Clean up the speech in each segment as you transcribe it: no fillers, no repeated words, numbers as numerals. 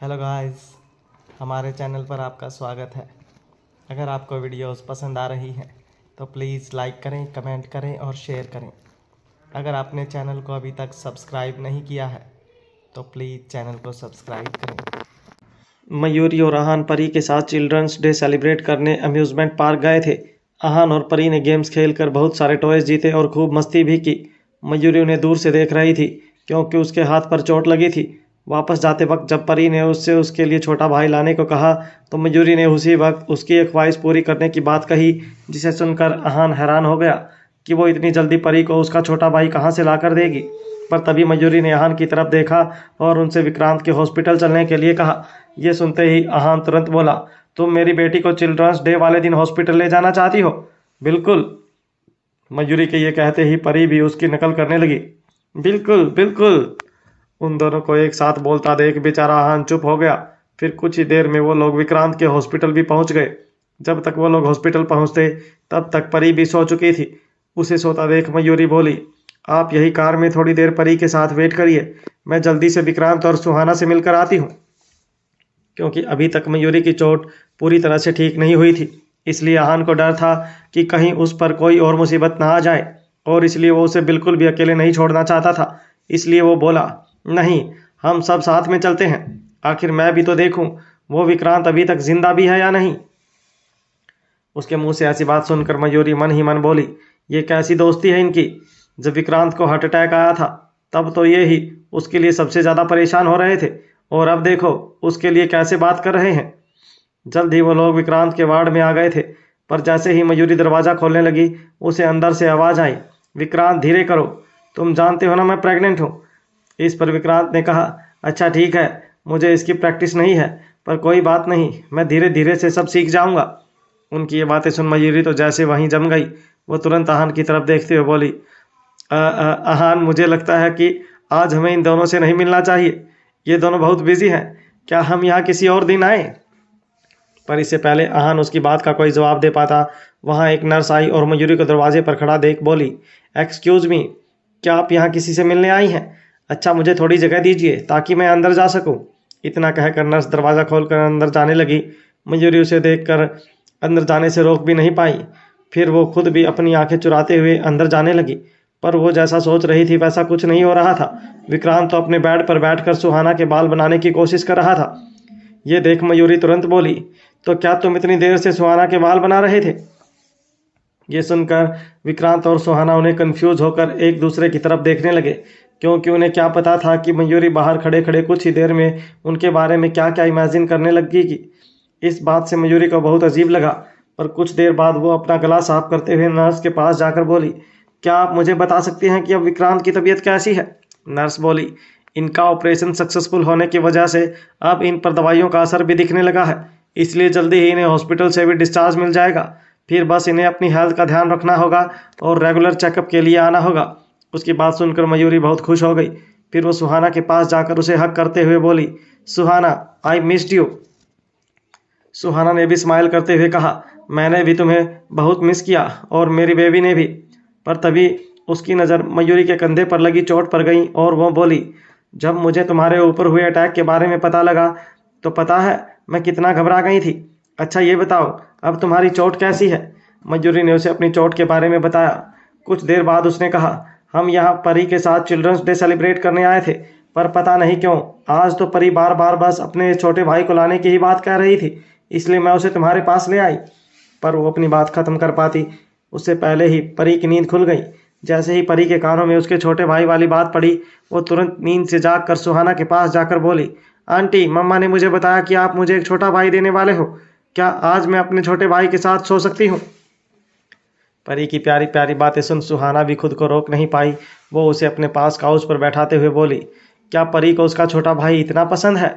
Hello guys, हमारे channel पर आपका स्वागत है। अगर आपको वीडियोस पसंद आ रही हैं तो प्लीज़ लाइक करें, कमेंट करें और शेयर करें। अगर आपने चैनल को अभी तक सब्सक्राइब नहीं किया है तो प्लीज़ चैनल को सब्सक्राइब करें। मयूरी और आहान परी के साथ चिल्ड्रंस डे सेलिब्रेट करने अम्यूज़मेंट पार्क गए थे। आहान और परी ने गेम्स खेलकर बहुत सारे टॉयज जीते और खूब मस्ती भी की। मयूरी उन्हें दूर से देख रही थी क्योंकि उसके हाथ पर चोट लगी थी। वापस जाते वक्त जब परी ने उससे उसके लिए छोटा भाई लाने को कहा तो मयूरी ने उसी वक्त उसकी एक ख्वाहिश पूरी करने की बात कही, जिसे सुनकर आहान हैरान हो गया कि वो इतनी जल्दी परी को उसका छोटा भाई कहाँ से ला कर देगी। पर तभी मयूरी ने आहान की तरफ देखा और उनसे विक्रांत के हॉस्पिटल चलने के लिए कहा। ये सुनते ही आहान तुरंत बोला, तुम मेरी बेटी को चिल्ड्रंस डे वाले दिन हॉस्पिटल ले जाना चाहती हो? बिल्कुल। मयूरी के ये कहते ही परी भी उसकी नकल करने लगी। बिल्कुल बिल्कुल। उन दोनों को एक साथ बोलता देख बेचारा आहान चुप हो गया। फिर कुछ ही देर में वो लोग विक्रांत के हॉस्पिटल भी पहुंच गए। जब तक वो लोग हॉस्पिटल पहुंचते तब तक परी भी सो चुकी थी। उसे सोता देख मयूरी बोली, आप यही कार में थोड़ी देर परी के साथ वेट करिए, मैं जल्दी से विक्रांत और सुहाना से मिलकर आती हूँ। क्योंकि अभी तक मयूरी की चोट पूरी तरह से ठीक नहीं हुई थी, इसलिए आहान को डर था कि कहीं उस पर कोई और मुसीबत ना आ जाए, और इसलिए वो उसे बिल्कुल भी अकेले नहीं छोड़ना चाहता था। इसलिए वो बोला, नहीं, हम सब साथ में चलते हैं। आखिर मैं भी तो देखूं वो विक्रांत अभी तक जिंदा भी है या नहीं। उसके मुंह से ऐसी बात सुनकर मयूरी मन ही मन बोली, ये कैसी दोस्ती है इनकी। जब विक्रांत को हार्ट अटैक आया था तब तो ये ही उसके लिए सबसे ज़्यादा परेशान हो रहे थे, और अब देखो उसके लिए कैसे बात कर रहे हैं। जल्द ही वो लोग विक्रांत के वार्ड में आ गए थे, पर जैसे ही मयूरी दरवाज़ा खोलने लगी उसे अंदर से आवाज़ आई, विक्रांत धीरे करो, तुम जानते हो ना मैं प्रेग्नेंट हूँ। इस पर विक्रांत ने कहा, अच्छा ठीक है, मुझे इसकी प्रैक्टिस नहीं है, पर कोई बात नहीं, मैं धीरे धीरे से सब सीख जाऊंगा। उनकी ये बातें सुन मयूरी तो जैसे वहीं जम गई। वो तुरंत आहान की तरफ देखते हुए बोली, आहान, मुझे लगता है कि आज हमें इन दोनों से नहीं मिलना चाहिए। ये दोनों बहुत बिजी हैं, क्या हम यहाँ किसी और दिन आए? पर इससे पहले आहान उसकी बात का कोई जवाब दे पाता, वहाँ एक नर्स आई और मयूरी को दरवाजे पर खड़ा देख बोली, एक्सक्यूज़ मी, क्या आप यहाँ किसी से मिलने आई हैं? अच्छा, मुझे थोड़ी जगह दीजिए ताकि मैं अंदर जा सकूँ। इतना कहकर नर्स दरवाज़ा खोलकर अंदर जाने लगी। मयूरी उसे देखकर अंदर जाने से रोक भी नहीं पाई। फिर वो खुद भी अपनी आंखें चुराते हुए अंदर जाने लगी, पर वो जैसा सोच रही थी वैसा कुछ नहीं हो रहा था। विक्रांत तो अपने बेड पर बैठकर सुहाना के बाल बनाने की कोशिश कर रहा था। ये देख मयूरी तुरंत बोली, तो क्या तुम इतनी देर से सुहाना के बाल बना रहे थे? ये सुनकर विक्रांत और सुहाना उन्हें कंफ्यूज होकर एक दूसरे की तरफ देखने लगे, क्योंकि उन्हें क्या पता था कि मयूरी बाहर खड़े खड़े कुछ ही देर में उनके बारे में क्या क्या इमेजिन करने लगेगी। इस बात से मयूरी को बहुत अजीब लगा, पर कुछ देर बाद वो अपना गला साफ करते हुए नर्स के पास जाकर बोली, क्या आप मुझे बता सकती हैं कि अब विक्रांत की तबीयत कैसी है? नर्स बोली, इनका ऑपरेशन सक्सेसफुल होने की वजह से अब इन पर दवाइयों का असर भी दिखने लगा है, इसलिए जल्दी ही इन्हें हॉस्पिटल से भी डिस्चार्ज मिल जाएगा। फिर बस इन्हें अपनी हेल्थ का ध्यान रखना होगा और रेगुलर चेकअप के लिए आना होगा। उसकी बात सुनकर मयूरी बहुत खुश हो गई। फिर वो सुहाना के पास जाकर उसे हक करते हुए बोली, सुहाना, आई मिस्ड यू। सुहाना ने भी स्माइल करते हुए कहा, मैंने भी तुम्हें बहुत मिस किया और मेरी बेबी ने भी। पर तभी उसकी नज़र मयूरी के कंधे पर लगी चोट पर गई और वो बोली, जब मुझे तुम्हारे ऊपर हुए अटैक के बारे में पता लगा तो पता है मैं कितना घबरा गई थी। अच्छा ये बताओ, अब तुम्हारी चोट कैसी है? मयूरी ने उसे अपनी चोट के बारे में बताया। कुछ देर बाद उसने कहा, हम यहाँ परी के साथ चिल्ड्रंस डे सेलिब्रेट करने आए थे, पर पता नहीं क्यों आज तो परी बार बार बस अपने छोटे भाई को लाने की ही बात कह रही थी, इसलिए मैं उसे तुम्हारे पास ले आई। पर वो अपनी बात खत्म कर पाती उससे पहले ही परी की नींद खुल गई। जैसे ही परी के कानों में उसके छोटे भाई वाली बात पड़ी, वो तुरंत नींद से जाग कर सुहाना के पास जाकर बोली, आंटी, मम्मा ने मुझे बताया कि आप मुझे एक छोटा भाई देने वाले हो, क्या आज मैं अपने छोटे भाई के साथ सो सकती हूँ? परी की प्यारी प्यारी बातें सुन सुहाना भी खुद को रोक नहीं पाई। वो उसे अपने पास काउच पर बैठाते हुए बोली, क्या परी को उसका छोटा भाई इतना पसंद है?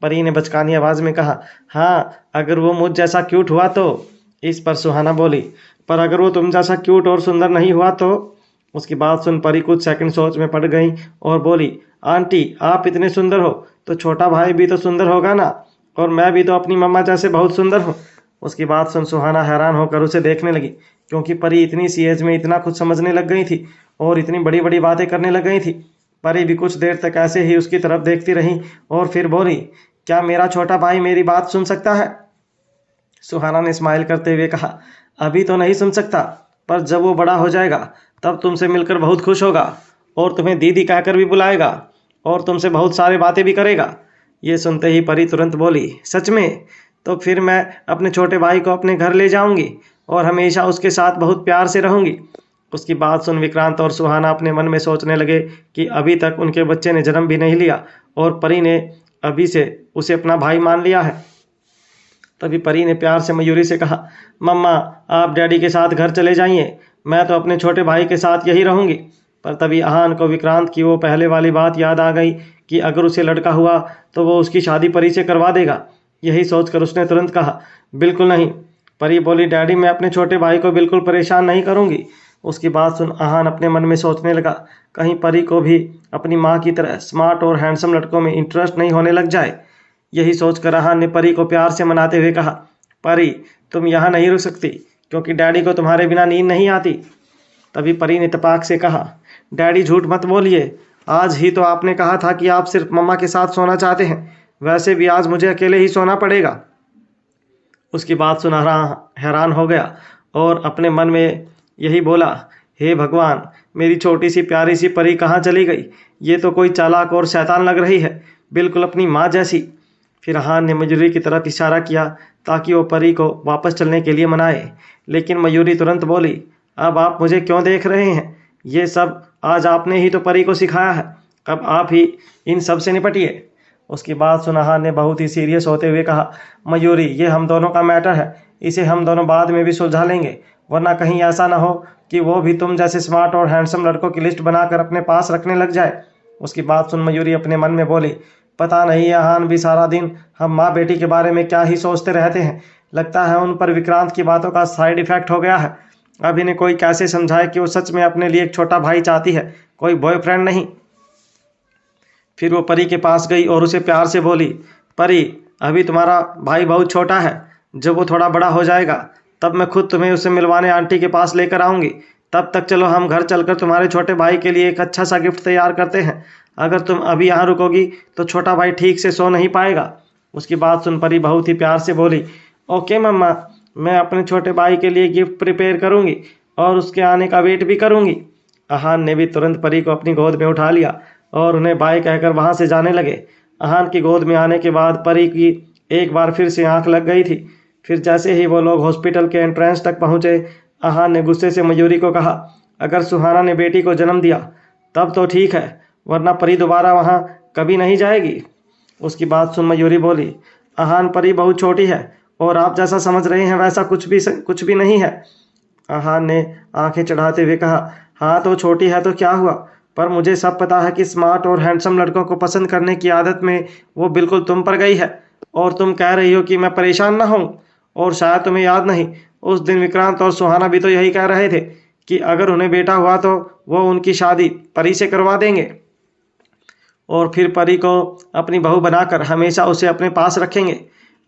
परी ने बचकानी आवाज में कहा, हाँ, अगर वो मुझ जैसा क्यूट हुआ तो। इस पर सुहाना बोली, पर अगर वो तुम जैसा क्यूट और सुंदर नहीं हुआ तो? उसकी बात सुन परी कुछ सेकंड सोच में पड़ गई और बोली, आंटी, आप इतने सुंदर हो तो छोटा भाई भी तो सुंदर होगा ना, और मैं भी तो अपनी मम्मा जैसे बहुत सुंदर हूँ। उसकी बात सुन सुहाना हैरान होकर उसे देखने लगी, क्योंकि परी इतनी सी एज में इतना कुछ समझने लग गई थी और इतनी बड़ी बड़ी बातें करने लग गई थी। परी भी कुछ देर तक ऐसे ही उसकी तरफ देखती रही और फिर बोली, क्या मेरा छोटा भाई मेरी बात सुन सकता है? सुहाना ने स्माइल करते हुए कहा, अभी तो नहीं सुन सकता, पर जब वो बड़ा हो जाएगा तब तुमसे मिलकर बहुत खुश होगा और तुम्हें दीदी कहकर भी बुलाएगा और तुमसे बहुत सारी बातें भी करेगा। ये सुनते ही परी तुरंत बोली, सच में? तो फिर मैं अपने छोटे भाई को अपने घर ले जाऊंगी और हमेशा उसके साथ बहुत प्यार से रहूंगी। उसकी बात सुन विक्रांत और सुहाना अपने मन में सोचने लगे कि अभी तक उनके बच्चे ने जन्म भी नहीं लिया और परी ने अभी से उसे अपना भाई मान लिया है। तभी परी ने प्यार से मयूरी से कहा, मम्मा आप डैडी के साथ घर चले जाइए, मैं तो अपने छोटे भाई के साथ यही रहूंगी। पर तभी आहान को विक्रांत की वो पहले वाली बात याद आ गई कि अगर उसे लड़का हुआ तो वो उसकी शादी परी से करवा देगा। यही सोचकर उसने तुरंत कहा, बिल्कुल नहीं। परी बोली, डैडी मैं अपने छोटे भाई को बिल्कुल परेशान नहीं करूंगी। उसकी बात सुन आहान अपने मन में सोचने लगा, कहीं परी को भी अपनी माँ की तरह स्मार्ट और हैंडसम लड़कों में इंटरेस्ट नहीं होने लग जाए। यही सोचकर आहान ने परी को प्यार से मनाते हुए कहा, परी तुम यहाँ नहीं रुक सकती क्योंकि डैडी को तुम्हारे बिना नींद नहीं आती। तभी परी ने तपाक से कहा, डैडी झूठ मत बोलिए, आज ही तो आपने कहा था कि आप सिर्फ मम्मा के साथ सोना चाहते हैं, वैसे भी आज मुझे अकेले ही सोना पड़ेगा। उसकी बात सुन हैरान हो गया और अपने मन में यही बोला, हे भगवान, मेरी छोटी सी प्यारी सी परी कहाँ चली गई? ये तो कोई चालाक और शैतान लग रही है, बिल्कुल अपनी माँ जैसी। फिर आहान ने मयूरी की तरफ इशारा किया ताकि वो परी को वापस चलने के लिए मनाए, लेकिन मयूरी तुरंत बोली, अब आप मुझे क्यों देख रहे हैं? ये सब आज आपने ही तो परी को सिखाया है, अब आप ही इन सब से निपटिए। उसकी बात सुन आहान ने बहुत ही सीरियस होते हुए कहा, मयूरी ये हम दोनों का मैटर है, इसे हम दोनों बाद में भी सुलझा लेंगे, वरना कहीं ऐसा ना हो कि वो भी तुम जैसे स्मार्ट और हैंडसम लड़कों की लिस्ट बनाकर अपने पास रखने लग जाए। उसकी बात सुन मयूरी अपने मन में बोली, पता नहीं आहान भी सारा दिन हम माँ बेटी के बारे में क्या ही सोचते रहते हैं, लगता है उन पर विक्रांत की बातों का साइड इफेक्ट हो गया है। अब इन्हें कोई कैसे समझाए कि वो सच में अपने लिए एक छोटा भाई चाहती है, कोई बॉयफ्रेंड नहीं। फिर वो परी के पास गई और उसे प्यार से बोली, परी अभी तुम्हारा भाई बहुत छोटा है, जब वो थोड़ा बड़ा हो जाएगा तब मैं खुद तुम्हें उसे मिलवाने आंटी के पास लेकर आऊँगी। तब तक चलो हम घर चलकर तुम्हारे छोटे भाई के लिए एक अच्छा सा गिफ्ट तैयार करते हैं। अगर तुम अभी यहाँ रुकोगी तो छोटा भाई ठीक से सो नहीं पाएगा। उसकी बात सुन परी बहुत ही प्यार से बोली, ओके मम्मा, मैं अपने छोटे भाई के लिए गिफ्ट प्रिपेयर करूँगी और उसके आने का वेट भी करूँगी। आहान ने भी तुरंत परी को अपनी गोद में उठा लिया और उन्हें बाय कहकर वहाँ से जाने लगे। आहान की गोद में आने के बाद परी की एक बार फिर से आंख लग गई थी। फिर जैसे ही वो लोग हॉस्पिटल के एंट्रेंस तक पहुँचे, आहान ने गुस्से से मयूरी को कहा, अगर सुहाना ने बेटी को जन्म दिया तब तो ठीक है, वरना परी दोबारा वहाँ कभी नहीं जाएगी। उसकी बात सुन मयूरी बोली, आहान परी बहुत छोटी है और आप जैसा समझ रहे हैं वैसा कुछ भी नहीं है। आहान ने आंखें चढ़ाते हुए कहा, हाँ तो छोटी है तो क्या हुआ, पर मुझे सब पता है कि स्मार्ट और हैंडसम लड़कों को पसंद करने की आदत में वो बिल्कुल तुम पर गई है और तुम कह रही हो कि मैं परेशान ना हूँ। और शायद तुम्हें याद नहीं, उस दिन विक्रांत और सुहाना भी तो यही कह रहे थे कि अगर उन्हें बेटा हुआ तो वो उनकी शादी परी से करवा देंगे और फिर परी को अपनी बहू बनाकर हमेशा उसे अपने पास रखेंगे।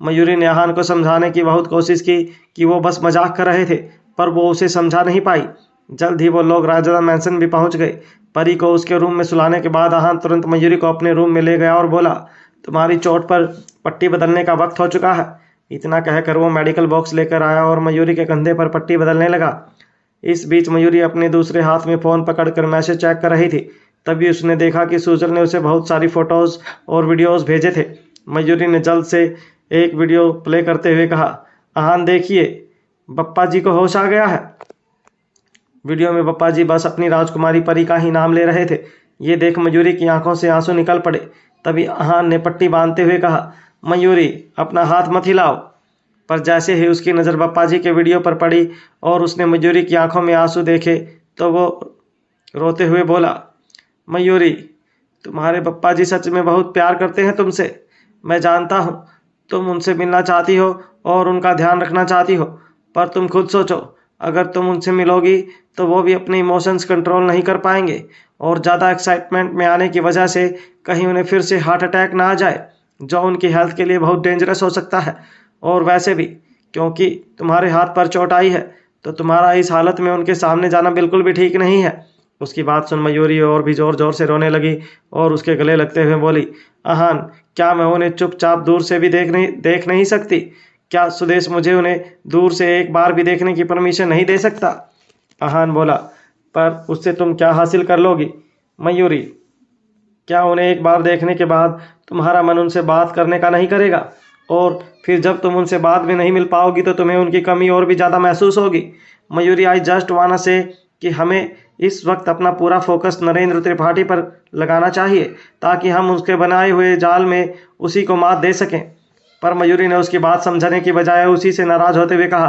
मयूरी ने आहान को समझाने की बहुत कोशिश की कि वो बस मजाक कर रहे थे, पर वो उसे समझा नहीं पाई। जल्द ही वो लोग राजा मैंसन भी पहुंच गए। परी को उसके रूम में सुलाने के बाद आहान तुरंत मयूरी को अपने रूम में ले गया और बोला, तुम्हारी चोट पर पट्टी बदलने का वक्त हो चुका है। इतना कहकर वो मेडिकल बॉक्स लेकर आया और मयूरी के कंधे पर पट्टी बदलने लगा। इस बीच मयूरी अपने दूसरे हाथ में फ़ोन पकड़कर मैसेज चेक कर रही थी। तभी उसने देखा कि सूजन ने उसे बहुत सारी फ़ोटोज़ और वीडियोज़ भेजे थे। मयूरी ने जल्द से एक वीडियो प्ले करते हुए कहा, आहान देखिए, बप्पा जी को होश आ गया है। वीडियो में बप्पा जी बस अपनी राजकुमारी परी का ही नाम ले रहे थे। ये देख मयूरी की आंखों से आंसू निकल पड़े। तभी आहान ने पट्टी बांधते हुए कहा, मयूरी अपना हाथ मत हिलाओ। पर जैसे ही उसकी नज़र बप्पा जी के वीडियो पर पड़ी और उसने मयूरी की आंखों में आंसू देखे तो वो रोते हुए बोला, मयूरी तुम्हारे बप्पा जी सच में बहुत प्यार करते हैं तुमसे। मैं जानता हूँ तुम उनसे मिलना चाहती हो और उनका ध्यान रखना चाहती हो, पर तुम खुद सोचो, अगर तुम उनसे मिलोगी तो वो भी अपने इमोशंस कंट्रोल नहीं कर पाएंगे और ज़्यादा एक्साइटमेंट में आने की वजह से कहीं उन्हें फिर से हार्ट अटैक ना आ जाए, जो उनकी हेल्थ के लिए बहुत डेंजरस हो सकता है। और वैसे भी क्योंकि तुम्हारे हाथ पर चोट आई है तो तुम्हारा इस हालत में उनके सामने जाना बिल्कुल भी ठीक नहीं है। उसकी बात सुन मयूरी और भी जोर जोर से रोने लगी और उसके गले लगते हुए बोली, अहान, क्या मैं उन्हें चुपचाप दूर से भी देख नहीं सकती? क्या सुदेश मुझे उन्हें दूर से एक बार भी देखने की परमिशन नहीं दे सकता? अहान बोला, पर उससे तुम क्या हासिल कर लोगी? मयूरी, क्या उन्हें एक बार देखने के बाद तुम्हारा मन उनसे बात करने का नहीं करेगा? और फिर जब तुम उनसे बाद में नहीं मिल पाओगी तो तुम्हें उनकी कमी और भी ज़्यादा महसूस होगी। मयूरी, आई जस्ट वाना से कि हमें इस वक्त अपना पूरा फोकस नरेंद्र त्रिपाठी पर लगाना चाहिए ताकि हम उसके बनाए हुए जाल में उसी को मात दे सकें। पर मयूरी ने उसकी बात समझने की बजाय उसी से नाराज होते हुए कहा,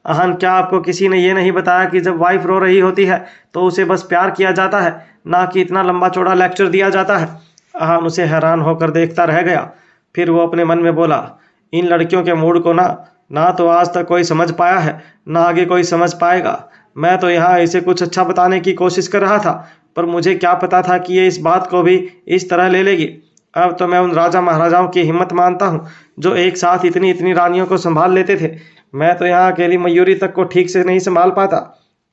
अहन, क्या आपको किसी ने ये नहीं बताया कि जब वाइफ रो रही होती है तो उसे बस प्यार किया जाता है, ना कि इतना लंबा चौड़ा लेक्चर दिया जाता है? अहन उसे हैरान होकर देखता रह गया। फिर वो अपने मन में बोला, इन लड़कियों के मूड को ना तो आज तक कोई समझ पाया है, ना आगे कोई समझ पाएगा। मैं तो यहाँ इसे कुछ अच्छा बताने की कोशिश कर रहा था, पर मुझे क्या पता था कि ये इस बात को भी इस तरह ले लेगी। अब तो मैं उन राजा महाराजाओं की हिम्मत मानता हूँ जो एक साथ इतनी इतनी रानियों को संभाल लेते थे। मैं तो यहाँ अकेली मयूरी तक को ठीक से नहीं संभाल पाता।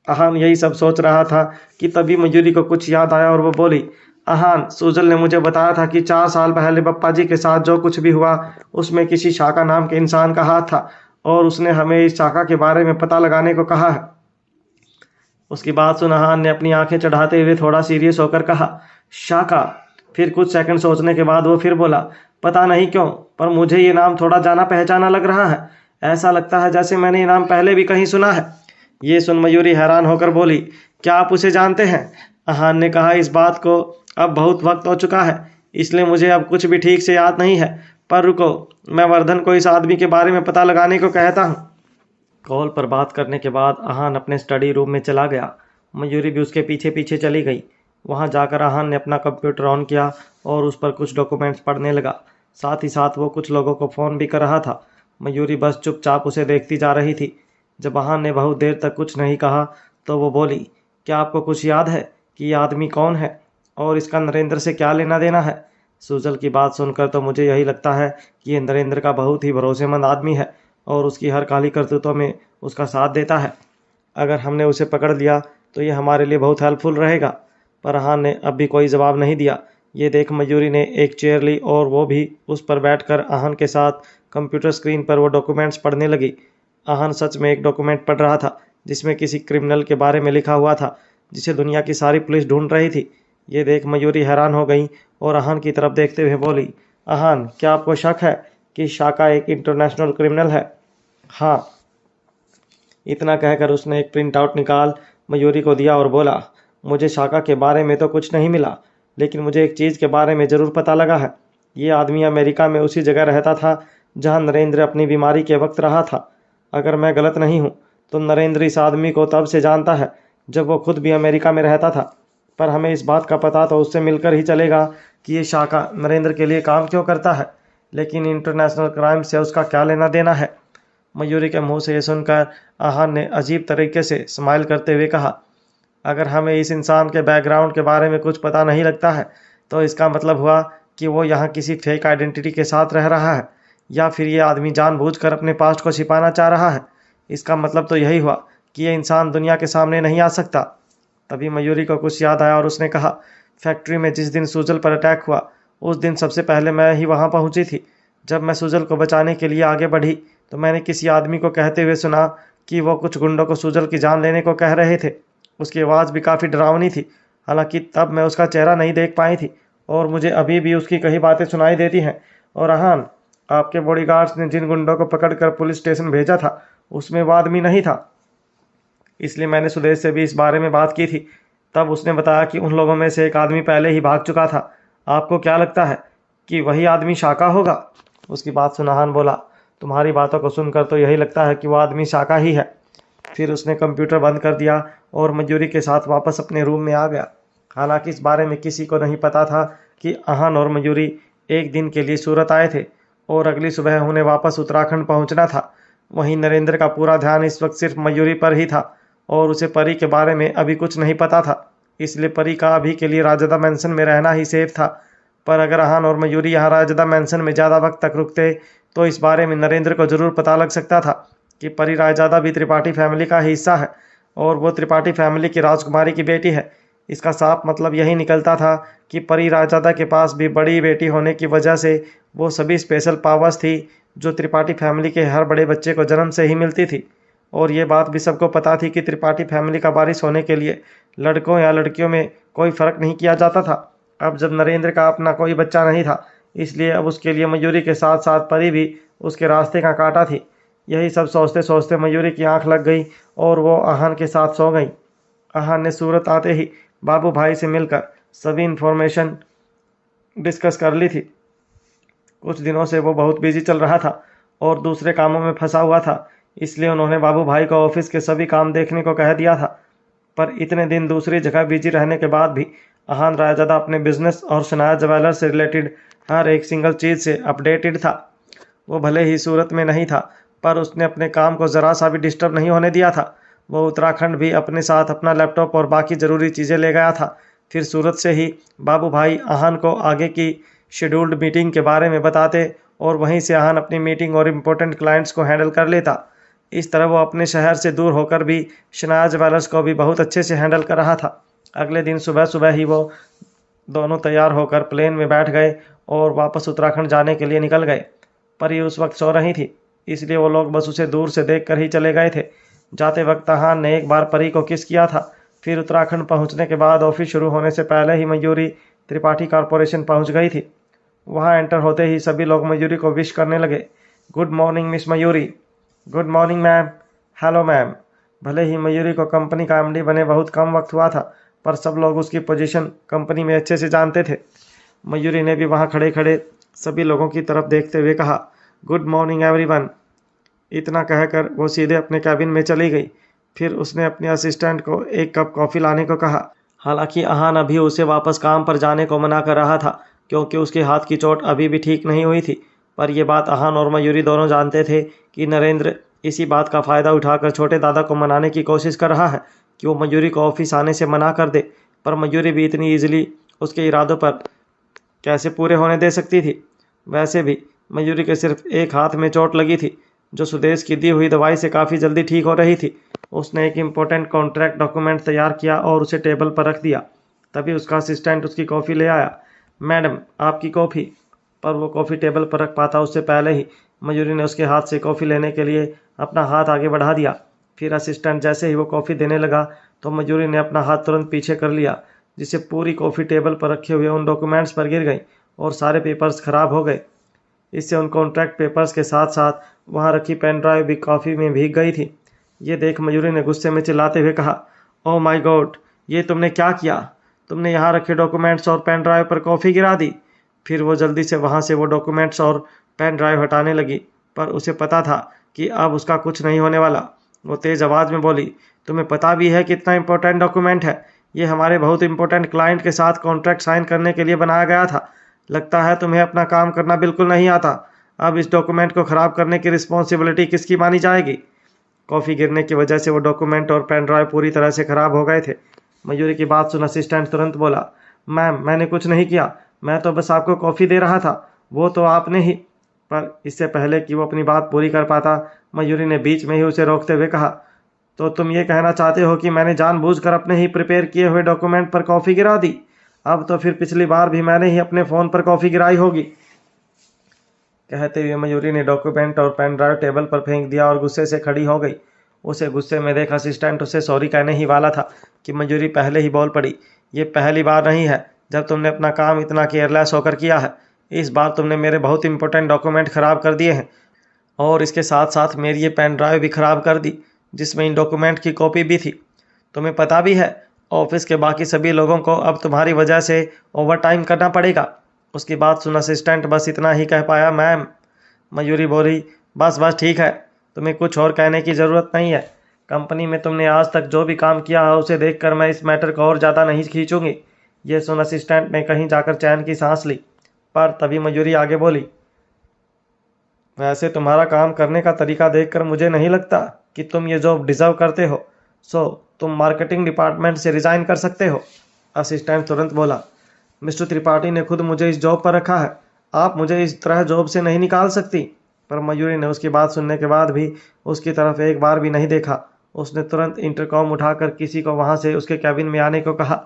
अहान यही सब सोच रहा था कि तभी मयूरी को कुछ याद आया और वो बोली, अहान, सुजल ने मुझे बताया था कि 4 साल पहले बप्पा जी के साथ जो कुछ भी हुआ उसमें किसी शाका नाम के इंसान का हाथ था और उसने हमें इस शाका के बारे में पता लगाने को कहा है। उसकी बात सुन अहान ने अपनी आंखें चढ़ाते हुए थोड़ा सीरियस होकर कहा, शाका? फिर कुछ सेकंड सोचने के बाद वो फिर बोला, पता नहीं क्यों, पर मुझे ये नाम थोड़ा जाना पहचाना लग रहा है। ऐसा लगता है जैसे मैंने ये नाम पहले भी कहीं सुना है। ये सुन मयूरी हैरान होकर बोली, क्या आप उसे जानते हैं? अहान ने कहा, इस बात को अब बहुत वक्त हो चुका है, इसलिए मुझे अब कुछ भी ठीक से याद नहीं है। पर रुको, मैं वर्धन को इस आदमी के बारे में पता लगाने को कहता हूँ। कॉल पर बात करने के बाद अहान अपने स्टडी रूम में चला गया। मयूरी भी उसके पीछे पीछे चली गई। वहां जाकर अहान ने अपना कंप्यूटर ऑन किया और उस पर कुछ डॉक्यूमेंट्स पढ़ने लगा। साथ ही साथ वो कुछ लोगों को फ़ोन भी कर रहा था। मयूरी बस चुपचाप उसे देखती जा रही थी। जब अहान ने बहुत देर तक कुछ नहीं कहा तो वो बोली, क्या आपको कुछ याद है कि ये आदमी कौन है और इसका नरेंद्र से क्या लेना देना है? सुजल की बात सुनकर तो मुझे यही लगता है कि ये नरेंद्र का बहुत ही भरोसेमंद आदमी है और उसकी हर काली करतूतों में उसका साथ देता है। अगर हमने उसे पकड़ लिया तो ये हमारे लिए बहुत हेल्पफुल रहेगा। पर अहान ने अब भी कोई जवाब नहीं दिया। ये देख मयूरी ने एक चेयर ली और वो भी उस पर बैठकर अहान के साथ कंप्यूटर स्क्रीन पर वो डॉक्यूमेंट्स पढ़ने लगी। अहान सच में एक डॉक्यूमेंट पढ़ रहा था जिसमें किसी क्रिमिनल के बारे में लिखा हुआ था जिसे दुनिया की सारी पुलिस ढूंढ रही थी। ये देख मयूरी हैरान हो गई और अहान की तरफ देखते हुए बोली, अहान, क्या आपको शक है कि शाका एक इंटरनेशनल क्रिमिनल है? हाँ। इतना कहकर उसने एक प्रिंट आउट निकाल मयूरी को दिया और बोला, मुझे शाका के बारे में तो कुछ नहीं मिला, लेकिन मुझे एक चीज़ के बारे में ज़रूर पता लगा है। ये आदमी अमेरिका में उसी जगह रहता था जहाँ नरेंद्र अपनी बीमारी के वक्त रहा था। अगर मैं गलत नहीं हूँ तो नरेंद्र इस आदमी को तब से जानता है जब वो खुद भी अमेरिका में रहता था। पर हमें इस बात का पता तो उससे मिलकर ही चलेगा कि ये शाका नरेंद्र के लिए काम क्यों करता है, लेकिन इंटरनेशनल क्राइम से उसका क्या लेना देना है? मयूरी के मुंह से ये सुनकर अहान ने अजीब तरीके से स्माइल करते हुए कहा, अगर हमें इस इंसान के बैकग्राउंड के बारे में कुछ पता नहीं लगता है तो इसका मतलब हुआ कि वो यहाँ किसी फेक आइडेंटिटी के साथ रह रहा है, या फिर ये आदमी जानबूझकर अपने पास्ट को छिपाना चाह रहा है। इसका मतलब तो यही हुआ कि ये इंसान दुनिया के सामने नहीं आ सकता। तभी मयूरी को कुछ याद आया और उसने कहा, फैक्ट्री में जिस दिन सुजल पर अटैक हुआ उस दिन सबसे पहले मैं ही वहाँ पहुँची थी। जब मैं सुजल को बचाने के लिए आगे बढ़ी तो मैंने किसी आदमी को कहते हुए सुना कि वो कुछ गुंडों को सुजल की जान लेने को कह रहे थे। उसकी आवाज़ भी काफ़ी डरावनी थी। हालांकि तब मैं उसका चेहरा नहीं देख पाई थी और मुझे अभी भी उसकी कई बातें सुनाई देती हैं। और अहान, आपके बॉडीगार्ड्स ने जिन गुंडों को पकड़कर पुलिस स्टेशन भेजा था उसमें वो आदमी नहीं था, इसलिए मैंने सुदेश से भी इस बारे में बात की थी। तब उसने बताया कि उन लोगों में से एक आदमी पहले ही भाग चुका था। आपको क्या लगता है कि वही आदमी शाका होगा? उसकी बात सुन अहान बोला, तुम्हारी बातों को सुनकर तो यही लगता है कि वो आदमी शाका ही है। फिर उसने कंप्यूटर बंद कर दिया और मयूरी के साथ वापस अपने रूम में आ गया। हालांकि इस बारे में किसी को नहीं पता था कि अहान और मयूरी एक दिन के लिए सूरत आए थे और अगली सुबह उन्हें वापस उत्तराखंड पहुंचना था। वहीं नरेंद्र का पूरा ध्यान इस वक्त सिर्फ मयूरी पर ही था और उसे परी के बारे में अभी कुछ नहीं पता था, इसलिए परी का अभी के लिए राजदा मैंसन में रहना ही सेफ था। पर अगर अहान और मयूरी यहाँ राजदा मैंसन में ज़्यादा वक्त तक रुकते तो इस बारे में नरेंद्र को ज़रूर पता लग सकता था कि परी रायजादा भी त्रिपाठी फैमिली का हिस्सा है और वो त्रिपाठी फैमिली की राजकुमारी की बेटी है। इसका साफ मतलब यही निकलता था कि परी राजदादा के पास भी बड़ी बेटी होने की वजह से वो सभी स्पेशल पावर्स थी जो त्रिपाठी फैमिली के हर बड़े बच्चे को जन्म से ही मिलती थी। और ये बात भी सबको पता थी कि त्रिपाठी फैमिली का वारिस होने के लिए लड़कों या लड़कियों में कोई फ़र्क नहीं किया जाता था। अब जब नरेंद्र का अपना कोई बच्चा नहीं था, इसलिए अब उसके लिए मयूरी के साथ साथ परी भी उसके रास्ते का कांटा थी। यही सब सोचते सोचते मयूरी की आंख लग गई और वो आहान के साथ सो गई। आहान ने सूरत आते ही बाबू भाई से मिलकर सभी इन्फॉर्मेशन डिस्कस कर ली थी। कुछ दिनों से वो बहुत बिजी चल रहा था और दूसरे कामों में फंसा हुआ था, इसलिए उन्होंने बाबू भाई को ऑफिस के सभी काम देखने को कह दिया था। पर इतने दिन दूसरी जगह बिजी रहने के बाद भी आहान रायजादा अपने बिजनेस और शनाया ज्वेलर्स से रिलेटेड हर एक सिंगल चीज़ से अपडेटेड था। वो भले ही सूरत में नहीं था, पर उसने अपने काम को ज़रा सा भी डिस्टर्ब नहीं होने दिया था। वो उत्तराखंड भी अपने साथ अपना लैपटॉप और बाकी ज़रूरी चीज़ें ले गया था। फिर सूरत से ही बाबू भाई आहान को आगे की शेड्यूल्ड मीटिंग के बारे में बताते और वहीं से आहान अपनी मीटिंग और इम्पोर्टेंट क्लाइंट्स को हैंडल कर लेता। इस तरह वो अपने शहर से दूर होकर भी शनाया ज्वेलर्स को भी बहुत अच्छे से हैंडल कर रहा था। अगले दिन सुबह सुबह ही वो दोनों तैयार होकर प्लेन में बैठ गए और वापस उत्तराखंड जाने के लिए निकल गए। पर ये उस वक्त सो रही थी, इसलिए वो लोग बस उसे दूर से देख कर ही चले गए थे। जाते वक्त आहान ने एक बार परी को किस किया था। फिर उत्तराखंड पहुंचने के बाद ऑफिस शुरू होने से पहले ही मयूरी त्रिपाठी कॉरपोरेशन पहुंच गई थी। वहां एंटर होते ही सभी लोग मयूरी को विश करने लगे। Good morning miss Mayuri. Good morning ma'am. Hello ma'am. भले ही मयूरी को कंपनी का एमडी बने बहुत कम वक्त हुआ था, पर सब लोग उसकी पोजीशन कंपनी में अच्छे से जानते थे। मयूरी ने भी वहां खड़े खड़े सभी लोगों की तरफ देखते हुए कहा, गुड मॉर्निंग एवरीवन। इतना कहकर वो सीधे अपने कैबिन में चली गई। फिर उसने अपने असिस्टेंट को एक कप कॉफ़ी लाने को कहा। हालांकि आहान अभी उसे वापस काम पर जाने को मना कर रहा था, क्योंकि उसके हाथ की चोट अभी भी ठीक नहीं हुई थी। पर यह बात आहान और मयूरी दोनों जानते थे कि नरेंद्र इसी बात का फ़ायदा उठाकर छोटे दादा को मनाने की कोशिश कर रहा है कि वो मयूरी को ऑफिस आने से मना कर दे। पर मयूरी भी इतनी ईजिली उसके इरादों पर कैसे पूरे होने दे सकती थी। वैसे भी मयूरी के सिर्फ एक हाथ में चोट लगी थी, जो सुदेश की दी हुई दवाई से काफ़ी जल्दी ठीक हो रही थी। उसने एक इम्पोर्टेंट कॉन्ट्रैक्ट डॉक्यूमेंट तैयार किया और उसे टेबल पर रख दिया। तभी उसका असिस्टेंट उसकी कॉफ़ी ले आया। मैडम, आपकी कॉफ़ी। पर वो कॉफ़ी टेबल पर रख पाता उससे पहले ही मयूरी ने उसके हाथ से कॉफ़ी लेने के लिए अपना हाथ आगे बढ़ा दिया। फिर असिस्टेंट जैसे ही वो कॉफ़ी देने लगा तो मयूरी ने अपना हाथ तुरंत पीछे कर लिया, जिससे पूरी कॉफ़ी टेबल पर रखे हुए उन डॉक्यूमेंट्स पर गिर गई और सारे पेपर्स खराब हो गए। इससे उन कॉन्ट्रैक्ट पेपर्स के साथ साथ वहाँ रखी पेन ड्राइव भी कॉफ़ी में भीग गई थी। ये देख मयूरी ने गुस्से में चिल्लाते हुए कहा, ओह माय गॉड, ये तुमने क्या किया? तुमने यहाँ रखे डॉक्यूमेंट्स और पेन ड्राइव पर कॉफ़ी गिरा दी। फिर वो जल्दी से वहाँ से वो डॉक्यूमेंट्स और पेन ड्राइव हटाने लगी, पर उसे पता था कि अब उसका कुछ नहीं होने वाला। वो तेज़ आवाज़ में बोली, तुम्हें पता भी है कितना इंपॉर्टेंट डॉक्यूमेंट है? ये हमारे बहुत इंपॉर्टेंट क्लाइंट के साथ कॉन्ट्रैक्ट साइन करने के लिए बनाया गया था। लगता है तुम्हें अपना काम करना बिल्कुल नहीं आता। अब इस डॉक्यूमेंट को ख़राब करने की रिस्पॉन्सिबिलिटी किसकी मानी जाएगी? कॉफ़ी गिरने की वजह से वो डॉक्यूमेंट और पेन ड्राइव पूरी तरह से ख़राब हो गए थे। मयूरी की बात सुन असिस्टेंट तुरंत बोला, मैम, मैंने कुछ नहीं किया, मैं तो बस आपको कॉफ़ी दे रहा था, वो तो आपने ही। पर इससे पहले कि वो अपनी बात पूरी कर पाता, मयूरी ने बीच में ही उसे रोकते हुए कहा, तो तुम ये कहना चाहते हो कि मैंने जानबूझकर अपने ही प्रिपेयर किए हुए डॉक्यूमेंट पर कॉफ़ी गिरा दी? अब तो फिर पिछली बार भी मैंने ही अपने फ़ोन पर कॉफ़ी गिराई होगी। कहते हुए मयूरी ने डॉक्यूमेंट और पेन ड्राइव टेबल पर फेंक दिया और गुस्से से खड़ी हो गई। उसे गुस्से में देख असिस्टेंट उसे सॉरी कहने ही वाला था कि मयूरी पहले ही बोल पड़ी, ये पहली बार नहीं है जब तुमने अपना काम इतना केयरलेस होकर किया है। इस बार तुमने मेरे बहुत इंपॉर्टेंट डॉक्यूमेंट ख़राब कर दिए हैं और इसके साथ साथ मेरी ये पेन ड्राइव भी ख़राब कर दी, जिसमें इन डॉक्यूमेंट की कॉपी भी थी। तुम्हें पता भी है ऑफिस के बाकी सभी लोगों को अब तुम्हारी वजह से ओवर टाइम करना पड़ेगा। उसकी बात सुन असिस्टेंट बस इतना ही कह पाया, मैम। मयूरी बोली, बस बस ठीक है, तुम्हें कुछ और कहने की ज़रूरत नहीं है। कंपनी में तुमने आज तक जो भी काम किया है उसे देखकर मैं इस मैटर को और ज़्यादा नहीं खींचूंगी। ये सुन असिस्टेंट ने कहीं जाकर चैन की सांस ली। पर तभी मयूरी आगे बोली, वैसे तुम्हारा काम करने का तरीका देखकर मुझे नहीं लगता कि तुम ये जॉब डिज़र्व करते हो, सो तुम मार्केटिंग डिपार्टमेंट से रिज़ाइन कर सकते हो। असिस्टेंट तुरंत बोला, मिस्टर त्रिपाठी ने खुद मुझे इस जॉब पर रखा है, आप मुझे इस तरह जॉब से नहीं निकाल सकती। पर मयूरी ने उसकी बात सुनने के बाद भी उसकी तरफ एक बार भी नहीं देखा। उसने तुरंत इंटरकॉम उठाकर किसी को वहाँ से उसके कैबिन में आने को कहा।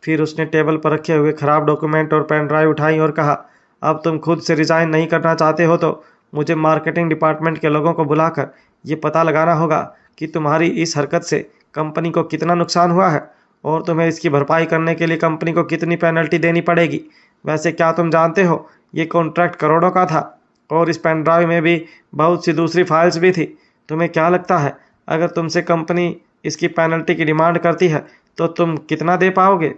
फिर उसने टेबल पर रखे हुए खराब डॉक्यूमेंट और पेन ड्राइव उठाई और कहा, अब तुम खुद से रिज़ाइन नहीं करना चाहते हो तो मुझे मार्केटिंग डिपार्टमेंट के लोगों को बुलाकर ये पता लगाना होगा कि तुम्हारी इस हरकत से कंपनी को कितना नुकसान हुआ है और तुम्हें इसकी भरपाई करने के लिए कंपनी को कितनी पेनल्टी देनी पड़ेगी। वैसे क्या तुम जानते हो ये कॉन्ट्रैक्ट करोड़ों का था और इस पेन ड्राइव में भी बहुत सी दूसरी फाइल्स भी थी। तुम्हें क्या लगता है अगर तुमसे कंपनी इसकी पेनल्टी की डिमांड करती है तो तुम कितना दे पाओगे?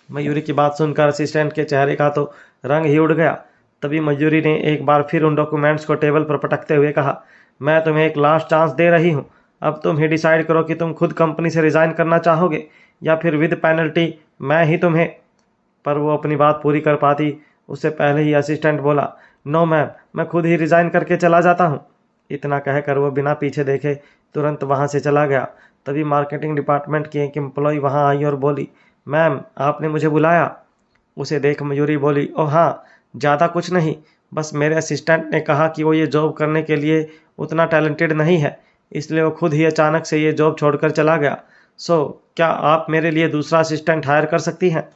मयूरी की बात सुनकर असिस्टेंट के चेहरे का तो रंग ही उड़ गया। तभी मयूरी ने एक बार फिर उन डॉक्यूमेंट्स को टेबल पर पटकते हुए कहा, मैं तुम्हें एक लास्ट चांस दे रही हूँ। अब तुम ही डिसाइड करो कि तुम खुद कंपनी से रिज़ाइन करना चाहोगे या फिर विद पेनल्टी मैं ही तुम्हें। पर वो अपनी बात पूरी कर पाती उससे पहले ही असिस्टेंट बोला, नो मैम, मैं खुद ही रिज़ाइन करके चला जाता हूँ। इतना कहकर वो बिना पीछे देखे तुरंत वहाँ से चला गया। तभी मार्केटिंग डिपार्टमेंट की एक एम्प्लॉय वहाँ आई और बोली, मैम आपने मुझे बुलाया? उसे देख मयूरी बोली, ओह हाँ, ज़्यादा कुछ नहीं, बस मेरे असिस्टेंट ने कहा कि वो ये जॉब करने के लिए उतना टैलेंटेड नहीं है, इसलिए वो खुद ही अचानक से ये जॉब छोड़कर चला गया। सो क्या आप मेरे लिए दूसरा असिस्टेंट हायर कर सकती हैं?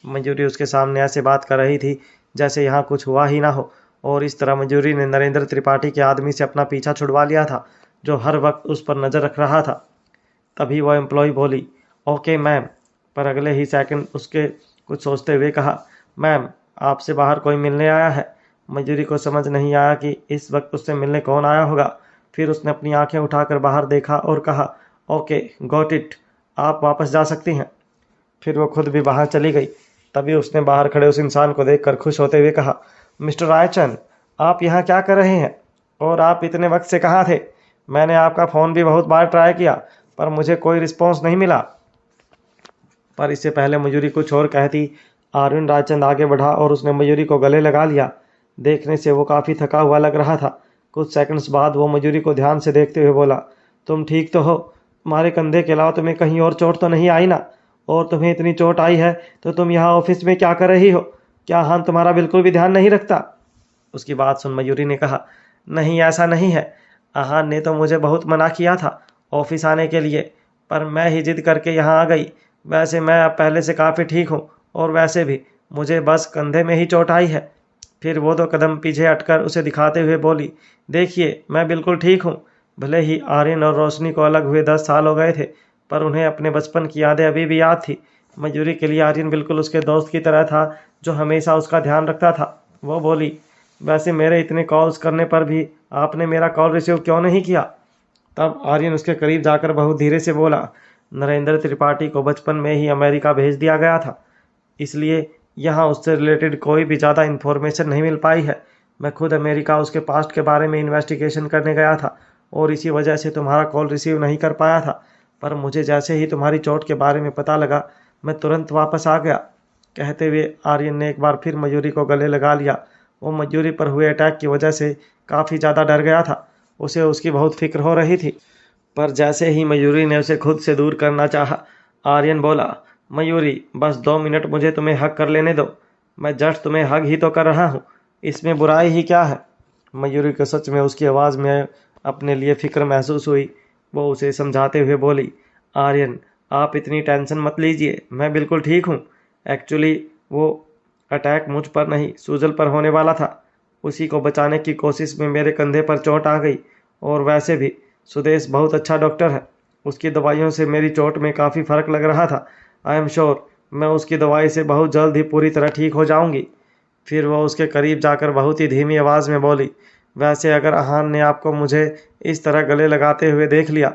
मयूरी उसके सामने ऐसे बात कर रही थी जैसे यहाँ कुछ हुआ ही ना हो, और इस तरह मयूरी ने नरेंद्र त्रिपाठी के आदमी से अपना पीछा छुड़वा लिया था जो हर वक्त उस पर नज़र रख रहा था। तभी वह एम्प्लॉय बोली, ओके मैम, पर अगले ही सेकंड उसके कुछ सोचते हुए कहा, मैम आपसे बाहर कोई मिलने आया है। मयूरी को समझ नहीं आया कि इस वक्त उससे मिलने कौन आया होगा। फिर उसने अपनी आंखें उठाकर बाहर देखा और कहा, ओके गॉट इट, आप वापस जा सकती हैं। फिर वो खुद भी बाहर चली गई। तभी उसने बाहर खड़े उस इंसान को देखकर खुश होते हुए कहा, मिस्टर रायचंद, आप यहाँ क्या कर रहे हैं और आप इतने वक्त से कहाँ थे? मैंने आपका फ़ोन भी बहुत बार ट्राई किया पर मुझे कोई रिस्पॉन्स नहीं मिला। पर इससे पहले मयूरी कुछ और कहती, आर्यन रायचंद आगे बढ़ा और उसने मयूरी को गले लगा लिया। देखने से वो काफ़ी थका हुआ लग रहा था। कुछ सेकंड्स बाद वो मयूरी को ध्यान से देखते हुए बोला, तुम ठीक तो हो? तुम्हारे कंधे के अलावा तुम्हें कहीं और चोट तो नहीं आई ना? और तुम्हें इतनी चोट आई है तो तुम यहाँ ऑफिस में क्या कर रही हो? क्या हान तुम्हारा बिल्कुल भी ध्यान नहीं रखता? उसकी बात सुन मयूरी ने कहा, नहीं ऐसा नहीं है, आहान ने तो मुझे बहुत मना किया था ऑफिस आने के लिए, पर मैं ही जिद करके यहाँ आ गई। वैसे मैं अब पहले से काफ़ी ठीक हूँ और वैसे भी मुझे बस कंधे में ही चोट आई है। फिर वो 2 कदम पीछे हटकर उसे दिखाते हुए बोली, देखिए मैं बिल्कुल ठीक हूँ। भले ही आर्यन और रोशनी को अलग हुए 10 साल हो गए थे पर उन्हें अपने बचपन की यादें अभी भी याद थी। मयूरी के लिए आर्यन बिल्कुल उसके दोस्त की तरह था जो हमेशा उसका ध्यान रखता था। वो बोली, वैसे मेरे इतने कॉल्स करने पर भी आपने मेरा कॉल रिसीव क्यों नहीं किया? तब आर्यन उसके करीब जाकर बहुत धीरे से बोला, नरेंद्र त्रिपाठी को बचपन में ही अमेरिका भेज दिया गया था, इसलिए यहाँ उससे रिलेटेड कोई भी ज़्यादा इन्फॉर्मेशन नहीं मिल पाई है। मैं खुद अमेरिका उसके पास्ट के बारे में इन्वेस्टिगेशन करने गया था और इसी वजह से तुम्हारा कॉल रिसीव नहीं कर पाया था। पर मुझे जैसे ही तुम्हारी चोट के बारे में पता लगा मैं तुरंत वापस आ गया। कहते हुए आर्यन ने एक बार फिर मयूरी को गले लगा लिया। वो मयूरी पर हुए अटैक की वजह से काफ़ी ज़्यादा डर गया था। उसे उसकी बहुत फिक्र हो रही थी। पर जैसे ही मयूरी ने उसे खुद से दूर करना चाहा, आर्यन बोला, मयूरी बस 2 मिनट मुझे तुम्हें हग कर लेने दो। मैं जस्ट तुम्हें हग ही तो कर रहा हूँ, इसमें बुराई ही क्या है? मयूरी को सच में उसकी आवाज़ में अपने लिए फ़िक्र महसूस हुई। वो उसे समझाते हुए बोली, आर्यन आप इतनी टेंशन मत लीजिए, मैं बिल्कुल ठीक हूँ। एक्चुअली वो अटैक मुझ पर नहीं सूजल पर होने वाला था। उसी को बचाने की कोशिश में मेरे कंधे पर चोट आ गई। और वैसे भी सुदेश बहुत अच्छा डॉक्टर है, उसकी दवाइयों से मेरी चोट में काफ़ी फ़र्क लग रहा था। आई एम श्योर मैं उसकी दवाई से बहुत जल्द ही पूरी तरह ठीक हो जाऊंगी। फिर वह उसके करीब जाकर बहुत ही धीमी आवाज़ में बोली, वैसे अगर आहान ने आपको मुझे इस तरह गले लगाते हुए देख लिया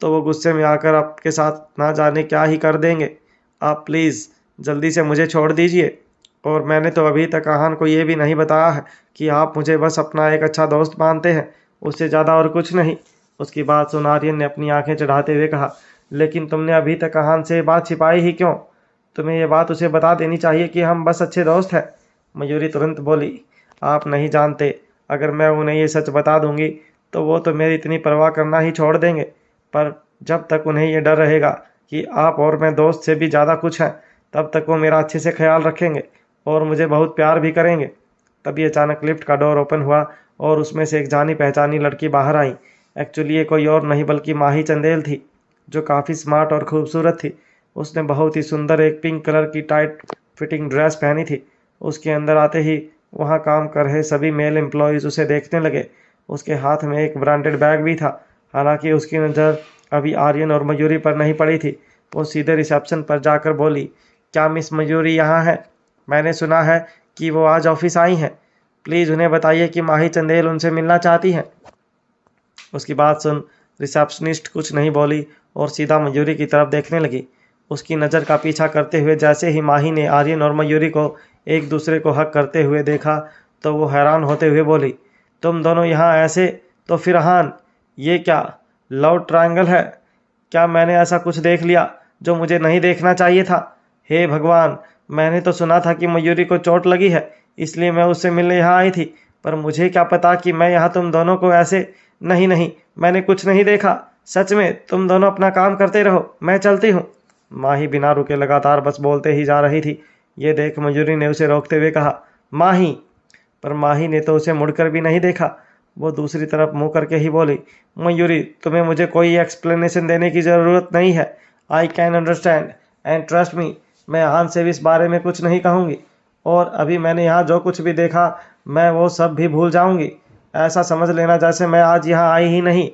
तो वो गुस्से में आकर आपके साथ ना जाने क्या ही कर देंगे। आप प्लीज़ जल्दी से मुझे छोड़ दीजिए। और मैंने तो अभी तक आहान को ये भी नहीं बताया है कि आप मुझे बस अपना एक अच्छा दोस्त मानते हैं, उससे ज़्यादा और कुछ नहीं। उसकी बात सुन आर्यन ने अपनी आंखें चढ़ाते हुए कहा, लेकिन तुमने अभी तक आहान से ये बात छिपाई ही क्यों? तुम्हें ये बात उसे बता देनी चाहिए कि हम बस अच्छे दोस्त हैं। मयूरी तुरंत बोली, आप नहीं जानते, अगर मैं उन्हें ये सच बता दूंगी तो वो तो मेरी इतनी परवाह करना ही छोड़ देंगे। पर जब तक उन्हें ये डर रहेगा कि आप और मैं दोस्त से भी ज़्यादा कुछ हैं, तब तक वो मेरा अच्छे से ख्याल रखेंगे और मुझे बहुत प्यार भी करेंगे। तभी अचानक लिफ्ट का डोर ओपन हुआ और उसमें से एक जानी पहचानी लड़की बाहर आई। एक्चुअली ये कोई और नहीं बल्कि माही चंदेल थी, जो काफ़ी स्मार्ट और खूबसूरत थी। उसने बहुत ही सुंदर एक पिंक कलर की टाइट फिटिंग ड्रेस पहनी थी। उसके अंदर आते ही वहाँ काम कर रहे सभी मेल एम्प्लॉयज़ उसे देखने लगे। उसके हाथ में एक ब्रांडेड बैग भी था। हालांकि उसकी नज़र अभी आर्यन और मयूरी पर नहीं पड़ी थी। वो सीधे रिसेप्शन पर जाकर बोली, क्या मिस मयूरी यहाँ है? मैंने सुना है कि वो आज ऑफिस आई हैं। प्लीज़ उन्हें बताइए कि माही चंदेल उनसे मिलना चाहती हैं। उसकी बात सुन रिसेप्शनिस्ट कुछ नहीं बोली और सीधा मयूरी की तरफ देखने लगी। उसकी नज़र का पीछा करते हुए जैसे ही माही ने आर्यन और मयूरी को एक दूसरे को हक करते हुए देखा तो वो हैरान होते हुए बोली, तुम दोनों यहाँ ऐसे? तो फिर अहान, ये क्या लव ट्रायंगल है? क्या मैंने ऐसा कुछ देख लिया जो मुझे नहीं देखना चाहिए था? हे भगवान, मैंने तो सुना था कि मयूरी को चोट लगी है, इसलिए मैं उससे मिलने यहाँ आई थी, पर मुझे क्या पता कि मैं यहाँ तुम दोनों को ऐसे। नहीं नहीं, मैंने कुछ नहीं देखा। सच में तुम दोनों अपना काम करते रहो, मैं चलती हूँ। माही बिना रुके लगातार बस बोलते ही जा रही थी। ये देख मयूरी ने उसे रोकते हुए कहा, माही। पर माही ने तो उसे मुड़कर भी नहीं देखा। वो दूसरी तरफ मुंह करके ही बोली, मयूरी, तुम्हें मुझे कोई एक्सप्लेनेशन देने की ज़रूरत नहीं है। I can understand and trust me, मैं आहान से भी इस बारे में कुछ नहीं कहूँगी। और अभी मैंने यहाँ जो कुछ भी देखा मैं वो सब भी भूल जाऊँगी। ऐसा समझ लेना जैसे मैं आज यहाँ आई ही नहीं।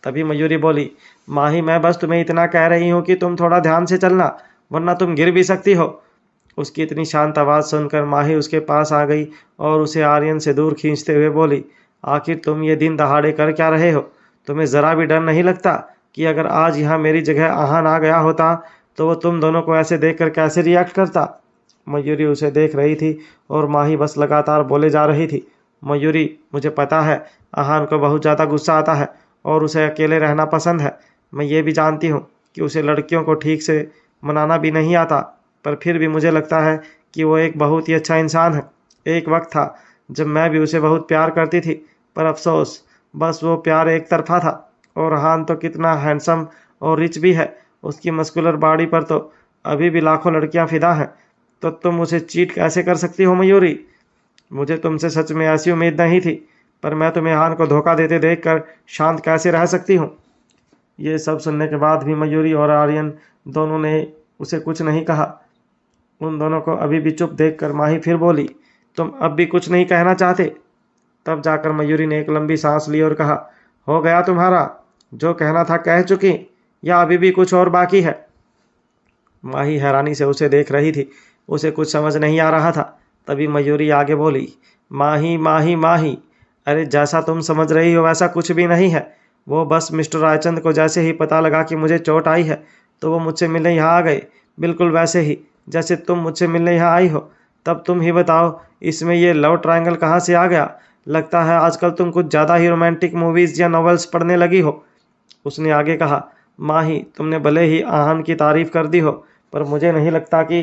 तभी मयूरी बोली, माही, मैं बस तुम्हें इतना कह रही हूँ कि तुम थोड़ा ध्यान से चलना, वरना तुम गिर भी सकती हो। उसकी इतनी शांत आवाज़ सुनकर माही उसके पास आ गई और उसे आर्यन से दूर खींचते हुए बोली, आखिर तुम ये दिन दहाड़े कर क्या रहे हो? तुम्हें ज़रा भी डर नहीं लगता कि अगर आज यहाँ मेरी जगह आहान आ गया होता तो वो तुम दोनों को ऐसे देखकर कैसे रिएक्ट करता? मयूरी उसे देख रही थी और माही बस लगातार बोले जा रही थी, मयूरी, मुझे पता है आहान को बहुत ज़्यादा गुस्सा आता है और उसे अकेले रहना पसंद है। मैं ये भी जानती हूँ कि उसे लड़कियों को ठीक से मनाना भी नहीं आता, पर फिर भी मुझे लगता है कि वो एक बहुत ही अच्छा इंसान है। एक वक्त था जब मैं भी उसे बहुत प्यार करती थी, पर अफसोस बस वो प्यार एक तरफा था। और आहान तो कितना हैंडसम और रिच भी है, उसकी मस्कुलर बॉडी पर तो अभी भी लाखों लड़कियां फिदा हैं। तो तुम उसे चीट कैसे कर सकती हो मयूरी? मुझे तुमसे सच में ऐसी उम्मीद नहीं थी, पर मैं तुम्हें आहान को धोखा देते देखकर शांत कैसे रह सकती हूँ? ये सब सुनने के बाद भी मयूरी और आर्यन दोनों ने उसे कुछ नहीं कहा। उन दोनों को अभी भी चुप देखकर माही फिर बोली, तुम अब भी कुछ नहीं कहना चाहते? तब जाकर मयूरी ने एक लंबी सांस ली और कहा, हो गया तुम्हारा? जो कहना था कह चुकी, या अभी भी कुछ और बाकी है? माही हैरानी से उसे देख रही थी। उसे कुछ समझ नहीं आ रहा था। तभी मयूरी आगे बोली, माही माही माही, अरे जैसा तुम समझ रही हो वैसा कुछ भी नहीं है। वो बस मिस्टर रायचंद को जैसे ही पता लगा कि मुझे चोट आई है तो वो मुझसे मिलने यहाँ आ गए, बिल्कुल वैसे ही जैसे तुम मुझसे मिलने यहाँ आई हो। तब तुम ही बताओ, इसमें ये लव ट्रायंगल कहाँ से आ गया? लगता है आजकल तुम कुछ ज़्यादा ही रोमांटिक मूवीज़ या नॉवेल्स पढ़ने लगी हो। उसने आगे कहा, माही, तुमने भले ही आहान की तारीफ़ कर दी हो, पर मुझे नहीं लगता कि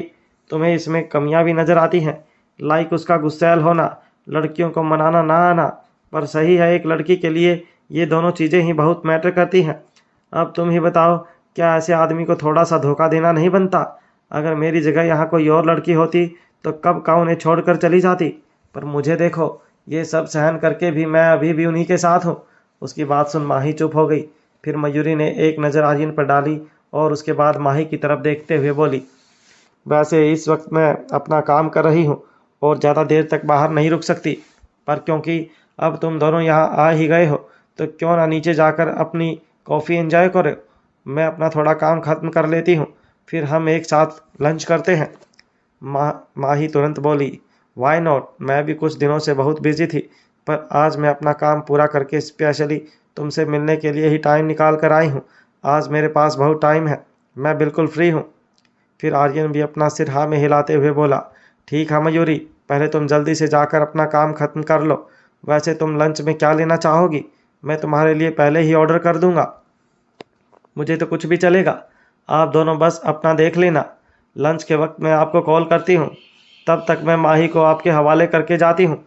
तुम्हें इसमें कमियां भी नज़र आती हैं। लाइक उसका गुस्सैल होना, लड़कियों को मनाना ना आना। पर सही है, एक लड़की के लिए ये दोनों चीज़ें ही बहुत मैटर करती हैं। अब तुम ही बताओ, क्या ऐसे आदमी को थोड़ा सा धोखा देना नहीं बनता? अगर मेरी जगह यहाँ कोई और लड़की होती तो कब का उन्हें छोड़ कर चली जाती। पर मुझे देखो, ये सब सहन करके भी मैं अभी भी उन्हीं के साथ हूँ। उसकी बात सुन माही चुप हो गई। फिर मयूरी ने एक नज़र आर्यन पर डाली और उसके बाद माही की तरफ देखते हुए बोली, वैसे इस वक्त मैं अपना काम कर रही हूँ और ज़्यादा देर तक बाहर नहीं रुक सकती, पर क्योंकि अब तुम दोनों यहाँ आ ही गए हो तो क्यों ना नीचे जाकर अपनी कॉफ़ी एंजॉय करो। मैं अपना थोड़ा काम ख़त्म कर लेती हूँ, फिर हम एक साथ लंच करते हैं। माही तुरंत बोली, वाई नॉट, मैं भी कुछ दिनों से बहुत बिजी थी, पर आज मैं अपना काम पूरा करके स्पेशली तुमसे मिलने के लिए ही टाइम निकाल कर आई हूँ। आज मेरे पास बहुत टाइम है, मैं बिल्कुल फ्री हूँ। फिर आर्यन भी अपना सिर हाँ में हिलाते हुए बोला, ठीक है मयूरी, पहले तुम जल्दी से जाकर अपना काम ख़त्म कर लो। वैसे तुम लंच में क्या लेना चाहोगी? मैं तुम्हारे लिए पहले ही ऑर्डर कर दूंगा। मुझे तो कुछ भी चलेगा, आप दोनों बस अपना देख लेना। लंच के वक्त मैं आपको कॉल करती हूँ, तब तक मैं माही को आपके हवाले करके जाती हूँ।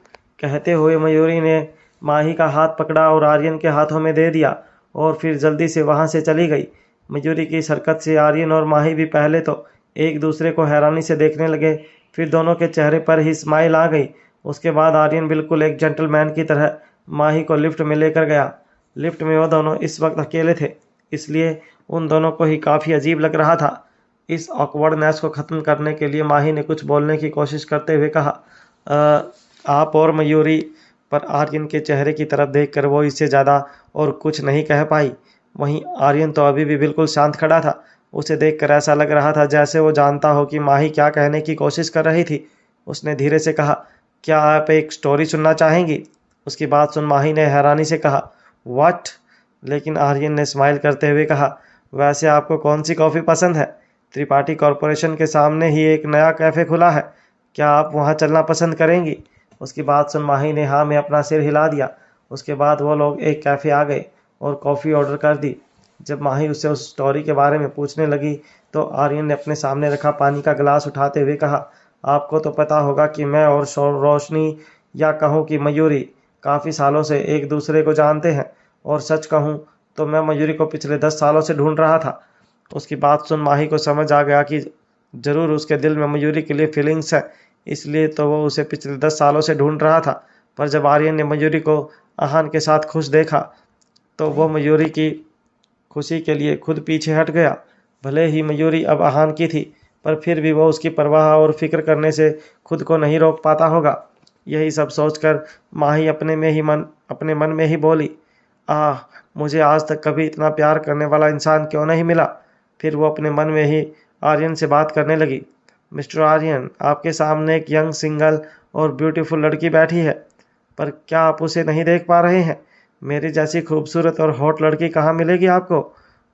कहते हुए मयूरी ने माही का हाथ पकड़ा और आर्यन के हाथों में दे दिया और फिर जल्दी से वहाँ से चली गई। मयूरी की इस हरकत से आर्यन और माही भी पहले तो एक दूसरे को हैरानी से देखने लगे, फिर दोनों के चेहरे पर ही स्माइल आ गई। उसके बाद आर्यन बिल्कुल एक जेंटलमैन की तरह माही को लिफ्ट में लेकर गया। लिफ्ट में वो दोनों इस वक्त अकेले थे, इसलिए उन दोनों को ही काफ़ी अजीब लग रहा था। इस ऑकवर्डनेस को ख़त्म करने के लिए माही ने कुछ बोलने की कोशिश करते हुए कहा, आप और मयूरी। पर आर्यन के चेहरे की तरफ देखकर वो इससे ज़्यादा और कुछ नहीं कह पाई। वहीं आर्यन तो अभी भी बिल्कुल शांत खड़ा था। उसे देखकर ऐसा लग रहा था जैसे वो जानता हो कि माही क्या कहने की कोशिश कर रही थी। उसने धीरे से कहा, क्या आप एक स्टोरी सुनना चाहेंगी? उसकी बात सुन माही ने हैरानी से कहा, व्हाट? लेकिन आर्यन ने स्माइल करते हुए कहा, वैसे आपको कौन सी कॉफ़ी पसंद है? त्रिपाठी कॉरपोरेशन के सामने ही एक नया कैफ़े खुला है, क्या आप वहां चलना पसंद करेंगी? उसकी बात सुन माही ने हाँ में अपना सिर हिला दिया। उसके बाद वो लोग एक कैफ़े आ गए और कॉफ़ी ऑर्डर कर दी। जब माही उससे उस स्टोरी के बारे में पूछने लगी तो आर्यन ने अपने सामने रखा पानी का गिलास उठाते हुए कहा, आपको तो पता होगा कि मैं और रोशनी, या कहूँ कि मयूरी, काफ़ी सालों से एक दूसरे को जानते हैं, और सच कहूँ तो मैं मयूरी को पिछले 10 सालों से ढूंढ रहा था। उसकी बात सुन माही को समझ आ गया कि ज़रूर उसके दिल में मयूरी के लिए फीलिंग्स है, इसलिए तो वो उसे पिछले 10 सालों से ढूंढ रहा था। पर जब आर्यन ने मयूरी को आहान के साथ खुश देखा तो वो मयूरी की खुशी के लिए खुद पीछे हट गया। भले ही मयूरी अब आहान की थी, पर फिर भी वो उसकी परवाह और फिक्र करने से खुद को नहीं रोक पाता होगा। यही सब सोचकर माही अपने मन में ही बोली, आह, मुझे आज तक कभी इतना प्यार करने वाला इंसान क्यों नहीं मिला। फिर वो अपने मन में ही आर्यन से बात करने लगी, मिस्टर आर्यन, आपके सामने एक यंग, सिंगल और ब्यूटीफुल लड़की बैठी है, पर क्या आप उसे नहीं देख पा रहे हैं? मेरी जैसी खूबसूरत और हॉट लड़की कहाँ मिलेगी आपको?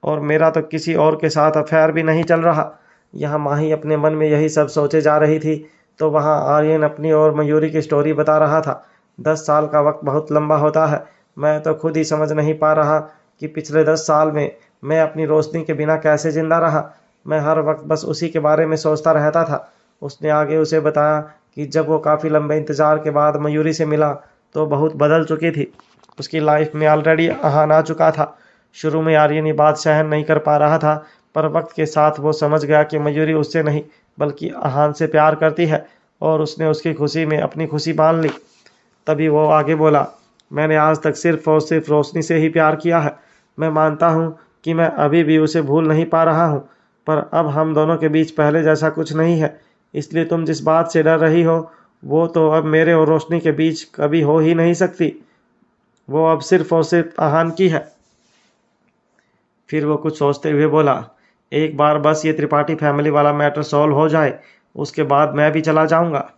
और मेरा तो किसी और के साथ अफेयर भी नहीं चल रहा। यहाँ माही अपने मन में यही सब सोचे जा रही थी तो वहाँ आर्यन अपनी और मयूरी की स्टोरी बता रहा था। 10 साल का वक्त बहुत लंबा होता है। मैं तो खुद ही समझ नहीं पा रहा कि पिछले 10 साल में मैं अपनी रोशनी के बिना कैसे जिंदा रहा। मैं हर वक्त बस उसी के बारे में सोचता रहता था। उसने आगे उसे बताया कि जब वो काफ़ी लंबे इंतज़ार के बाद मयूरी से मिला तो बहुत बदल चुकी थी। उसकी लाइफ में ऑलरेडी आहान आ चुका था। शुरू में आर्यन ये बात सहन नहीं कर पा रहा था, पर वक्त के साथ वो समझ गया कि मयूरी उससे नहीं बल्कि आहान से प्यार करती है, और उसने उसकी खुशी में अपनी खुशी बांध ली। तभी वो आगे बोला, मैंने आज तक सिर्फ और सिर्फ रोशनी से ही प्यार किया है। मैं मानता हूँ कि मैं अभी भी उसे भूल नहीं पा रहा हूँ, पर अब हम दोनों के बीच पहले जैसा कुछ नहीं है। इसलिए तुम जिस बात से डर रही हो वो तो अब मेरे और रोशनी के बीच कभी हो ही नहीं सकती। वो अब सिर्फ और सिर्फ आहान की है। फिर वो कुछ सोचते हुए बोला, एक बार बस ये त्रिपाठी फैमिली वाला मैटर सॉल्व हो जाए, उसके बाद मैं भी चला जाऊंगा।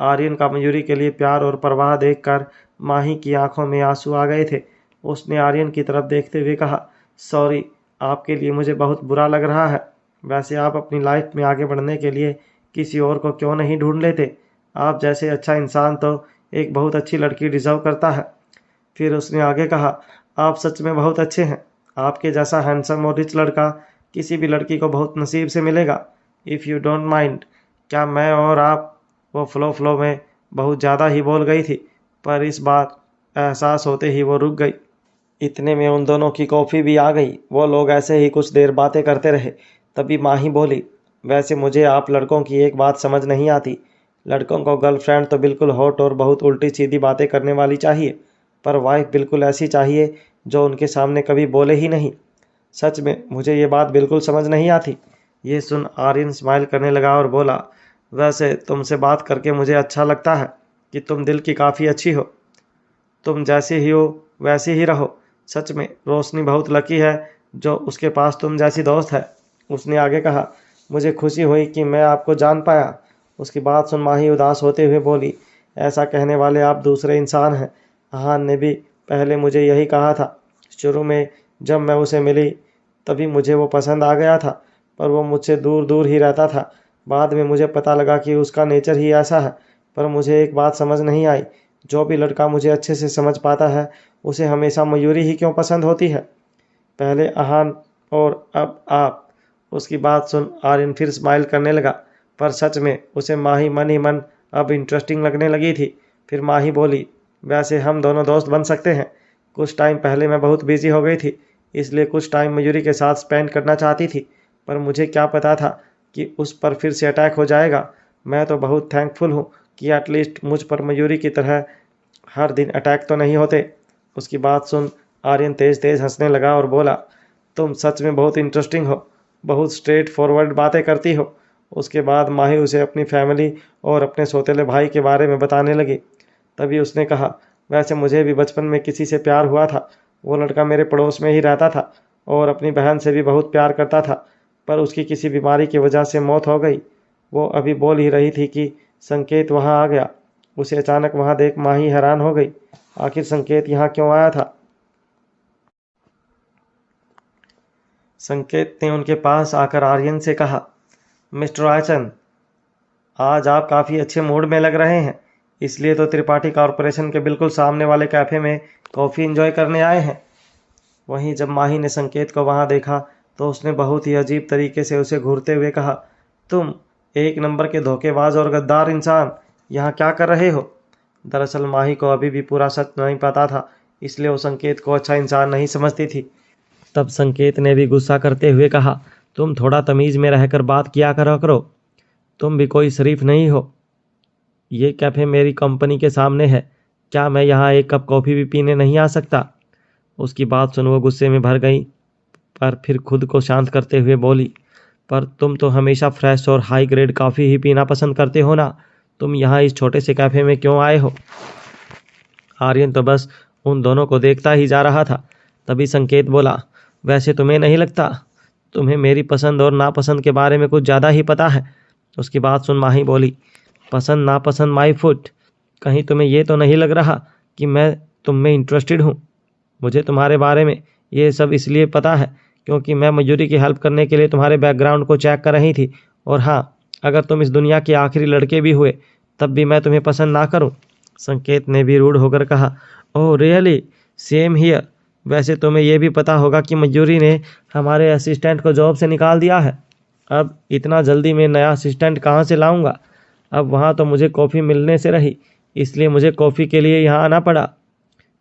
आर्यन का मयूरी के लिए प्यार और परवाह देखकर माही की आंखों में आंसू आ गए थे। उसने आर्यन की तरफ देखते हुए कहा, सॉरी, आपके लिए मुझे बहुत बुरा लग रहा है। वैसे आप अपनी लाइफ में आगे बढ़ने के लिए किसी और को क्यों नहीं ढूंढ लेते? आप जैसे अच्छा इंसान तो एक बहुत अच्छी लड़की डिजर्व करता है। फिर उसने आगे कहा, आप सच में बहुत अच्छे हैं। आपके जैसा हैंडसम और रिच लड़का किसी भी लड़की को बहुत नसीब से मिलेगा। इफ़ यू डोंट माइंड, क्या मैं और आप, वो फ्लो में बहुत ज़्यादा ही बोल गई थी, पर इस बार एहसास होते ही वो रुक गई। इतने में उन दोनों की कॉफ़ी भी आ गई। वो लोग ऐसे ही कुछ देर बातें करते रहे। तभी माही बोली, वैसे मुझे आप लड़कों की एक बात समझ नहीं आती। लड़कों को गर्लफ्रेंड तो बिल्कुल हॉट और बहुत उल्टी सीधी बातें करने वाली चाहिए, पर वाइफ बिल्कुल ऐसी चाहिए जो उनके सामने कभी बोले ही नहीं। सच में मुझे ये बात बिल्कुल समझ नहीं आती। ये सुन आर्यन स्माइल करने लगा और बोला, वैसे तुमसे बात करके मुझे अच्छा लगता है कि तुम दिल की काफ़ी अच्छी हो। तुम जैसी ही हो वैसी ही रहो। सच में रोशनी बहुत लकी है जो उसके पास तुम जैसी दोस्त है। उसने आगे कहा, मुझे खुशी हुई कि मैं आपको जान पाया। उसकी बात सुन माही उदास होते हुए बोली, ऐसा कहने वाले आप दूसरे इंसान हैं। आहान ने भी पहले मुझे यही कहा था। शुरू में जब मैं उसे मिली तभी मुझे वो पसंद आ गया था, पर वो मुझसे दूर दूर ही रहता था। बाद में मुझे पता लगा कि उसका नेचर ही ऐसा है। पर मुझे एक बात समझ नहीं आई, जो भी लड़का मुझे अच्छे से समझ पाता है उसे हमेशा मयूरी ही क्यों पसंद होती है? पहले आहान और अब आप। उसकी बात सुन आर्यन फिर स्माइल करने लगा, पर सच में उसे माही मन ही मन अब इंटरेस्टिंग लगने लगी थी। फिर माही बोली, वैसे हम दोनों दोस्त बन सकते हैं। कुछ टाइम पहले मैं बहुत बिजी हो गई थी, इसलिए कुछ टाइम मयूरी के साथ स्पेंड करना चाहती थी, पर मुझे क्या पता था कि उस पर फिर से अटैक हो जाएगा। मैं तो बहुत थैंकफुल हूँ कि एटलीस्ट मुझ पर मयूरी की तरह हर दिन अटैक तो नहीं होते। उसकी बात सुन आर्यन तेज तेज हंसने लगा और बोला, तुम सच में बहुत इंटरेस्टिंग हो। बहुत स्ट्रेट फॉरवर्ड बातें करती हो। उसके बाद माही उसे अपनी फैमिली और अपने सौतेले भाई के बारे में बताने लगी। तभी उसने कहा, वैसे मुझे भी बचपन में किसी से प्यार हुआ था। वो लड़का मेरे पड़ोस में ही रहता था और अपनी बहन से भी बहुत प्यार करता था, पर उसकी किसी बीमारी की वजह से मौत हो गई। वो अभी बोल ही रही थी कि संकेत वहाँ आ गया। उसे अचानक वहाँ देख माही हैरान हो गई। आखिर संकेत यहाँ क्यों आया था? संकेत ने उनके पास आकर आर्यन से कहा, मिस्टर रायचंद, आज आप काफ़ी अच्छे मूड में लग रहे हैं, इसलिए तो त्रिपाठी कॉरपोरेशन के बिल्कुल सामने वाले कैफ़े में कॉफ़ी एंजॉय करने आए हैं। वहीं जब माही ने संकेत को वहां देखा तो उसने बहुत ही अजीब तरीके से उसे घूरते हुए कहा, तुम एक नंबर के धोखेबाज और गद्दार इंसान, यहाँ क्या कर रहे हो? दरअसल माही को अभी भी पूरा सच नहीं पता था, इसलिए वो संकेत को अच्छा इंसान नहीं समझती थी। तब संकेत ने भी गुस्सा करते हुए कहा, तुम थोड़ा तमीज़ में रहकर बात किया करो, तुम भी कोई शरीफ नहीं हो। ये कैफ़े मेरी कंपनी के सामने है, क्या मैं यहाँ एक कप कॉफ़ी भी पीने नहीं आ सकता? उसकी बात सुन वो गुस्से में भर गई, पर फिर खुद को शांत करते हुए बोली, पर तुम तो हमेशा फ्रेश और हाई ग्रेड कॉफ़ी ही पीना पसंद करते हो ना, तुम यहाँ इस छोटे से कैफ़े में क्यों आए हो? आर्यन तो बस उन दोनों को देखता ही जा रहा था। तभी संकेत बोला, वैसे तुम्हें नहीं लगता तुम्हें मेरी पसंद और नापसंद के बारे में कुछ ज़्यादा ही पता है? उसकी बात सुन माही बोली, पसंद नापसंद माई फुट, कहीं तुम्हें ये तो नहीं लग रहा कि मैं तुम में इंटरेस्टेड हूँ? मुझे तुम्हारे बारे में ये सब इसलिए पता है क्योंकि मैं मयूरी की हेल्प करने के लिए तुम्हारे बैकग्राउंड को चेक कर रही थी। और हाँ, अगर तुम इस दुनिया के आखिरी लड़के भी हुए तब भी मैं तुम्हें पसंद ना करूं। संकेत ने भी रूड होकर कहा, ओह रियली, सेम हियर। वैसे तुम्हें यह भी पता होगा कि मयूरी ने हमारे असिस्टेंट को जॉब से निकाल दिया है। अब इतना जल्दी मैं नया असिस्टेंट कहाँ से लाऊंगा? अब वहाँ तो मुझे कॉफ़ी मिलने से रही, इसलिए मुझे कॉफ़ी के लिए यहाँ आना पड़ा।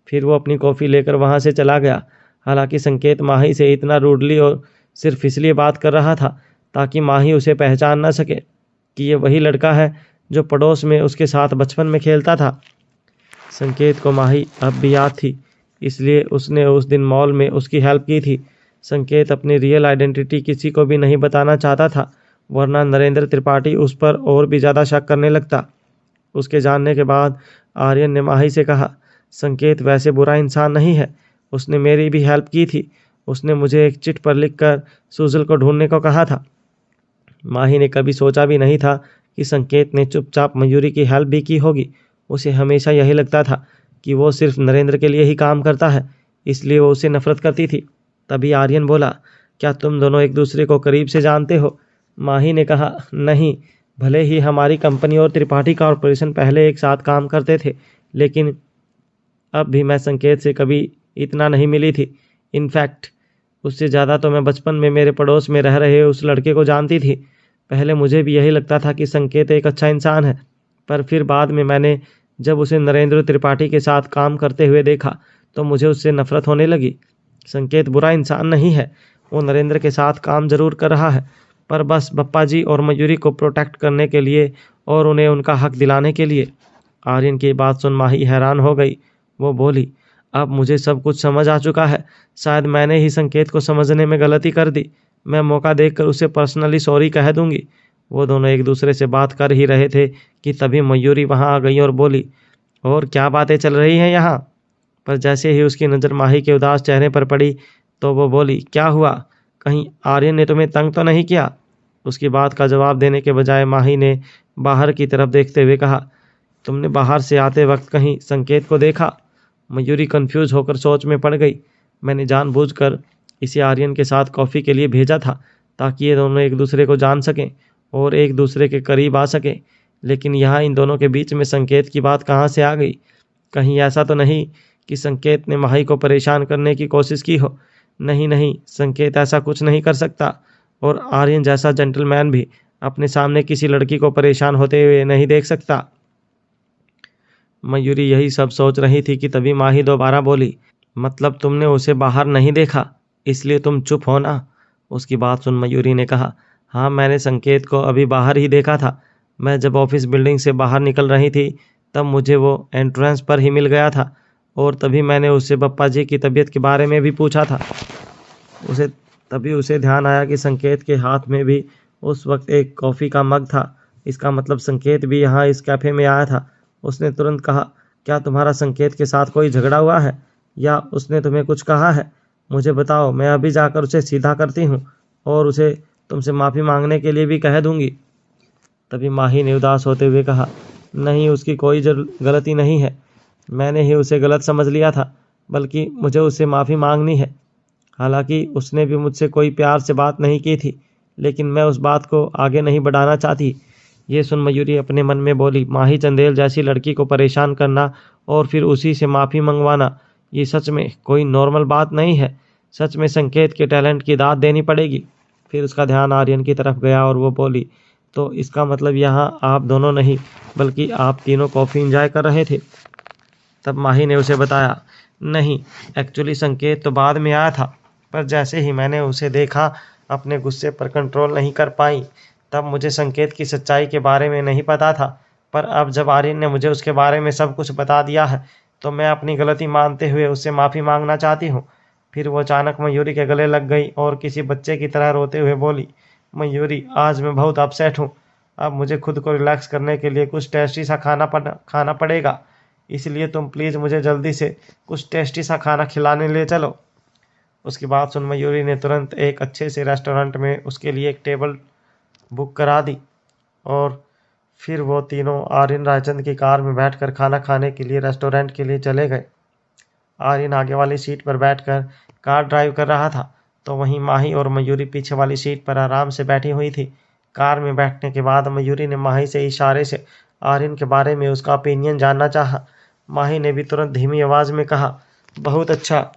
फिर वो अपनी कॉफ़ी लेकर वहाँ से चला गया। हालांकि संकेत माही से इतना रूडली और सिर्फ इसलिए बात कर रहा था ताकि माही उसे पहचान ना सके कि ये वही लड़का है जो पड़ोस में उसके साथ बचपन में खेलता था। संकेत को माही अब भी याद थी, इसलिए उसने उस दिन मॉल में उसकी हेल्प की थी। संकेत अपनी रियल आइडेंटिटी किसी को भी नहीं बताना चाहता था, वरना नरेंद्र त्रिपाठी उस पर और भी ज़्यादा शक करने लगता। उसके जानने के बाद आर्यन ने माही से कहा, संकेत वैसे बुरा इंसान नहीं है, उसने मेरी भी हेल्प की थी। उसने मुझे एक चिट पर लिखकर सुजल को ढूंढने को कहा था। माही ने कभी सोचा भी नहीं था कि संकेत ने चुपचाप मयूरी की हेल्प भी की होगी। उसे हमेशा यही लगता था कि वो सिर्फ नरेंद्र के लिए ही काम करता है, इसलिए वो उसे नफरत करती थी। तभी आर्यन बोला, क्या तुम दोनों एक दूसरे को करीब से जानते हो? माही ने कहा, नहीं, भले ही हमारी कंपनी और त्रिपाठी कॉरपोरेशन पहले एक साथ काम करते थे, लेकिन अब भी मैं संकेत से कभी इतना नहीं मिली थी। इनफैक्ट उससे ज़्यादा तो मैं बचपन में मेरे पड़ोस में रह रहे उस लड़के को जानती थी। पहले मुझे भी यही लगता था कि संकेत एक अच्छा इंसान है, पर फिर बाद में मैंने जब उसे नरेंद्र त्रिपाठी के साथ काम करते हुए देखा तो मुझे उससे नफरत होने लगी। संकेत बुरा इंसान नहीं है, वो नरेंद्र के साथ काम जरूर कर रहा है, पर बस बप्पा जी और मयूरी को प्रोटेक्ट करने के लिए और उन्हें उनका हक दिलाने के लिए। आर्यन की बात सुन माही हैरान हो गई। वो बोली, अब मुझे सब कुछ समझ आ चुका है। शायद मैंने ही संकेत को समझने में गलती कर दी। मैं मौका देखकर उसे पर्सनली सॉरी कह दूंगी। वो दोनों एक दूसरे से बात कर ही रहे थे कि तभी मयूरी वहां आ गई और बोली, और क्या बातें चल रही हैं यहाँ? पर जैसे ही उसकी नज़र माही के उदास चेहरे पर पड़ी तो वो बोली, क्या हुआ? कहीं आर्यन ने तुम्हें तंग तो नहीं किया? उसकी बात का जवाब देने के बजाय माही ने बाहर की तरफ देखते हुए कहा, तुमने बाहर से आते वक्त कहीं संकेत को देखा? मयूरी कंफ्यूज होकर सोच में पड़ गई। मैंने जानबूझकर इसे आर्यन के साथ कॉफ़ी के लिए भेजा था ताकि ये दोनों एक दूसरे को जान सकें और एक दूसरे के करीब आ सकें, लेकिन यहाँ इन दोनों के बीच में संकेत की बात कहाँ से आ गई? कहीं ऐसा तो नहीं कि संकेत ने माही को परेशान करने की कोशिश की हो? नहीं नहीं, संकेत ऐसा कुछ नहीं कर सकता, और आर्यन जैसा जेंटलमैन भी अपने सामने किसी लड़की को परेशान होते हुए नहीं देख सकता। मयूरी यही सब सोच रही थी कि तभी माही दोबारा बोली, मतलब तुमने उसे बाहर नहीं देखा, इसलिए तुम चुप हो ना? उसकी बात सुन मयूरी ने कहा, हाँ, मैंने संकेत को अभी बाहर ही देखा था। मैं जब ऑफिस बिल्डिंग से बाहर निकल रही थी तब मुझे वो एंट्रेंस पर ही मिल गया था, और तभी मैंने उससे बप्पा जी की तबीयत के बारे में भी पूछा था। उसे तभी उसे ध्यान आया कि संकेत के हाथ में भी उस वक्त एक कॉफ़ी का मग था। इसका मतलब संकेत भी यहाँ इस कैफ़े में आया था। उसने तुरंत कहा, क्या तुम्हारा संकेत के साथ कोई झगड़ा हुआ है या उसने तुम्हें कुछ कहा है? मुझे बताओ, मैं अभी जाकर उसे सीधा करती हूँ और उसे तुमसे माफ़ी मांगने के लिए भी कह दूंगी। तभी माही ने उदास होते हुए कहा, नहीं, उसकी कोई गलती नहीं है। मैंने ही उसे गलत समझ लिया था, बल्कि मुझे उससे माफ़ी मांगनी है। हालांकि उसने भी मुझसे कोई प्यार से बात नहीं की थी, लेकिन मैं उस बात को आगे नहीं बढ़ाना चाहती। ये सुन मयूरी अपने मन में बोली, माही चंदेल जैसी लड़की को परेशान करना और फिर उसी से माफ़ी मंगवाना, ये सच में कोई नॉर्मल बात नहीं है। सच में संकेत के टैलेंट की दाद देनी पड़ेगी। फिर उसका ध्यान आर्यन की तरफ गया और वो बोली, तो इसका मतलब यहाँ आप दोनों नहीं बल्कि आप तीनों कॉफ़ी एंजॉय कर रहे थे? तब माही ने उसे बताया, नहीं, एक्चुअली संकेत तो बाद में आया था, पर जैसे ही मैंने उसे देखा अपने गुस्से पर कंट्रोल नहीं कर पाई। तब मुझे संकेत की सच्चाई के बारे में नहीं पता था, पर अब जब आर्यन ने मुझे उसके बारे में सब कुछ बता दिया है तो मैं अपनी गलती मानते हुए उससे माफ़ी मांगना चाहती हूँ। फिर वो अचानक मयूरी के गले लग गई और किसी बच्चे की तरह रोते हुए बोली, मयूरी, आज मैं बहुत अपसेट हूँ। अब मुझे खुद को रिलैक्स करने के लिए कुछ टेस्टी सा खाना पड़ेगा, इसलिए तुम प्लीज़ मुझे जल्दी से कुछ टेस्टी सा खाना खिलाने ले चलो। उसकी बात सुन मयूरी ने तुरंत एक अच्छे से रेस्टोरेंट में उसके लिए एक टेबल बुक करा दी और फिर वो तीनों आर्यन रायचंद की कार में बैठकर खाना खाने के लिए रेस्टोरेंट के लिए चले गए। आर्यन आगे वाली सीट पर बैठकर कार ड्राइव कर रहा था, तो वहीं माही और मयूरी पीछे वाली सीट पर आराम से बैठी हुई थी। कार में बैठने के बाद मयूरी ने माही से इशारे से आर्यन के बारे में उसका ओपिनियन जानना चाहा। माही ने भी तुरंत धीमी आवाज़ में कहा, बहुत अच्छा,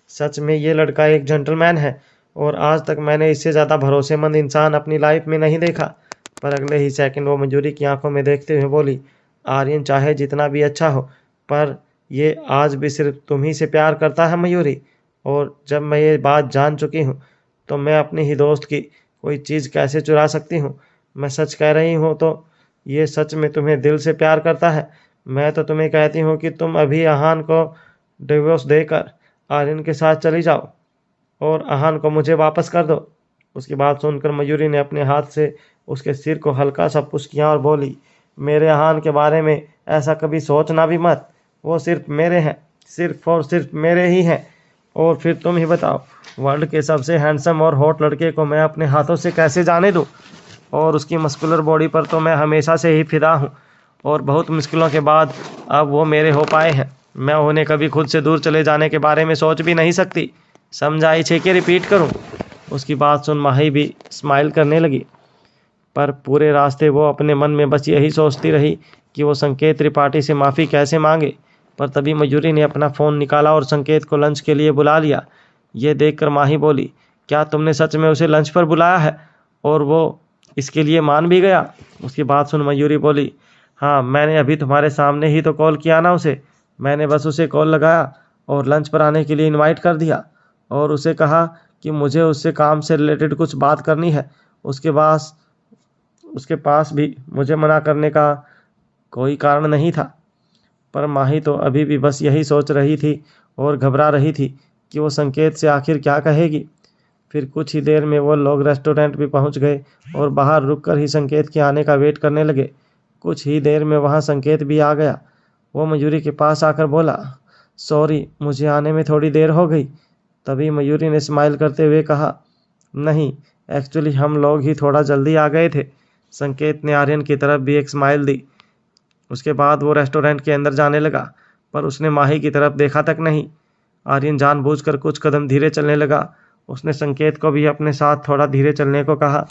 सच में ये लड़का एक जेंटलमैन है और आज तक मैंने इससे ज़्यादा भरोसेमंद इंसान अपनी लाइफ में नहीं देखा। पर अगले ही सेकंड वो मयूरी की आंखों में देखते हुए बोली, आर्यन चाहे जितना भी अच्छा हो, पर ये आज भी सिर्फ तुम ही से प्यार करता है मयूरी। और जब मैं ये बात जान चुकी हूँ तो मैं अपने ही दोस्त की कोई चीज़ कैसे चुरा सकती हूँ? मैं सच कह रही हूँ तो ये सच में तुम्हें दिल से प्यार करता है। मैं तो तुम्हें कहती हूँ कि तुम अभी आहान को डिवोर्स देकर आर्यन के साथ चली जाओ और आहान को मुझे वापस कर दो। उसकी बात सुनकर मयूरी ने अपने हाथ से उसके सिर को हल्का सा पुश किया और बोली, मेरे आहान के बारे में ऐसा कभी सोचना भी मत। वो सिर्फ मेरे हैं, सिर्फ और सिर्फ मेरे ही हैं। और फिर तुम ही बताओ, वर्ल्ड के सबसे हैंडसम और हॉट लड़के को मैं अपने हाथों से कैसे जाने दूँ? और उसकी मस्कुलर बॉडी पर तो मैं हमेशा से ही फिदा हूँ और बहुत मुश्किलों के बाद अब वो मेरे हो पाए हैं। मैं उन्हें कभी खुद से दूर चले जाने के बारे में सोच भी नहीं सकती। समझाई छे कि रिपीट करूँ? उसकी बात सुन माही भी स्माइल करने लगी, पर पूरे रास्ते वो अपने मन में बस यही सोचती रही कि वो संकेत त्रिपाठी से माफ़ी कैसे मांगे। पर तभी मयूरी ने अपना फ़ोन निकाला और संकेत को लंच के लिए बुला लिया। ये देखकर माही बोली, क्या तुमने सच में उसे लंच पर बुलाया है और वो इसके लिए मान भी गया? उसकी बात सुन मयूरी बोली, हाँ, मैंने अभी तुम्हारे सामने ही तो कॉल किया ना उसे। मैंने बस उसे कॉल लगाया और लंच पर आने के लिए इनवाइट कर दिया और उसे कहा कि मुझे उससे काम से रिलेटेड कुछ बात करनी है। उसके पास भी मुझे मना करने का कोई कारण नहीं था। पर माही तो अभी भी बस यही सोच रही थी और घबरा रही थी कि वो संकेत से आखिर क्या कहेगी। फिर कुछ ही देर में वो लोग रेस्टोरेंट भी पहुंच गए और बाहर रुककर ही संकेत के आने का वेट करने लगे। कुछ ही देर में वहां संकेत भी आ गया। वो मयूरी के पास आकर बोला, सॉरी, मुझे आने में थोड़ी देर हो गई। तभी मयूरी ने स्माइल करते हुए कहा, नहीं, एक्चुअली हम लोग ही थोड़ा जल्दी आ गए थे। संकेत ने आर्यन की तरफ भी एक स्माइल दी। उसके बाद वो रेस्टोरेंट के अंदर जाने लगा, पर उसने माही की तरफ देखा तक नहीं। आर्यन जानबूझकर कुछ कदम धीरे चलने लगा। उसने संकेत को भी अपने साथ थोड़ा धीरे चलने को कहा।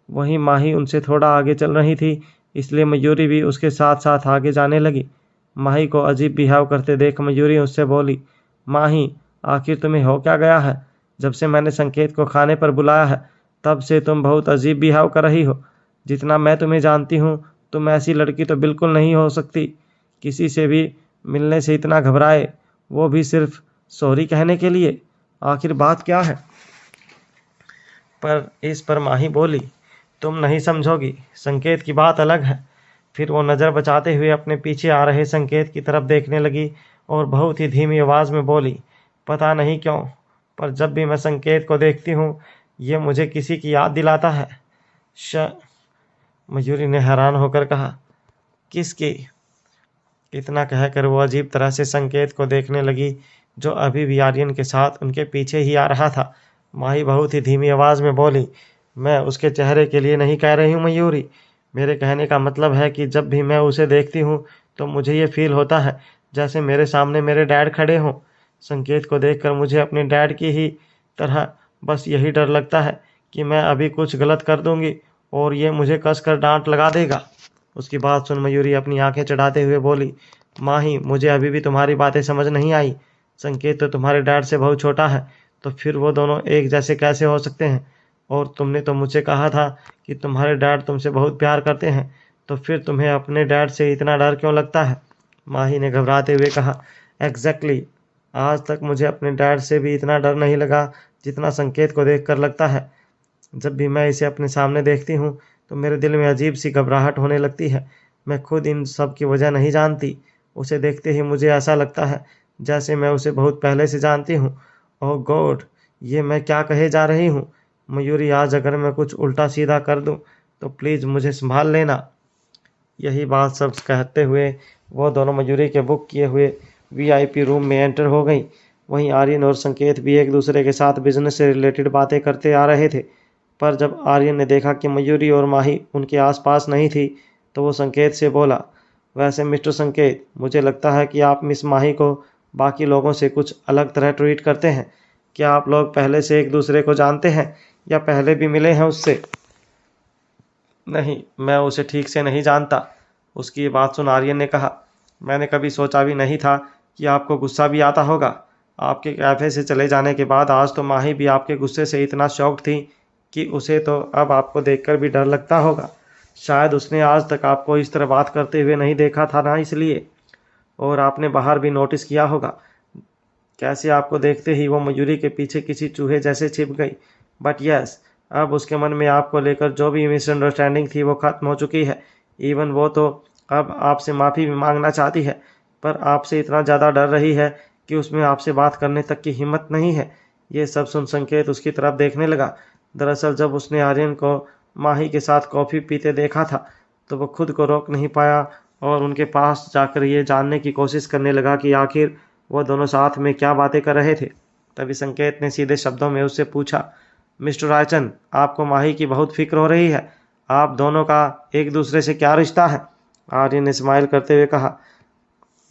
वहीं माही उनसे थोड़ा आगे चल रही थी, इसलिए मयूरी भी उसके साथ साथ आगे जाने लगी। माही को अजीब बिहेव करते देख मयूरी उससे बोली, माही, आखिर तुम्हें हो क्या गया है? जब से मैंने संकेत को खाने पर बुलाया है तब से तुम बहुत अजीब बिहेव कर रही हो। जितना मैं तुम्हें जानती हूँ, तुम ऐसी लड़की तो बिल्कुल नहीं हो सकती। किसी से भी मिलने से इतना घबराए, वो भी सिर्फ सॉरी कहने के लिए। आखिर बात क्या है? पर इस पर माही बोली, तुम नहीं समझोगी, संकेत की बात अलग है। फिर वो नज़र बचाते हुए अपने पीछे आ रहे संकेत की तरफ देखने लगी और बहुत ही धीमी आवाज़ में बोली, पता नहीं क्यों, पर जब भी मैं संकेत को देखती हूँ ये मुझे किसी की याद दिलाता है। श मयूरी ने हैरान होकर कहा। किसकी? इतना कहकर वो अजीब तरह से संकेत को देखने लगी, जो अभी भी आर्यन के साथ उनके पीछे ही आ रहा था। माही बहुत ही धीमी आवाज़ में बोली, मैं उसके चेहरे के लिए नहीं कह रही हूँ मयूरी। मेरे कहने का मतलब है कि जब भी मैं उसे देखती हूँ तो मुझे ये फील होता है जैसे मेरे सामने मेरे डैड खड़े हों। संकेत को देखकर मुझे अपने डैड की ही तरह बस यही डर लगता है कि मैं अभी कुछ गलत कर दूंगी और ये मुझे कसकर डांट लगा देगा। उसकी बात सुन मयूरी अपनी आंखें चढ़ाते हुए बोली, माही, मुझे अभी भी तुम्हारी बातें समझ नहीं आई। संकेत तो तुम्हारे डैड से बहुत छोटा है, तो फिर वो दोनों एक जैसे कैसे हो सकते हैं? और तुमने तो मुझसे कहा था कि तुम्हारे डैड तुमसे बहुत प्यार करते हैं, तो फिर तुम्हें अपने डैड से इतना डर क्यों लगता है? माही ने घबराते हुए कहा, एग्जैक्टली, आज तक मुझे अपने डैड से भी इतना डर नहीं लगा जितना संकेत को देखकर लगता है। जब भी मैं इसे अपने सामने देखती हूँ तो मेरे दिल में अजीब सी घबराहट होने लगती है। मैं खुद इन सब की वजह नहीं जानती। उसे देखते ही मुझे ऐसा लगता है जैसे मैं उसे बहुत पहले से जानती हूँ। ओह गॉड, ये मैं क्या कहे जा रही हूँ? मयूरी, आज अगर मैं कुछ उल्टा सीधा कर दूँ तो प्लीज़ मुझे संभाल लेना। यही बात सब कहते हुए वो दोनों मयूरी के बुक किए हुए वीआईपी रूम में एंटर हो गई। वहीं आर्यन और संकेत भी एक दूसरे के साथ बिजनेस से रिलेटेड बातें करते आ रहे थे। पर जब आर्यन ने देखा कि मयूरी और माही उनके आसपास नहीं थी तो वो संकेत से बोला, वैसे मिस्टर संकेत, मुझे लगता है कि आप मिस माही को बाकी लोगों से कुछ अलग तरह ट्रीट करते हैं। क्या आप लोग पहले से एक दूसरे को जानते हैं या पहले भी मिले हैं उससे? नहीं, मैं उसे ठीक से नहीं जानता। उसकी ये बात सुन आर्यन ने कहा, मैंने कभी सोचा भी नहीं था कि आपको गुस्सा भी आता होगा। आपके कैफ़े से चले जाने के बाद आज तो माही भी आपके गुस्से से इतना शॉक्ड थी कि उसे तो अब आपको देखकर भी डर लगता होगा। शायद उसने आज तक आपको इस तरह बात करते हुए नहीं देखा था ना, इसलिए। और आपने बाहर भी नोटिस किया होगा कैसे आपको देखते ही वो मयूरी के पीछे किसी चूहे जैसे छिप गई। बट यस, अब उसके मन में आपको लेकर जो भी मिसअंडरस्टैंडिंग थी वो ख़त्म हो चुकी है। इवन वो तो अब आपसे माफ़ी भी मांगना चाहती है, पर आपसे इतना ज़्यादा डर रही है कि उसमें आपसे बात करने तक की हिम्मत नहीं है। ये सब सुन संकेत उसकी तरफ देखने लगा। दरअसल जब उसने आर्यन को माही के साथ कॉफ़ी पीते देखा था तो वो खुद को रोक नहीं पाया और उनके पास जाकर ये जानने की कोशिश करने लगा कि आखिर वो दोनों साथ में क्या बातें कर रहे थे। तभी संकेत ने सीधे शब्दों में उससे पूछा, मिस्टर रायचंद, आपको माही की बहुत फिक्र हो रही है। आप दोनों का एक दूसरे से क्या रिश्ता है? आर्यन ने स्माइल करते हुए कहा,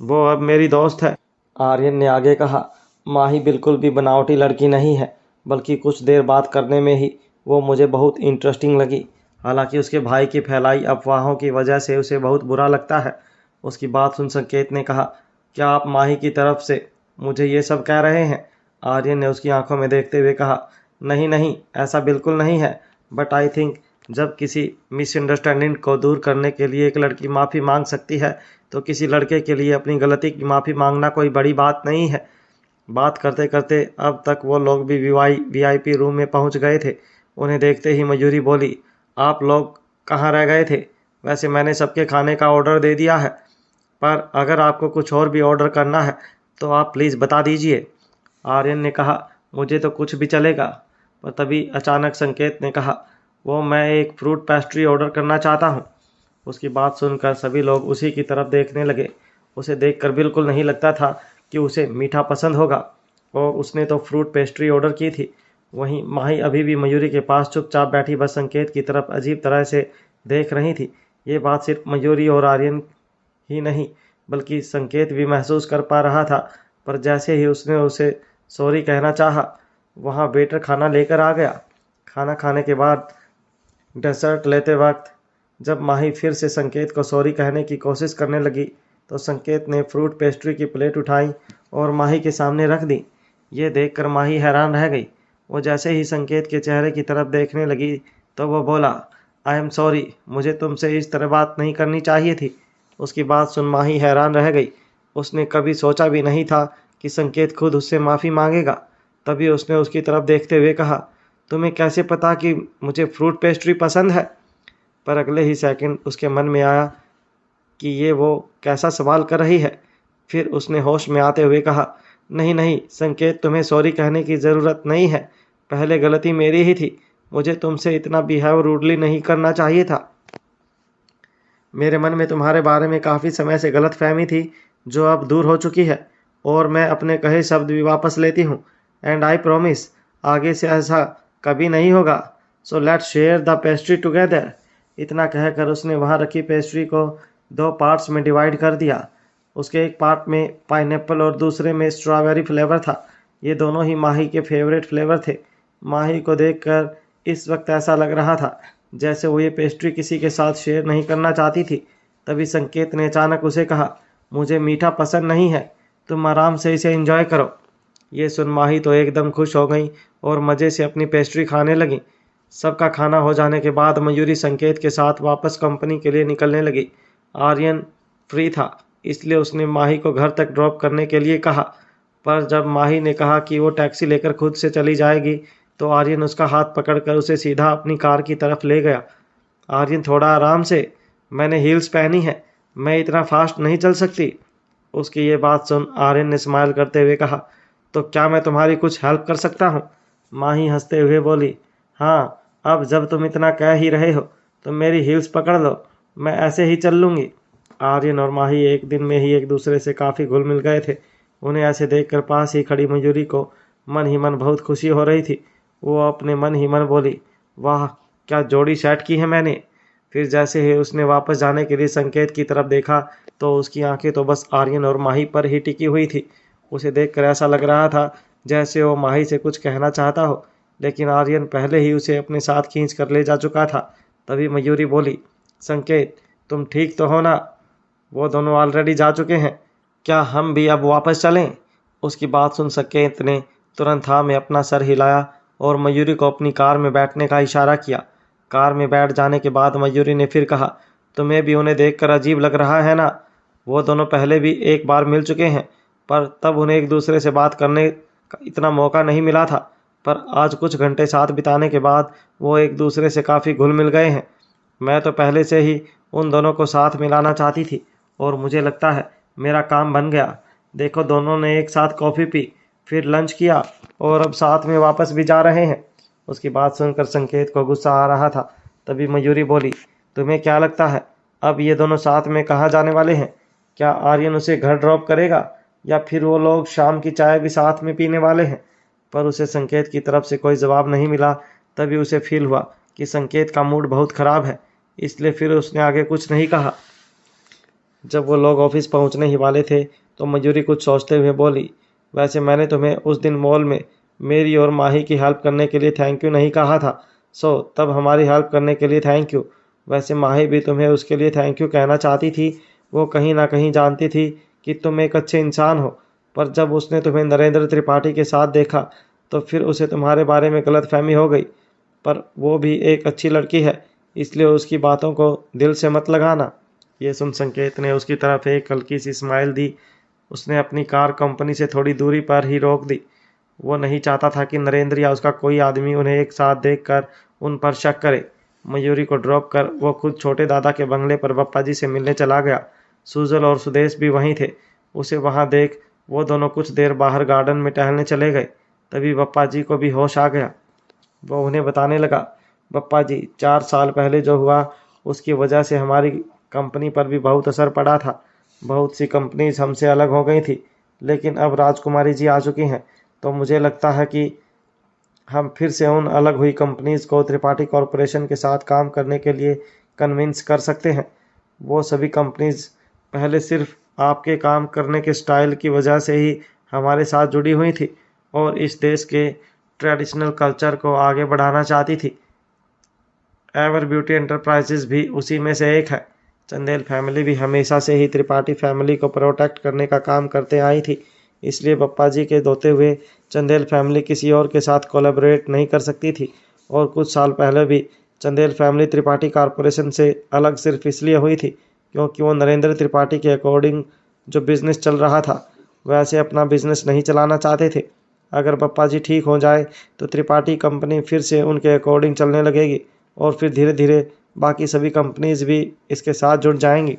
वो अब मेरी दोस्त है। आर्यन ने आगे कहा, माही बिल्कुल भी बनावटी लड़की नहीं है, बल्कि कुछ देर बात करने में ही वो मुझे बहुत इंटरेस्टिंग लगी। हालांकि उसके भाई की फैलाई अफवाहों की वजह से उसे बहुत बुरा लगता है। उसकी बात सुन संकेत ने कहा, क्या आप माही की तरफ से मुझे ये सब कह रहे हैं? आर्यन ने उसकी आंखों में देखते हुए कहा, नहीं नहीं, ऐसा बिल्कुल नहीं है। बट आई थिंक जब किसी मिसअंडरस्टैंडिंग को दूर करने के लिए एक लड़की माफ़ी मांग सकती है तो किसी लड़के के लिए अपनी गलती की माफ़ी मांगना कोई बड़ी बात नहीं है। बात करते करते अब तक वो लोग भी वीआईपी रूम में पहुंच गए थे। उन्हें देखते ही मयूरी बोली, आप लोग कहाँ रह गए थे? वैसे मैंने सबके खाने का ऑर्डर दे दिया है, पर अगर आपको कुछ और भी ऑर्डर करना है तो आप प्लीज़ बता दीजिए। आर्यन ने कहा, मुझे तो कुछ भी चलेगा। पर तभी अचानक संकेत ने कहा, वो मैं एक फ्रूट पेस्ट्री ऑर्डर करना चाहता हूँ। उसकी बात सुनकर सभी लोग उसी की तरफ देखने लगे। उसे देखकर बिल्कुल नहीं लगता था कि उसे मीठा पसंद होगा और उसने तो फ्रूट पेस्ट्री ऑर्डर की थी। वहीं माही अभी भी मयूरी के पास चुपचाप बैठी बस संकेत की तरफ अजीब तरह से देख रही थी। ये बात सिर्फ मयूरी और आर्यन ही नहीं बल्कि संकेत भी महसूस कर पा रहा था। पर जैसे ही उसने उसे सॉरी कहना चाहा, वहाँ वेटर खाना लेकर आ गया। खाना खाने के बाद डेसर्ट लेते वक्त जब माही फिर से संकेत को सॉरी कहने की कोशिश करने लगी तो संकेत ने फ्रूट पेस्ट्री की प्लेट उठाई और माही के सामने रख दी। ये देखकर माही हैरान रह गई। वो जैसे ही संकेत के चेहरे की तरफ देखने लगी तो वो बोला, आई एम सॉरी, मुझे तुमसे इस तरह बात नहीं करनी चाहिए थी। उसकी बात सुन माही हैरान रह गई। उसने कभी सोचा भी नहीं था कि संकेत खुद उससे माफ़ी मांगेगा। तभी उसने उसकी तरफ देखते हुए कहा, तुम्हें कैसे पता कि मुझे फ्रूट पेस्ट्री पसंद है? पर अगले ही सेकंड उसके मन में आया कि ये वो कैसा सवाल कर रही है। फिर उसने होश में आते हुए कहा, नहीं नहीं संकेत, तुम्हें सॉरी कहने की ज़रूरत नहीं है। पहले गलती मेरी ही थी। मुझे तुमसे इतना बिहेव रूडली नहीं करना चाहिए था। मेरे मन में तुम्हारे बारे में काफ़ी समय से गलतफहमी थी जो अब दूर हो चुकी है, और मैं अपने कहे शब्द भी वापस लेती हूँ। एंड आई प्रॉमिस, आगे से ऐसा कभी नहीं होगा। So let's share the pastry together. इतना कहकर उसने वहाँ रखी पेस्ट्री को 2 पार्ट्स में डिवाइड कर दिया। उसके एक पार्ट में पाइनएप्पल और दूसरे में स्ट्रॉबेरी फ्लेवर था। ये दोनों ही माही के फेवरेट फ्लेवर थे। माही को देखकर इस वक्त ऐसा लग रहा था जैसे वो ये पेस्ट्री किसी के साथ शेयर नहीं करना चाहती थी। तभी संकेत ने अचानक उसे कहा, मुझे मीठा पसंद नहीं है, तुम आराम से इसे एंजॉय करो। ये सुन माही तो एकदम खुश हो गई और मज़े से अपनी पेस्ट्री खाने लगी। सबका खाना हो जाने के बाद मयूरी संकेत के साथ वापस कंपनी के लिए निकलने लगी। आर्यन फ्री था, इसलिए उसने माही को घर तक ड्रॉप करने के लिए कहा, पर जब माही ने कहा कि वो टैक्सी लेकर खुद से चली जाएगी तो आर्यन उसका हाथ पकड़कर उसे सीधा अपनी कार की तरफ ले गया। आर्यन, थोड़ा आराम से, मैंने हील्स पहनी है, मैं इतना फास्ट नहीं चल सकती। उसकी ये बात सुन आर्यन ने स्माइल करते हुए कहा, तो क्या मैं तुम्हारी कुछ हेल्प कर सकता हूँ? माही हंसते हुए बोली, हाँ, अब जब तुम इतना कह ही रहे हो तो मेरी हील्स पकड़ लो, मैं ऐसे ही चल लूँगी। आर्यन और माही एक दिन में ही एक दूसरे से काफ़ी घुल मिल गए थे। उन्हें ऐसे देखकर पास ही खड़ी मयूरी को मन ही मन बहुत खुशी हो रही थी। वो अपने मन ही मन बोली, वाह, क्या जोड़ी सेट की है मैंने। फिर जैसे ही उसने वापस जाने के लिए संकेत की तरफ देखा तो उसकी आंखें तो बस आर्यन और माही पर ही टिकी हुई थी। उसे देखकर ऐसा लग रहा था जैसे वो माही से कुछ कहना चाहता हो, लेकिन आर्यन पहले ही उसे अपने साथ खींच कर ले जा चुका था। तभी मयूरी बोली, संकेत, तुम ठीक तो हो ना? वो दोनों ऑलरेडी जा चुके हैं, क्या हम भी अब वापस चलें? उसकी बात सुन संकेत ने तुरंत हाँ में अपना सर हिलाया और मयूरी को अपनी कार में बैठने का इशारा किया। कार में बैठ जाने के बाद मयूरी ने फिर कहा, तुम्हें भी उन्हें देखकर अजीब लग रहा है ना? वो दोनों पहले भी एक बार मिल चुके हैं, पर तब उन्हें एक दूसरे से बात करने का इतना मौका नहीं मिला था, पर आज कुछ घंटे साथ बिताने के बाद वो एक दूसरे से काफ़ी घुल मिल गए हैं। मैं तो पहले से ही उन दोनों को साथ मिलाना चाहती थी और मुझे लगता है मेरा काम बन गया। देखो, दोनों ने एक साथ कॉफ़ी पी, फिर लंच किया और अब साथ में वापस भी जा रहे हैं। उसकी बात सुनकर संकेत को गुस्सा आ रहा था। तभी मयूरी बोली, तुम्हें क्या लगता है अब ये दोनों साथ में कहाँ जाने वाले हैं? क्या आर्यन उसे घर ड्रॉप करेगा या फिर वो लोग शाम की चाय भी साथ में पीने वाले हैं? पर उसे संकेत की तरफ से कोई जवाब नहीं मिला। तभी उसे फील हुआ कि संकेत का मूड बहुत ख़राब है, इसलिए फिर उसने आगे कुछ नहीं कहा। जब वो लोग ऑफिस पहुंचने ही वाले थे तो मयूरी कुछ सोचते हुए बोली, वैसे मैंने तुम्हें उस दिन मॉल में मेरी और माही की हेल्प करने के लिए थैंक यू नहीं कहा था, सो तब हमारी हेल्प करने के लिए थैंक यू। वैसे माही भी तुम्हें उसके लिए थैंक यू कहना चाहती थी। वो कहीं ना कहीं जानती थी कि तुम एक अच्छे इंसान हो, पर जब उसने तुम्हें नरेंद्र त्रिपाठी के साथ देखा तो फिर उसे तुम्हारे बारे में गलतफहमी हो गई। पर वो भी एक अच्छी लड़की है, इसलिए उसकी बातों को दिल से मत लगाना। ये सुन संकेत ने उसकी तरफ एक हल्की सी स्माइल दी। उसने अपनी कार कंपनी से थोड़ी दूरी पर ही रोक दी। वो नहीं चाहता था कि नरेंद्र या उसका कोई आदमी उन्हें एक साथ देखकर उन पर शक करे। मयूरी को ड्रॉप कर वो खुद छोटे दादा के बंगले पर बप्पा जी से मिलने चला गया। सुजल और सुदेश भी वहीं थे। उसे वहाँ देख वो दोनों कुछ देर बाहर गार्डन में टहलने चले गए। तभी बप्पा जी को भी होश आ गया। वो उन्हें बताने लगा, बप्पा जी, 4 साल पहले जो हुआ उसकी वजह से हमारी कंपनी पर भी बहुत असर पड़ा था। बहुत सी कंपनीज हमसे अलग हो गई थी, लेकिन अब राजकुमारी जी आ चुकी हैं, तो मुझे लगता है कि हम फिर से उन अलग हुई कंपनीज को त्रिपाठी कॉरपोरेशन के साथ काम करने के लिए कन्विंस कर सकते हैं। वो सभी कंपनीज पहले सिर्फ आपके काम करने के स्टाइल की वजह से ही हमारे साथ जुड़ी हुई थी और इस देश के ट्रेडिशनल कल्चर को आगे बढ़ाना चाहती थी। एवर ब्यूटी एंटरप्राइजेज भी उसी में से एक है। चंदेल फैमिली भी हमेशा से ही त्रिपाठी फैमिली को प्रोटेक्ट करने का काम करते आई थी, इसलिए पप्पा जी के होते हुए चंदेल फैमिली किसी और के साथ कोलैबोरेट नहीं कर सकती थी। और कुछ साल पहले भी चंदेल फैमिली त्रिपाठी कॉरपोरेशन से अलग सिर्फ इसलिए हुई थी क्योंकि वो नरेंद्र त्रिपाठी के अकॉर्डिंग जो बिज़नेस चल रहा था वैसे अपना बिज़नेस नहीं चलाना चाहते थे। अगर पप्पा जी ठीक हो जाए तो त्रिपाठी कंपनी फिर से उनके अकॉर्डिंग चलने लगेगी और फिर धीरे धीरे बाकी सभी कंपनीज भी इसके साथ जुड़ जाएंगी।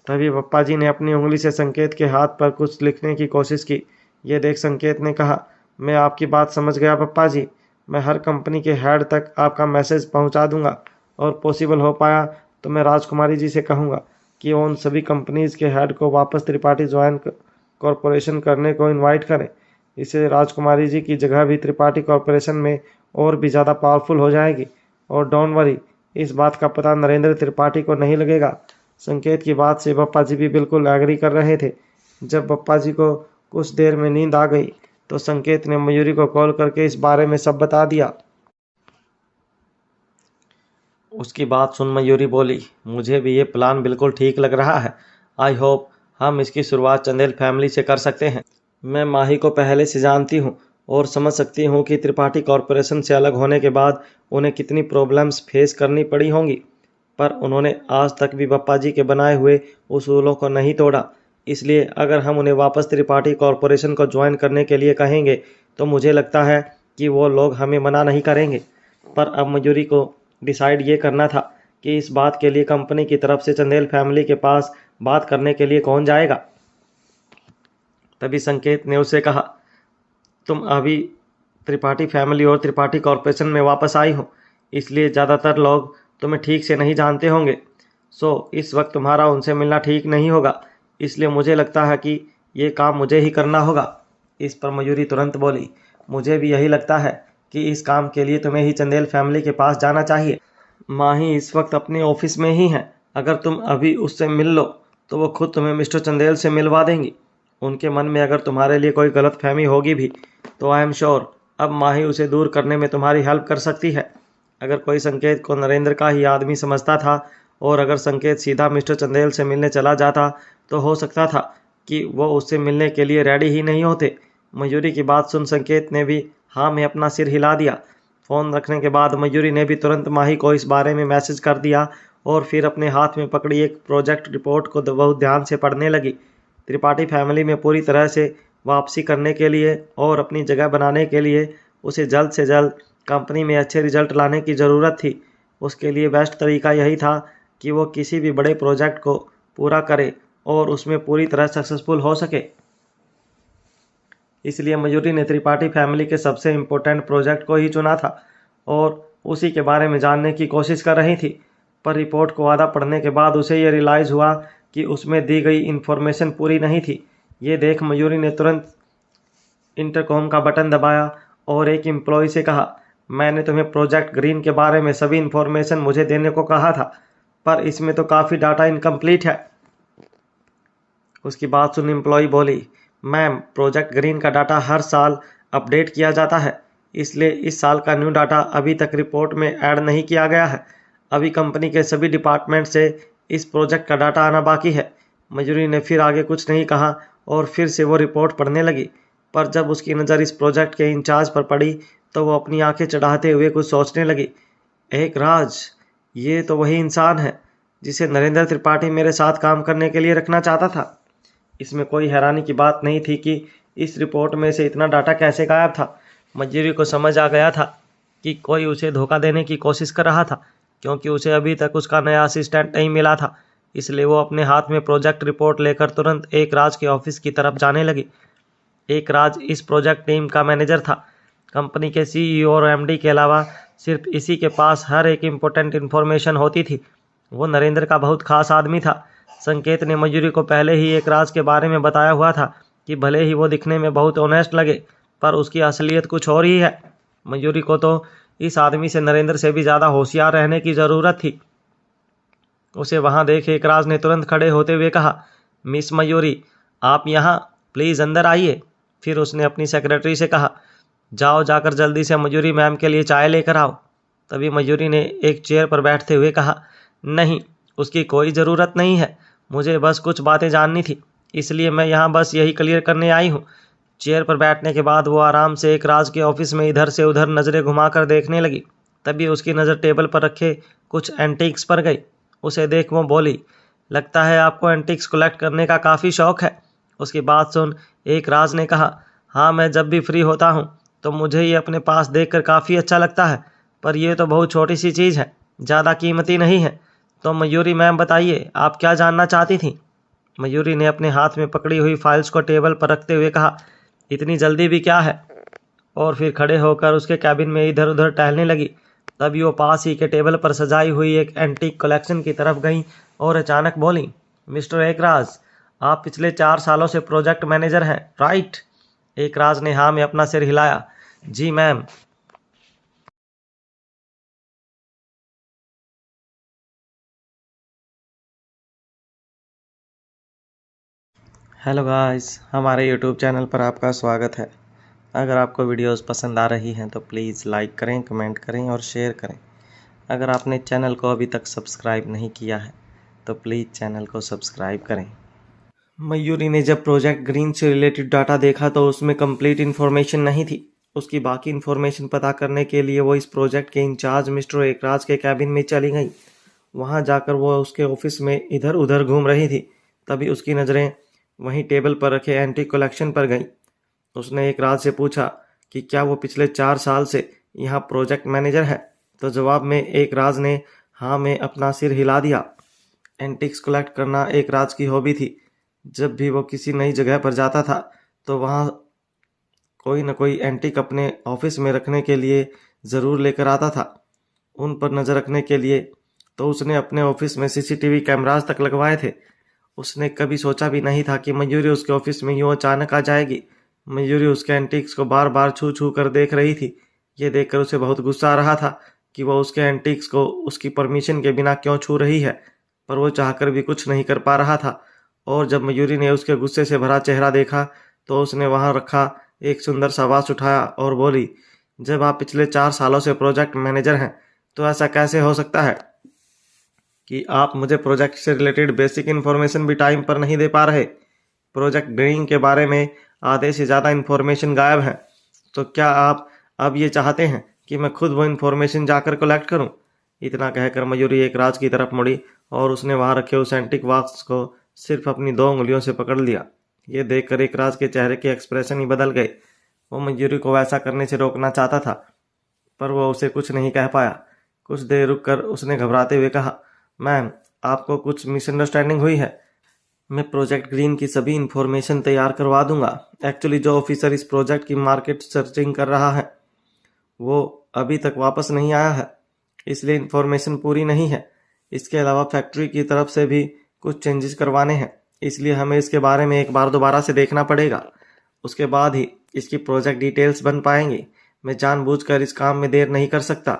तभी पप्पा जी ने अपनी उंगली से संकेत के हाथ पर कुछ लिखने की कोशिश की। ये देख संकेत ने कहा, मैं आपकी बात समझ गया पप्पा जी, मैं हर कंपनी के हेड तक आपका मैसेज पहुंचा दूंगा और पॉसिबल हो पाया तो मैं राजकुमारी जी से कहूँगा कि वो उन सभी कंपनीज के हेड को वापस त्रिपाठी जॉइन कॉरपोरेशन करने को इनवाइट करें। इससे राजकुमारी जी की जगह भी त्रिपाठी कॉरपोरेशन में और भी ज़्यादा पावरफुल हो जाएगी। और डोंट वरी, इस बात का पता नरेंद्र त्रिपाठी को नहीं लगेगा। संकेत की बात से बप्पा जी भी बिल्कुल एग्री कर रहे थे। जब बप्पा जी को कुछ देर में नींद आ गई तो संकेत ने मयूरी को कॉल करके इस बारे में सब बता दिया। उसकी बात सुन मयूरी बोली, मुझे भी ये प्लान बिल्कुल ठीक लग रहा है। आई होप हम इसकी शुरुआत चंदेल फैमिली से कर सकते हैं। मैं माही को पहले से जानती हूँ और समझ सकती हूँ कि त्रिपाठी कॉरपोरेशन से अलग होने के बाद उन्हें कितनी प्रॉब्लम्स फेस करनी पड़ी होंगी, पर उन्होंने आज तक भी बप्पा जी के बनाए हुए उसूलों को नहीं तोड़ा। इसलिए अगर हम उन्हें वापस त्रिपाठी कॉरपोरेशन को ज्वाइन करने के लिए कहेंगे तो मुझे लगता है कि वो लोग हमें मना नहीं करेंगे। पर अब मयूरी को डिसाइड ये करना था कि इस बात के लिए कंपनी की तरफ से चंदेल फैमिली के पास बात करने के लिए कौन जाएगा। तभी संकेत ने उसे कहा, तुम अभी त्रिपाठी फैमिली और त्रिपाठी कॉरपोरेशन में वापस आई हो, इसलिए ज़्यादातर लोग तुम्हें ठीक से नहीं जानते होंगे। सो इस वक्त तुम्हारा उनसे मिलना ठीक नहीं होगा, इसलिए मुझे लगता है कि ये काम मुझे ही करना होगा। इस पर मयूरी तुरंत बोली, मुझे भी यही लगता है कि इस काम के लिए तुम्हें ही चंदेल फैमिली के पास जाना चाहिए। माही इस वक्त अपने ऑफिस में ही है, अगर तुम अभी उससे मिल लो तो वो खुद तुम्हें मिस्टर चंदेल से मिलवा देंगी। उनके मन में अगर तुम्हारे लिए कोई गलत फहमी होगी भी तो आई एम श्योर अब माही उसे दूर करने में तुम्हारी हेल्प कर सकती है। अगर कोई संकेत को नरेंद्र का ही आदमी समझता था और अगर संकेत सीधा मिस्टर चंदेल से मिलने चला जाता तो हो सकता था कि वो उससे मिलने के लिए रेडी ही नहीं होते। मयूरी की बात सुन संकेत ने भी हाँ में अपना सिर हिला दिया। फ़ोन रखने के बाद मयूरी ने भी तुरंत माही को इस बारे में मैसेज कर दिया और फिर अपने हाथ में पकड़ी एक प्रोजेक्ट रिपोर्ट को बहुत ध्यान से पढ़ने लगी। त्रिपाठी फैमिली में पूरी तरह से वापसी करने के लिए और अपनी जगह बनाने के लिए उसे जल्द से जल्द कंपनी में अच्छे रिजल्ट लाने की ज़रूरत थी। उसके लिए बेस्ट तरीका यही था कि वो किसी भी बड़े प्रोजेक्ट को पूरा करे और उसमें पूरी तरह सक्सेसफुल हो सके। इसलिए मयूरी ने त्रिपाठी फैमिली के सबसे इम्पोर्टेंट प्रोजेक्ट को ही चुना था और उसी के बारे में जानने की कोशिश कर रही थी। पर रिपोर्ट को आधा पढ़ने के बाद उसे ये रियलाइज़ हुआ कि उसमें दी गई इन्फॉर्मेशन पूरी नहीं थी। ये देख मयूरी ने तुरंत इंटरकॉम का बटन दबाया और एक एम्प्लॉय से कहा, मैंने तुम्हें प्रोजेक्ट ग्रीन के बारे में सभी इन्फॉर्मेशन मुझे देने को कहा था, पर इसमें तो काफ़ी डाटा इनकम्प्लीट है। उसकी बात सुन एम्प्लॉय बोली, मैम प्रोजेक्ट ग्रीन का डाटा हर साल अपडेट किया जाता है, इसलिए इस साल का न्यू डाटा अभी तक रिपोर्ट में ऐड नहीं किया गया है। अभी कंपनी के सभी डिपार्टमेंट से इस प्रोजेक्ट का डाटा आना बाकी है। मयूरी ने फिर आगे कुछ नहीं कहा और फिर से वो रिपोर्ट पढ़ने लगी। पर जब उसकी नज़र इस प्रोजेक्ट के इंचार्ज पर पड़ी तो वो अपनी आंखें चढ़ाते हुए कुछ सोचने लगी। एक राज, ये तो वही इंसान है जिसे नरेंद्र त्रिपाठी मेरे साथ काम करने के लिए रखना चाहता था। इसमें कोई हैरानी की बात नहीं थी कि इस रिपोर्ट में से इतना डाटा कैसे गायब था। मयूरी को समझ आ गया था कि कोई उसे धोखा देने की कोशिश कर रहा था, क्योंकि उसे अभी तक उसका नया असिस्टेंट नहीं मिला था। इसलिए वो अपने हाथ में प्रोजेक्ट रिपोर्ट लेकर तुरंत एक राज के ऑफिस की तरफ जाने लगी। एक राज इस प्रोजेक्ट टीम का मैनेजर था। कंपनी के CEO और MD के अलावा सिर्फ इसी के पास हर एक इम्पोर्टेंट इन्फॉर्मेशन होती थी। वो नरेंद्र का बहुत खास आदमी था। संकेत ने मयूरी को पहले ही एक राज के बारे में बताया हुआ था कि भले ही वो दिखने में बहुत ऑनेस्ट लगे, पर उसकी असलियत कुछ और ही है। मयूरी को तो इस आदमी से नरेंद्र से भी ज़्यादा होशियार रहने की ज़रूरत थी। उसे वहाँ देख एक राज ने तुरंत खड़े होते हुए कहा, मिस मयूरी, आप यहाँ प्लीज़ अंदर आइए। फिर उसने अपनी सेक्रेटरी से कहा, जाओ जाकर जल्दी से मयूरी मैम के लिए चाय लेकर आओ। तभी मयूरी ने एक चेयर पर बैठते हुए कहा, नहीं, उसकी कोई ज़रूरत नहीं है, मुझे बस कुछ बातें जाननी थी, इसलिए मैं यहाँ बस यही क्लियर करने आई हूँ। चेयर पर बैठने के बाद वो आराम से एक राज के ऑफिस में इधर से उधर नज़रें घुमाकर देखने लगी। तभी उसकी नज़र टेबल पर रखे कुछ एंटीक्स पर गई। उसे देख वो बोली, लगता है आपको एंटीक्स कलेक्ट करने का काफ़ी शौक़ है। उसकी बात सुन एक राज ने कहा, हाँ, मैं जब भी फ्री होता हूँ तो मुझे ये अपने पास देखकर काफ़ी अच्छा लगता है, पर यह तो बहुत छोटी सी चीज़ है, ज़्यादा कीमती नहीं है। तो मयूरी मैम बताइए, आप क्या जानना चाहती थी? मयूरी ने अपने हाथ में पकड़ी हुई फाइल्स को टेबल पर रखते हुए कहा, इतनी जल्दी भी क्या है? और फिर खड़े होकर उसके कैबिन में इधर उधर टहलने लगी। तभी वो पास ही के टेबल पर सजाई हुई एक एंटीक कलेक्शन की तरफ गई और अचानक बोली, मिस्टर एकराज, आप पिछले 4 सालों से प्रोजेक्ट मैनेजर हैं, राइट? एकराज ने हाँ में अपना सिर हिलाया। जी मैम। हेलो गाइस, हमारे यूट्यूब चैनल पर आपका स्वागत है। अगर आपको वीडियोस पसंद आ रही हैं तो प्लीज़ लाइक करें, कमेंट करें और शेयर करें। अगर आपने चैनल को अभी तक सब्सक्राइब नहीं किया है तो प्लीज़ चैनल को सब्सक्राइब करें। मयूरी ने जब प्रोजेक्ट ग्रीन से रिलेटेड डाटा देखा तो उसमें कंप्लीट इन्फॉर्मेशन नहीं थी। उसकी बाकी इन्फॉर्मेशन पता करने के लिए वो इस प्रोजेक्ट के इंचार्ज मिस्टर एकराज के कैबिन में चली गई। वहाँ जाकर वो उसके ऑफिस में इधर उधर घूम रही थी। तभी उसकी नज़रें वहीं टेबल पर रखे एंटीक कलेक्शन पर गई। उसने एकराज से पूछा कि क्या वो पिछले 4 साल से यहाँ प्रोजेक्ट मैनेजर है, तो जवाब में एकराज ने हाँ में अपना सिर हिला दिया। एंटिक्स कलेक्ट करना एकराज की हॉबी थी। जब भी वो किसी नई जगह पर जाता था तो वहाँ कोई न कोई एंटीक अपने ऑफिस में रखने के लिए ज़रूर लेकर आता था। उन पर नज़र रखने के लिए तो उसने अपने ऑफिस में सीसीटीवी कैमरास तक लगवाए थे। उसने कभी सोचा भी नहीं था कि मयूरी उसके ऑफिस में यूँ अचानक आ जाएगी। मयूरी उसके एंटीक्स को बार बार छू छू कर देख रही थी। ये देखकर उसे बहुत गुस्सा आ रहा था कि वह उसके एंटीक्स को उसकी परमिशन के बिना क्यों छू रही है, पर वो चाहकर भी कुछ नहीं कर पा रहा था। और जब मयूरी ने उसके गुस्से से भरा चेहरा देखा तो उसने वहाँ रखा एक सुंदर सा वास उठाया और बोली, जब आप पिछले 4 सालों से प्रोजेक्ट मैनेजर हैं तो ऐसा कैसे हो सकता है कि आप मुझे प्रोजेक्ट से रिलेटेड बेसिक इन्फॉर्मेशन भी टाइम पर नहीं दे पा रहे। प्रोजेक्ट ग्रीन के बारे में आधे से ज़्यादा इन्फॉर्मेशन गायब है। तो क्या आप अब ये चाहते हैं कि मैं खुद वो इन्फॉर्मेशन जाकर कलेक्ट करूं? इतना कहकर मयूरी एकराज की तरफ मुड़ी और उसने वहां रखे उस एंटिक वाक्स को सिर्फ अपनी 2 उंगलियों से पकड़ लिया। ये देखकर एकराज के चेहरे के एक्सप्रेशन ही बदल गए। वो मयूरी को वैसा करने से रोकना चाहता था पर वो उसे कुछ नहीं कह पाया। कुछ देर रुक कर उसने घबराते हुए कहा, मैम, आपको कुछ मिसअंडरस्टैंडिंग हुई है। मैं प्रोजेक्ट ग्रीन की सभी इन्फॉर्मेशन तैयार करवा दूंगा। एक्चुअली जो ऑफिसर इस प्रोजेक्ट की मार्केट सर्चिंग कर रहा है वो अभी तक वापस नहीं आया है, इसलिए इन्फॉर्मेशन पूरी नहीं है। इसके अलावा फैक्ट्री की तरफ से भी कुछ चेंजेस करवाने हैं, इसलिए हमें इसके बारे में एक बार दोबारा से देखना पड़ेगा। उसके बाद ही इसकी प्रोजेक्ट डिटेल्स बन पाएंगी। मैं जानबूझकर इस काम में देर नहीं कर सकता।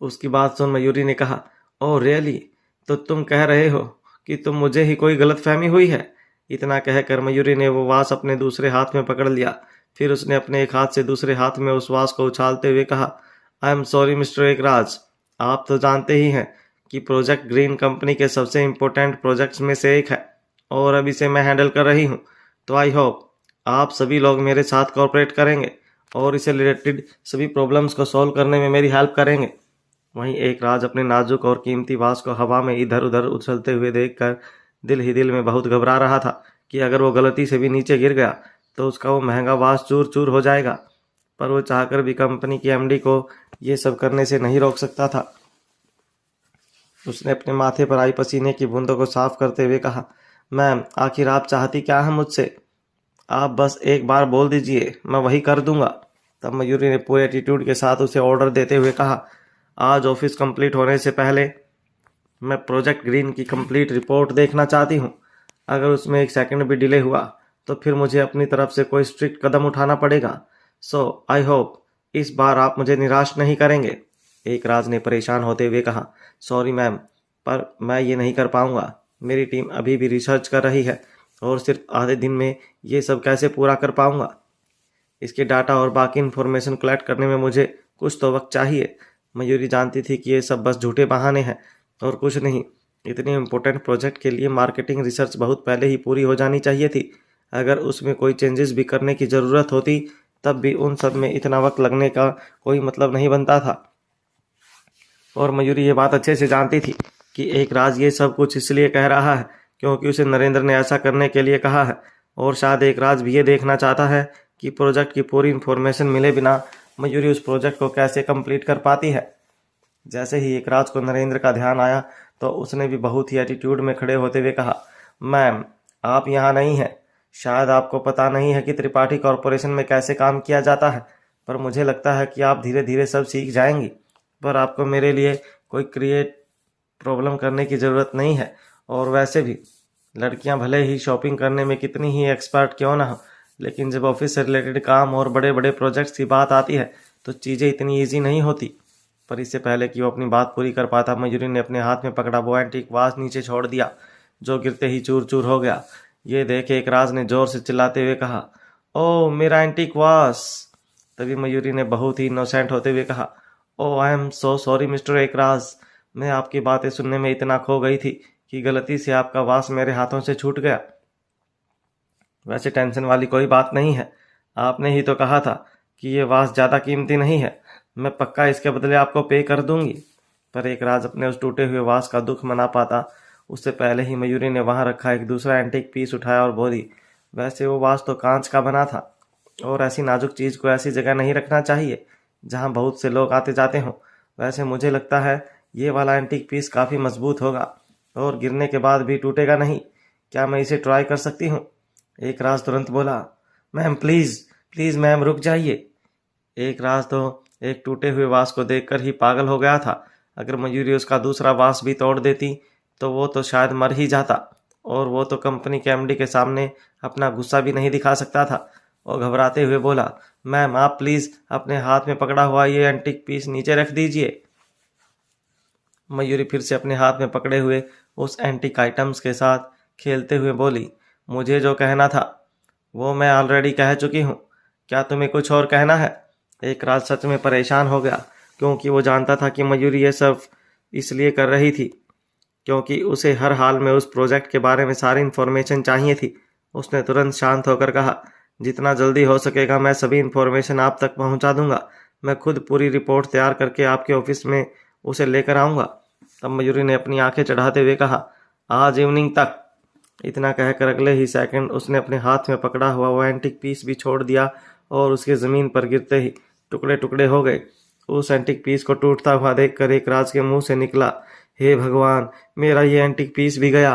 उसकी बात सुन मयूरी ने कहा, ओह रियली, तो तुम कह रहे हो कि तुम मुझे ही कोई गलतफहमी हुई है? इतना कहकर मयूरी ने वो वास अपने दूसरे हाथ में पकड़ लिया। फिर उसने अपने एक हाथ से दूसरे हाथ में उस वास को उछालते हुए कहा, I am sorry mister Ekraj, आप तो जानते ही हैं कि प्रोजेक्ट ग्रीन कंपनी के सबसे इम्पोर्टेंट प्रोजेक्ट्स में से एक है और अब इसे मैं हैंडल कर रही हूँ। तो आई होप आप सभी लोग मेरे साथ कोऑपरेट करेंगे और इसे रिलेटेड सभी प्रॉब्लम्स को सॉल्व करने में मेरी हेल्प करेंगे। वहीं एकराज अपने नाजुक और कीमती वास को हवा में इधर उधर उछलते हुए देखकर दिल ही दिल में बहुत घबरा रहा था कि अगर वो गलती से भी नीचे गिर गया तो उसका वो महंगा वास चूर चूर हो जाएगा। पर वो चाहकर भी कंपनी की एमडी को ये सब करने से नहीं रोक सकता था। उसने अपने माथे पर आई पसीने की बूंदों को साफ करते हुए कहा, मैम, आखिर आप चाहती क्या है मुझसे? आप बस एक बार बोल दीजिए, मैं वही कर दूंगा। तब मयूरी ने पूरे एटीट्यूड के साथ उसे ऑर्डर देते हुए कहा, आज ऑफिस कंप्लीट होने से पहले मैं प्रोजेक्ट ग्रीन की कंप्लीट रिपोर्ट देखना चाहती हूँ। अगर उसमें एक सेकंड भी डिले हुआ तो फिर मुझे अपनी तरफ से कोई स्ट्रिक्ट कदम उठाना पड़ेगा। सो आई होप इस बार आप मुझे निराश नहीं करेंगे। एकराज ने परेशान होते हुए कहा, सॉरी मैम, पर मैं ये नहीं कर पाऊंगा। मेरी टीम अभी भी रिसर्च कर रही है और सिर्फ आधे दिन में ये सब कैसे पूरा कर पाऊंगा। इसके डाटा और बाकी इन्फॉर्मेशन कलेक्ट करने में मुझे कुछ तो वक्त चाहिए। मयूरी जानती थी कि ये सब बस झूठे बहाने हैं और कुछ नहीं। इतने इम्पोर्टेंट प्रोजेक्ट के लिए मार्केटिंग रिसर्च बहुत पहले ही पूरी हो जानी चाहिए थी। अगर उसमें कोई चेंजेस भी करने की ज़रूरत होती तब भी उन सब में इतना वक्त लगने का कोई मतलब नहीं बनता था। और मयूरी ये बात अच्छे से जानती थी कि एकराज ये सब कुछ इसलिए कह रहा है क्योंकि उसे नरेंद्र ने ऐसा करने के लिए कहा है और शायद एकराज भी ये देखना चाहता है कि प्रोजेक्ट की पूरी इन्फॉर्मेशन मिले बिना मयूरी उस प्रोजेक्ट को कैसे कंप्लीट कर पाती है। जैसे ही एकराज को नरेंद्र का ध्यान आया तो उसने भी बहुत ही एटीट्यूड में खड़े होते हुए कहा, मैम, आप यहाँ नहीं हैं, शायद आपको पता नहीं है कि त्रिपाठी कॉरपोरेशन में कैसे काम किया जाता है, पर मुझे लगता है कि आप धीरे धीरे सब सीख जाएंगी। पर आपको मेरे लिए कोई क्रिएट प्रॉब्लम करने की ज़रूरत नहीं है। और वैसे भी लड़कियां भले ही शॉपिंग करने में कितनी ही एक्सपर्ट क्यों ना हो, लेकिन जब ऑफिस से रिलेटेड काम और बड़े बड़े प्रोजेक्ट्स की बात आती है तो चीज़ें इतनी ईजी नहीं होती। पर इससे पहले कि वो अपनी बात पूरी कर पाता, मयूरी ने अपने हाथ में पकड़ा वो एंटीक वाच नीचे छोड़ दिया, जो गिरते ही चूर चूर हो गया। ये देख एक राज ने जोर से चिल्लाते हुए कहा, ओह मेरा एंटीक वाच। तभी मयूरी ने बहुत ही इनोसेंट होते हुए कहा, oh I am so sorry mister Ekraj, मैं आपकी बातें सुनने में इतना खो गई थी कि गलती से आपका वाच मेरे हाथों से छूट गया। वैसे टेंशन वाली कोई बात नहीं है, आपने ही तो कहा था कि ये वाच ज़्यादा कीमती नहीं है, मैं पक्का इसके बदले आपको पे कर दूंगी। पर एक राज अपने उस टूटे हुए वाच का दुख मना पाता उससे पहले ही मयूरी ने वहां रखा एक दूसरा एंटीक पीस उठाया और बोली, वैसे वो वाच तो कांच का बना था और ऐसी नाजुक चीज़ को ऐसी जगह नहीं रखना चाहिए जहां बहुत से लोग आते जाते हों। वैसे मुझे लगता है ये वाला एंटीक पीस काफ़ी मजबूत होगा और गिरने के बाद भी टूटेगा नहीं। क्या मैं इसे ट्राई कर सकती हूँ? एक राज तुरंत बोला, मैम प्लीज़ प्लीज़ मैम रुक जाइए। एक राज तो एक टूटे हुए वास को देखकर ही पागल हो गया था। अगर मयूरी उसका दूसरा वास भी तोड़ देती तो वो तो शायद मर ही जाता, और वो तो कंपनी के एमडी के सामने अपना गुस्सा भी नहीं दिखा सकता था। वो घबराते हुए बोला, मैम आप प्लीज़ अपने हाथ में पकड़ा हुआ ये एंटीक पीस नीचे रख दीजिए। मयूरी फिर से अपने हाथ में पकड़े हुए उस एंटीक आइटम्स के साथ खेलते हुए बोली, मुझे जो कहना था वो मैं ऑलरेडी कह चुकी हूँ, क्या तुम्हें कुछ और कहना है? एक राज सच में परेशान हो गया, क्योंकि वो जानता था कि मयूरी ये सब इसलिए कर रही थी क्योंकि उसे हर हाल में उस प्रोजेक्ट के बारे में सारी इन्फॉर्मेशन चाहिए थी। उसने तुरंत शांत होकर कहा, जितना जल्दी हो सकेगा मैं सभी इन्फॉर्मेशन आप तक पहुंचा दूंगा। मैं खुद पूरी रिपोर्ट तैयार करके आपके ऑफिस में उसे लेकर आऊँगा। तब मयूरी ने अपनी आंखें चढ़ाते हुए कहा, आज इवनिंग तक। इतना कहकर अगले ही सेकंड उसने अपने हाथ में पकड़ा हुआ वो एंटीक पीस भी छोड़ दिया और उसके ज़मीन पर गिरते ही टुकड़े टुकड़े हो गए। उस एंटीक पीस को टूटता हुआ देखकर एक राज के मुंह से निकला, हे भगवान, मेरा ये एंटीक पीस भी गया।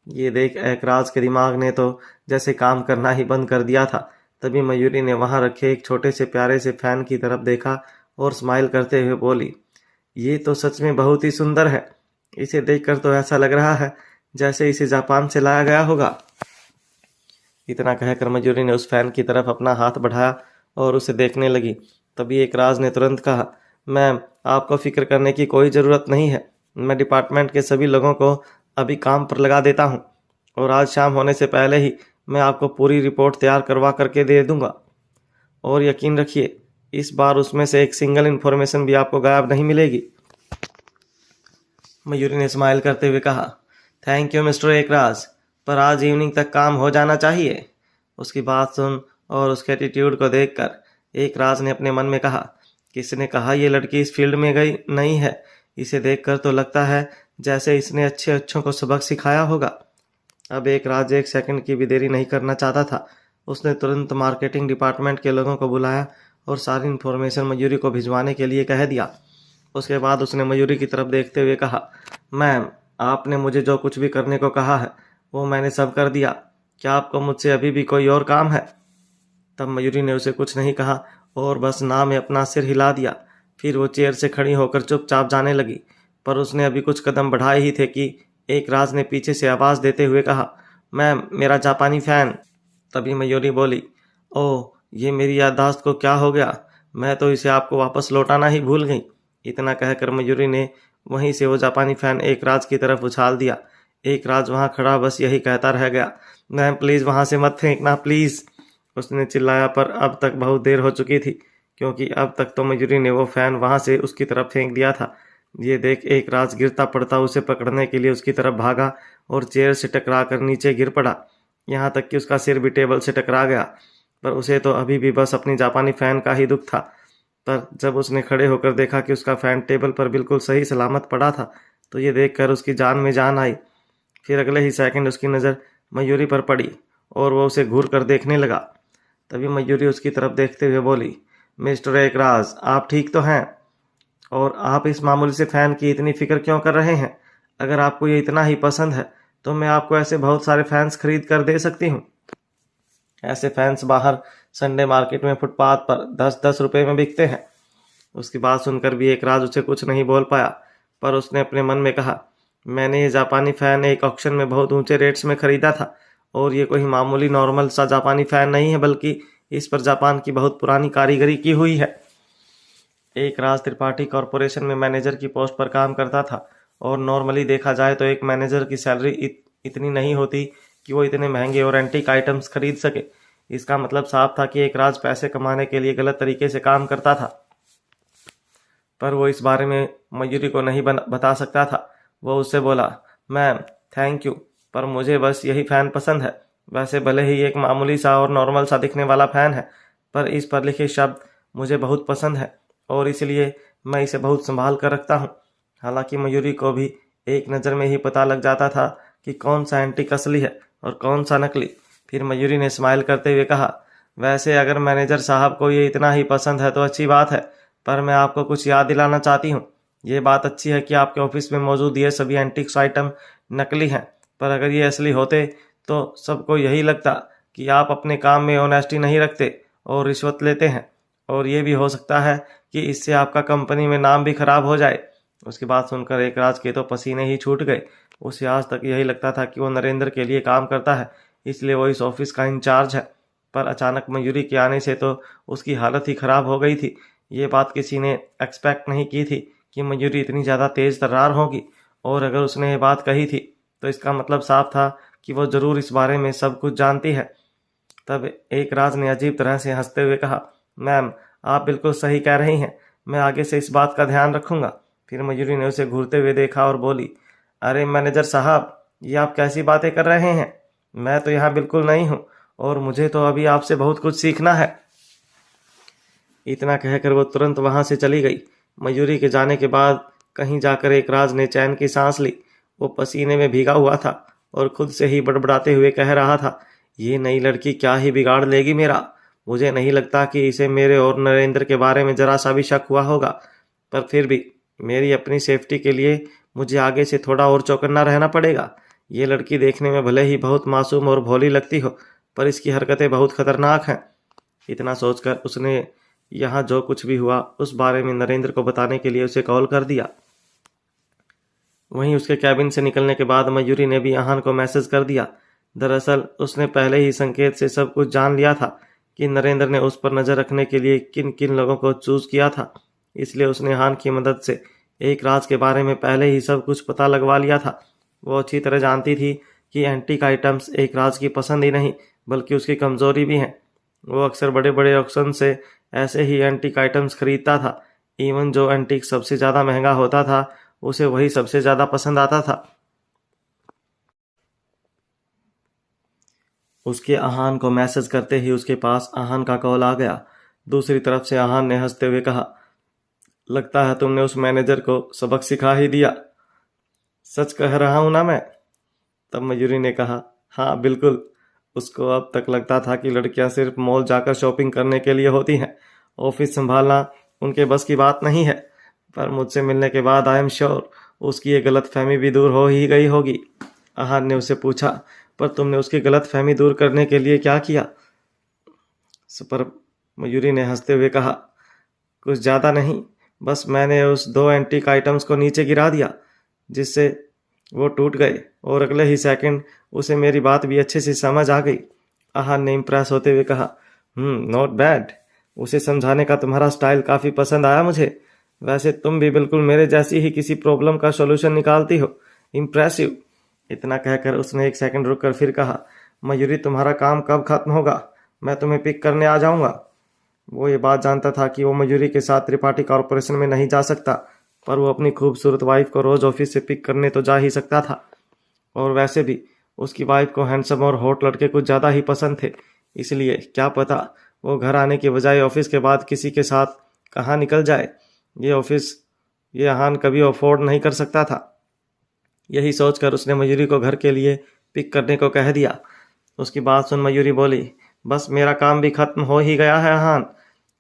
ये देख एक राज के दिमाग ने तो जैसे काम करना ही बंद कर दिया था। तभी मयूरी ने वहां रखे एक छोटे से प्यारे से फैन की तरफ देखा और स्माइल करते हुए बोली, ये तो सच में बहुत ही सुंदर है। इसे देखकर तो ऐसा लग रहा है जैसे इसे जापान से लाया गया होगा। इतना कहकर मयूरी ने उस फैन की तरफ अपना हाथ बढ़ाया और उसे देखने लगी। तभी एक राज ने तुरंत कहा, मैम आपको फिक्र करने की कोई ज़रूरत नहीं है, मैं डिपार्टमेंट के सभी लोगों को अभी काम पर लगा देता हूँ और आज शाम होने से पहले ही मैं आपको पूरी रिपोर्ट तैयार करवा करके दे दूँगा। और यकीन रखिए इस बार उसमें से एक सिंगल इन्फॉर्मेशन भी आपको गायब नहीं मिलेगी। मयूरी ने स्माइल करते हुए कहा, थैंक यू मिस्टर एकराज, पर आज इवनिंग तक काम हो जाना चाहिए। उसकी बात सुन और उसके एटीट्यूड को देखकर एक राज ने अपने मन में कहा, किसने कहा ये लड़की इस फील्ड में गई नहीं है, इसे देखकर तो लगता है जैसे इसने अच्छे अच्छों को सबक सिखाया होगा। अब एक राज एक सेकंड की भी देरी नहीं करना चाहता था। उसने तुरंत मार्केटिंग डिपार्टमेंट के लोगों को बुलाया और सारी इन्फॉर्मेशन मयूरी को भिजवाने के लिए कह दिया। उसके बाद उसने मयूरी की तरफ देखते हुए कहा, मैम आपने मुझे जो कुछ भी करने को कहा है वो मैंने सब कर दिया, क्या आपको मुझसे अभी भी कोई और काम है? तब मयूरी ने उसे कुछ नहीं कहा और बस ना में अपना सिर हिला दिया। फिर वो चेयर से खड़ी होकर चुपचाप जाने लगी। पर उसने अभी कुछ कदम बढ़ाए ही थे कि एक राज ने पीछे से आवाज़ देते हुए कहा, मैम मेरा जापानी फ़ैन। तभी मयूरी बोली, ओह ये मेरी याददाश्त को क्या हो गया, मैं तो इसे आपको वापस लौटाना ही भूल गई। इतना कहकर मयूरी ने वहीं से वो जापानी फ़ैन एक राज की तरफ उछाल दिया। एक राज वहाँ खड़ा बस यही कहता रह गया, मैम प्लीज़ वहाँ से मत फेंकना प्लीज़। उसने चिल्लाया पर अब तक बहुत देर हो चुकी थी, क्योंकि अब तक तो मयूरी ने वो फ़ैन वहाँ से उसकी तरफ फेंक दिया था। ये देख एक राज गिरता पड़ता उसे पकड़ने के लिए उसकी तरफ भागा और चेयर से टकरा कर नीचे गिर पड़ा। यहाँ तक कि उसका सिर भी टेबल से टकरा गया। पर उसे तो अभी भी बस अपनी जापानी फ़ैन का ही दुख था। पर जब उसने खड़े होकर देखा कि उसका फ़ैन टेबल पर बिल्कुल सही सलामत पड़ा था तो ये देखकर उसकी जान में जान आई। फिर अगले ही सेकंड उसकी नज़र मयूरी पर पड़ी और वो उसे घूर कर देखने लगा। तभी मयूरी उसकी तरफ देखते हुए बोली, मिस्टर एकराज आप ठीक तो हैं? और आप इस मामूली से फ़ैन की इतनी फ़िक्र क्यों कर रहे हैं? अगर आपको ये इतना ही पसंद है तो मैं आपको ऐसे बहुत सारे फ़ैन्स खरीद कर दे सकती हूँ। ऐसे फैंस बाहर संडे मार्केट में फुटपाथ पर 10-10 रुपए में बिकते हैं। उसकी बात सुनकर भी एक राज उसे कुछ नहीं बोल पाया, पर उसने अपने मन में कहा, मैंने ये जापानी फ़ैन एक ऑक्शन में बहुत ऊंचे रेट्स में ख़रीदा था, और ये कोई मामूली नॉर्मल सा जापानी फ़ैन नहीं है, बल्कि इस पर जापान की बहुत पुरानी कारीगरी की हुई है। एक राज त्रिपाठी कॉरपोरेशन में मैनेजर की पोस्ट पर काम करता था, और नॉर्मली देखा जाए तो एक मैनेजर की सैलरी इतनी नहीं होती कि वो इतने महंगे और एंटीक आइटम्स खरीद सके। इसका मतलब साफ था कि एक राज पैसे कमाने के लिए गलत तरीके से काम करता था, पर वो इस बारे में मयूरी को नहीं बता सकता था। वो उससे बोला, मैम थैंक यू, पर मुझे बस यही फ़ैन पसंद है। वैसे भले ही एक मामूली सा और नॉर्मल सा दिखने वाला फ़ैन है, पर इस पर लिखे शब्द मुझे बहुत पसंद है, और इसलिए मैं इसे बहुत संभाल कर रखता हूँ। हालांकि मयूरी को भी एक नज़र में ही पता लग जाता था कि कौन सा एंटीक असली है और कौन सा नकली। फिर मयूरी ने स्माइल करते हुए कहा, वैसे अगर मैनेजर साहब को ये इतना ही पसंद है तो अच्छी बात है, पर मैं आपको कुछ याद दिलाना चाहती हूँ। ये बात अच्छी है कि आपके ऑफिस में मौजूद ये सभी एंटीक्स आइटम नकली हैं, पर अगर ये असली होते तो सबको यही लगता कि आप अपने काम में ऑनेस्टी नहीं रखते और रिश्वत लेते हैं, और ये भी हो सकता है कि इससे आपका कंपनी में नाम भी खराब हो जाए। उसकी बात सुनकर एक राज के तो पसीने ही छूट गए। उसे आज तक यही लगता था कि वो नरेंद्र के लिए काम करता है, इसलिए वो इस ऑफिस का इंचार्ज है, पर अचानक मयूरी के आने से तो उसकी हालत ही खराब हो गई थी। ये बात किसी ने एक्सपेक्ट नहीं की थी कि मयूरी इतनी ज़्यादा तेज़ तर्रार होगी, और अगर उसने ये बात कही थी तो इसका मतलब साफ था कि वो ज़रूर इस बारे में सब कुछ जानती है। तब एक राज ने अजीब तरह से हंसते हुए कहा, मैम आप बिल्कुल सही कह रही हैं, मैं आगे से इस बात का ध्यान रखूंगा। फिर मयूरी ने उसे घूरते हुए देखा और बोली, अरे मैनेजर साहब, ये आप कैसी बातें कर रहे हैं? मैं तो यहाँ बिल्कुल नहीं हूँ, और मुझे तो अभी आपसे बहुत कुछ सीखना है। इतना कहकर वो तुरंत वहां से चली गई। मयूरी के जाने के बाद कहीं जाकर एक राज ने चैन की सांस ली। वो पसीने में भीगा हुआ था और खुद से ही बड़बड़ाते हुए कह रहा था, ये नई लड़की क्या ही बिगाड़ लेगी मेरा। मुझे नहीं लगता कि इसे मेरे और नरेंद्र के बारे में जरा सा भी शक हुआ होगा, पर फिर भी मेरी अपनी सेफ्टी के लिए मुझे आगे से थोड़ा और चौकन्ना रहना पड़ेगा। ये लड़की देखने में भले ही बहुत मासूम और भोली लगती हो, पर इसकी हरकतें बहुत खतरनाक हैं। इतना सोचकर उसने यहाँ जो कुछ भी हुआ उस बारे में नरेंद्र को बताने के लिए उसे कॉल कर दिया। वहीं उसके कैबिन से निकलने के बाद मयूरी ने भी आहान को मैसेज कर दिया। दरअसल उसने पहले ही संकेत से सब कुछ जान लिया था कि नरेंद्र ने उस पर नज़र रखने के लिए किन किन लोगों को चूज किया था, इसलिए उसने आहान की मदद से एक राज के बारे में पहले ही सब कुछ पता लगवा लिया था। वो अच्छी तरह जानती थी कि एंटीक आइटम्स एक राज की पसंद ही नहीं बल्कि उसकी कमज़ोरी भी हैं। वो अक्सर बड़े बड़े ऑक्शन से ऐसे ही एंटीक आइटम्स खरीदता था। इवन जो एंटीक सबसे ज़्यादा महंगा होता था उसे वही सबसे ज़्यादा पसंद आता था। उसके आहान को मैसेज करते ही उसके पास आहान का कॉल आ गया। दूसरी तरफ से आहान ने हंसते हुए कहा, लगता है तुमने उस मैनेजर को सबक सिखा ही दिया। सच कह रहा हूं ना मैं? तब मयूरी ने कहा, हाँ बिल्कुल। उसको अब तक लगता था कि लड़कियां सिर्फ मॉल जाकर शॉपिंग करने के लिए होती हैं, ऑफिस संभालना उनके बस की बात नहीं है। पर मुझसे मिलने के बाद आई एम श्योर उसकी ये गलत फहमी भी दूर हो ही गई होगी। आहान ने उसे पूछा, पर तुमने उसकी गलत फहमी दूर करने के लिए क्या किया? पर मयूरी ने हंसते हुए कहा, कुछ ज़्यादा नहीं, बस मैंने उस 2 एंटीक आइटम्स को नीचे गिरा दिया जिससे वो टूट गए, और अगले ही सेकंड उसे मेरी बात भी अच्छे से समझ आ गई। आहान ने इम्प्रेस होते हुए कहा, नॉट बैड। उसे समझाने का तुम्हारा स्टाइल काफ़ी पसंद आया मुझे। वैसे तुम भी बिल्कुल मेरे जैसी ही किसी प्रॉब्लम का सॉल्यूशन निकालती हो। इम्प्रेसिव। इतना कहकर उसने एक सेकंड रुककर फिर कहा, मयूरी तुम्हारा काम कब खत्म होगा? मैं तुम्हें पिक करने आ जाऊंगा। वो ये बात जानता था कि वो मयूरी के साथ त्रिपाठी कॉरपोरेशन में नहीं जा सकता, पर वो अपनी खूबसूरत वाइफ को रोज ऑफिस से पिक करने तो जा ही सकता था। और वैसे भी उसकी वाइफ को हैंडसम और हॉट लड़के कुछ ज़्यादा ही पसंद थे, इसलिए क्या पता वो घर आने के बजाय ऑफिस के बाद किसी के साथ कहाँ निकल जाए। ये आहान कभी अफोर्ड नहीं कर सकता था। यही सोचकर उसने मयूरी को घर के लिए पिक करने को कह दिया। उसकी बात सुन मयूरी बोली, बस मेरा काम भी खत्म हो ही गया है आहान।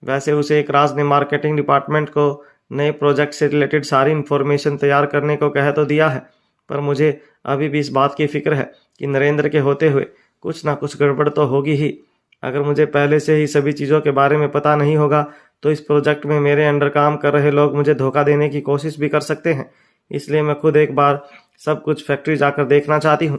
वैसे उसे एक राज ने मार्केटिंग डिपार्टमेंट को नए प्रोजेक्ट से रिलेटेड सारी इन्फॉर्मेशन तैयार करने को कह तो दिया है, पर मुझे अभी भी इस बात की फिक्र है कि नरेंद्र के होते हुए कुछ ना कुछ गड़बड़ तो होगी ही। अगर मुझे पहले से ही सभी चीज़ों के बारे में पता नहीं होगा तो इस प्रोजेक्ट में मेरे अंडर काम कर रहे लोग मुझे धोखा देने की कोशिश भी कर सकते हैं। इसलिए मैं खुद एक बार सब कुछ फैक्ट्री जाकर देखना चाहती हूँ।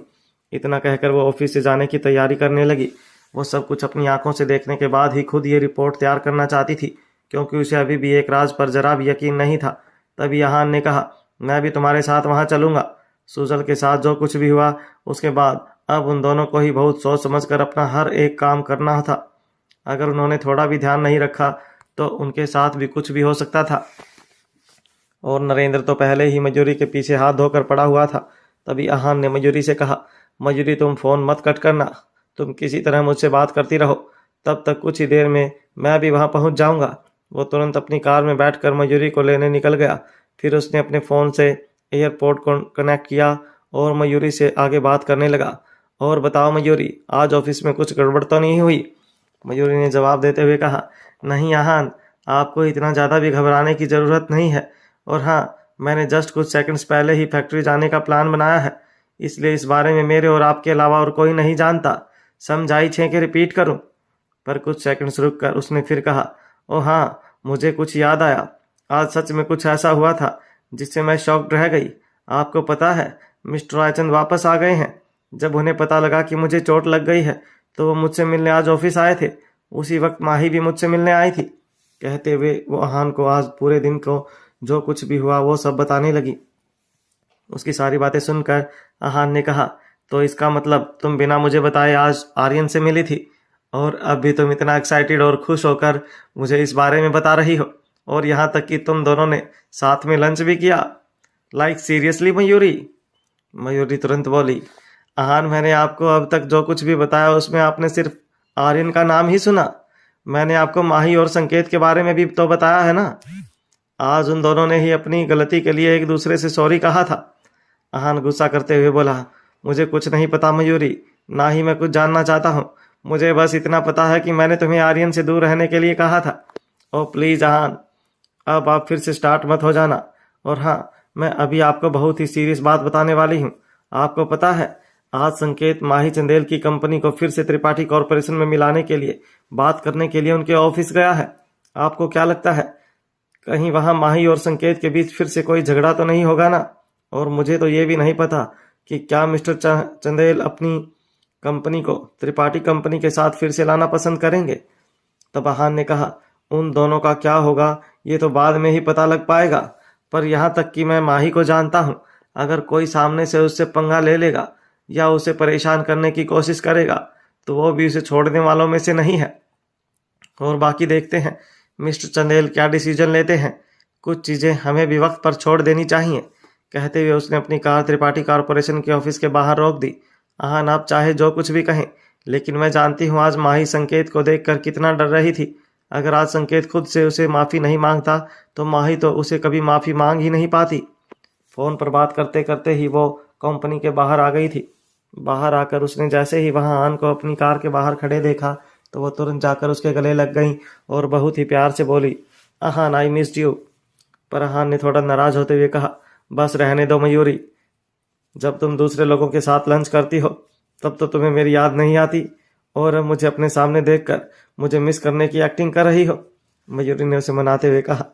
इतना कहकर वो ऑफिस से जाने की तैयारी करने लगी। वो सब कुछ अपनी आंखों से देखने के बाद ही खुद ये रिपोर्ट तैयार करना चाहती थी, क्योंकि उसे अभी भी एक राज पर जरा भी यकीन नहीं था। तभी यहान ने कहा, मैं भी तुम्हारे साथ वहाँ चलूँगा। सुजल के साथ जो कुछ भी हुआ उसके बाद अब उन दोनों को ही बहुत सोच समझ कर अपना हर एक काम करना था। अगर उन्होंने थोड़ा भी ध्यान नहीं रखा तो उनके साथ भी कुछ भी हो सकता था। और नरेंद्र तो पहले ही मयूरी के पीछे हाथ धोकर पड़ा हुआ था। तभी आहान ने मयूरी से कहा, मयूरी तुम फ़ोन मत कट करना, तुम किसी तरह मुझसे बात करती रहो, तब तक कुछ ही देर में मैं भी वहाँ पहुँच जाऊँगा। वो तुरंत अपनी कार में बैठकर मयूरी को लेने निकल गया। फिर उसने अपने फ़ोन से एयरपोर्ट को कनेक्ट किया और मयूरी से आगे बात करने लगा। और बताओ मयूरी, आज ऑफिस में कुछ गड़बड़ तो नहीं हुई? मयूरी ने जवाब देते हुए कहा, नहीं आहान, आपको इतना ज़्यादा भी घबराने की ज़रूरत नहीं है। और हाँ, मैंने जस्ट कुछ सेकंड्स पहले ही फैक्ट्री जाने का प्लान बनाया है, इसलिए इस बारे में मेरे और आपके अलावा और कोई नहीं जानता। समझाई छे कि रिपीट करूं? पर कुछ सेकंड्स रुक कर उसने फिर कहा, ओ हाँ, मुझे कुछ याद आया। आज सच में कुछ ऐसा हुआ था जिससे मैं शॉक्ड रह गई। आपको पता है, मिस्टर रायचंद वापस आ गए हैं। जब उन्हें पता लगा कि मुझे चोट लग गई है तो वो मुझसे मिलने आज ऑफिस आए थे। उसी वक्त माही भी मुझसे मिलने आई थी। कहते हुए वो आहान को आज पूरे दिन को जो कुछ भी हुआ वो सब बताने लगी। उसकी सारी बातें सुनकर आहान ने कहा, तो इसका मतलब तुम बिना मुझे बताए आज आर्यन से मिली थी और अब भी तुम इतना एक्साइटेड और खुश होकर मुझे इस बारे में बता रही हो, और यहाँ तक कि तुम दोनों ने साथ में लंच भी किया। Like seriously Mayuri? मयूरी तुरंत बोली, आहान, मैंने आपको अब तक जो कुछ भी बताया उसमें आपने सिर्फ आर्यन का नाम ही सुना। मैंने आपको माही और संकेत के बारे में भी तो बताया है ना। आज उन दोनों ने ही अपनी गलती के लिए एक दूसरे से सॉरी कहा था। आहान गुस्सा करते हुए बोला, मुझे कुछ नहीं पता मयूरी, ना ही मैं कुछ जानना चाहता हूँ। मुझे बस इतना पता है कि मैंने तुम्हें आर्यन से दूर रहने के लिए कहा था। ओह प्लीज़ आहान, अब आप फिर से स्टार्ट मत हो जाना। और हाँ, मैं अभी आपको बहुत ही सीरियस बात बताने वाली हूँ। आपको पता है, आज संकेत माही चंदेल की कंपनी को फिर से त्रिपाठी कॉरपोरेशन में मिलाने के लिए बात करने के लिए उनके ऑफिस गया है। आपको क्या लगता है, कहीं वहाँ माही और संकेत के बीच फिर से कोई झगड़ा तो नहीं होगा ना? और मुझे तो ये भी नहीं पता कि क्या मिस्टर चंदेल अपनी कंपनी को त्रिपाठी कंपनी के साथ फिर से लाना पसंद करेंगे। तब आहान ने कहा, उन दोनों का क्या होगा ये तो बाद में ही पता लग पाएगा, पर यहाँ तक कि मैं माही को जानता हूँ, अगर कोई सामने से उससे पंगा ले लेगा या उसे परेशान करने की कोशिश करेगा तो वो भी उसे छोड़ने वालों में से नहीं है। और बाकी देखते हैं मिस्टर चंदेल क्या डिसीजन लेते हैं। कुछ चीज़ें हमें भी वक्त पर छोड़ देनी चाहिए। कहते हुए उसने अपनी कार त्रिपाठी कॉरपोरेशन के ऑफिस के बाहर रोक दी। आहान, आप चाहे जो कुछ भी कहें, लेकिन मैं जानती हूँ आज माही संकेत को देखकर कितना डर रही थी। अगर आज संकेत खुद से उसे माफ़ी नहीं मांगता तो माही तो उसे कभी माफ़ी मांग ही नहीं पाती। फ़ोन पर बात करते करते ही वो कंपनी के बाहर आ गई थी। बाहर आकर उसने जैसे ही वहाँ आहान को अपनी कार के बाहर खड़े देखा तो वो तुरंत जाकर उसके गले लग गई और बहुत ही प्यार से बोली, आहान, आई मिस्ड यू। पर आहान ने थोड़ा नाराज होते हुए कहा, बस रहने दो मयूरी, जब तुम दूसरे लोगों के साथ लंच करती हो तब तो तुम्हें मेरी याद नहीं आती और मुझे अपने सामने देखकर मुझे मिस करने की एक्टिंग कर रही हो। मयूरी ने उसे मनाते हुए कहा,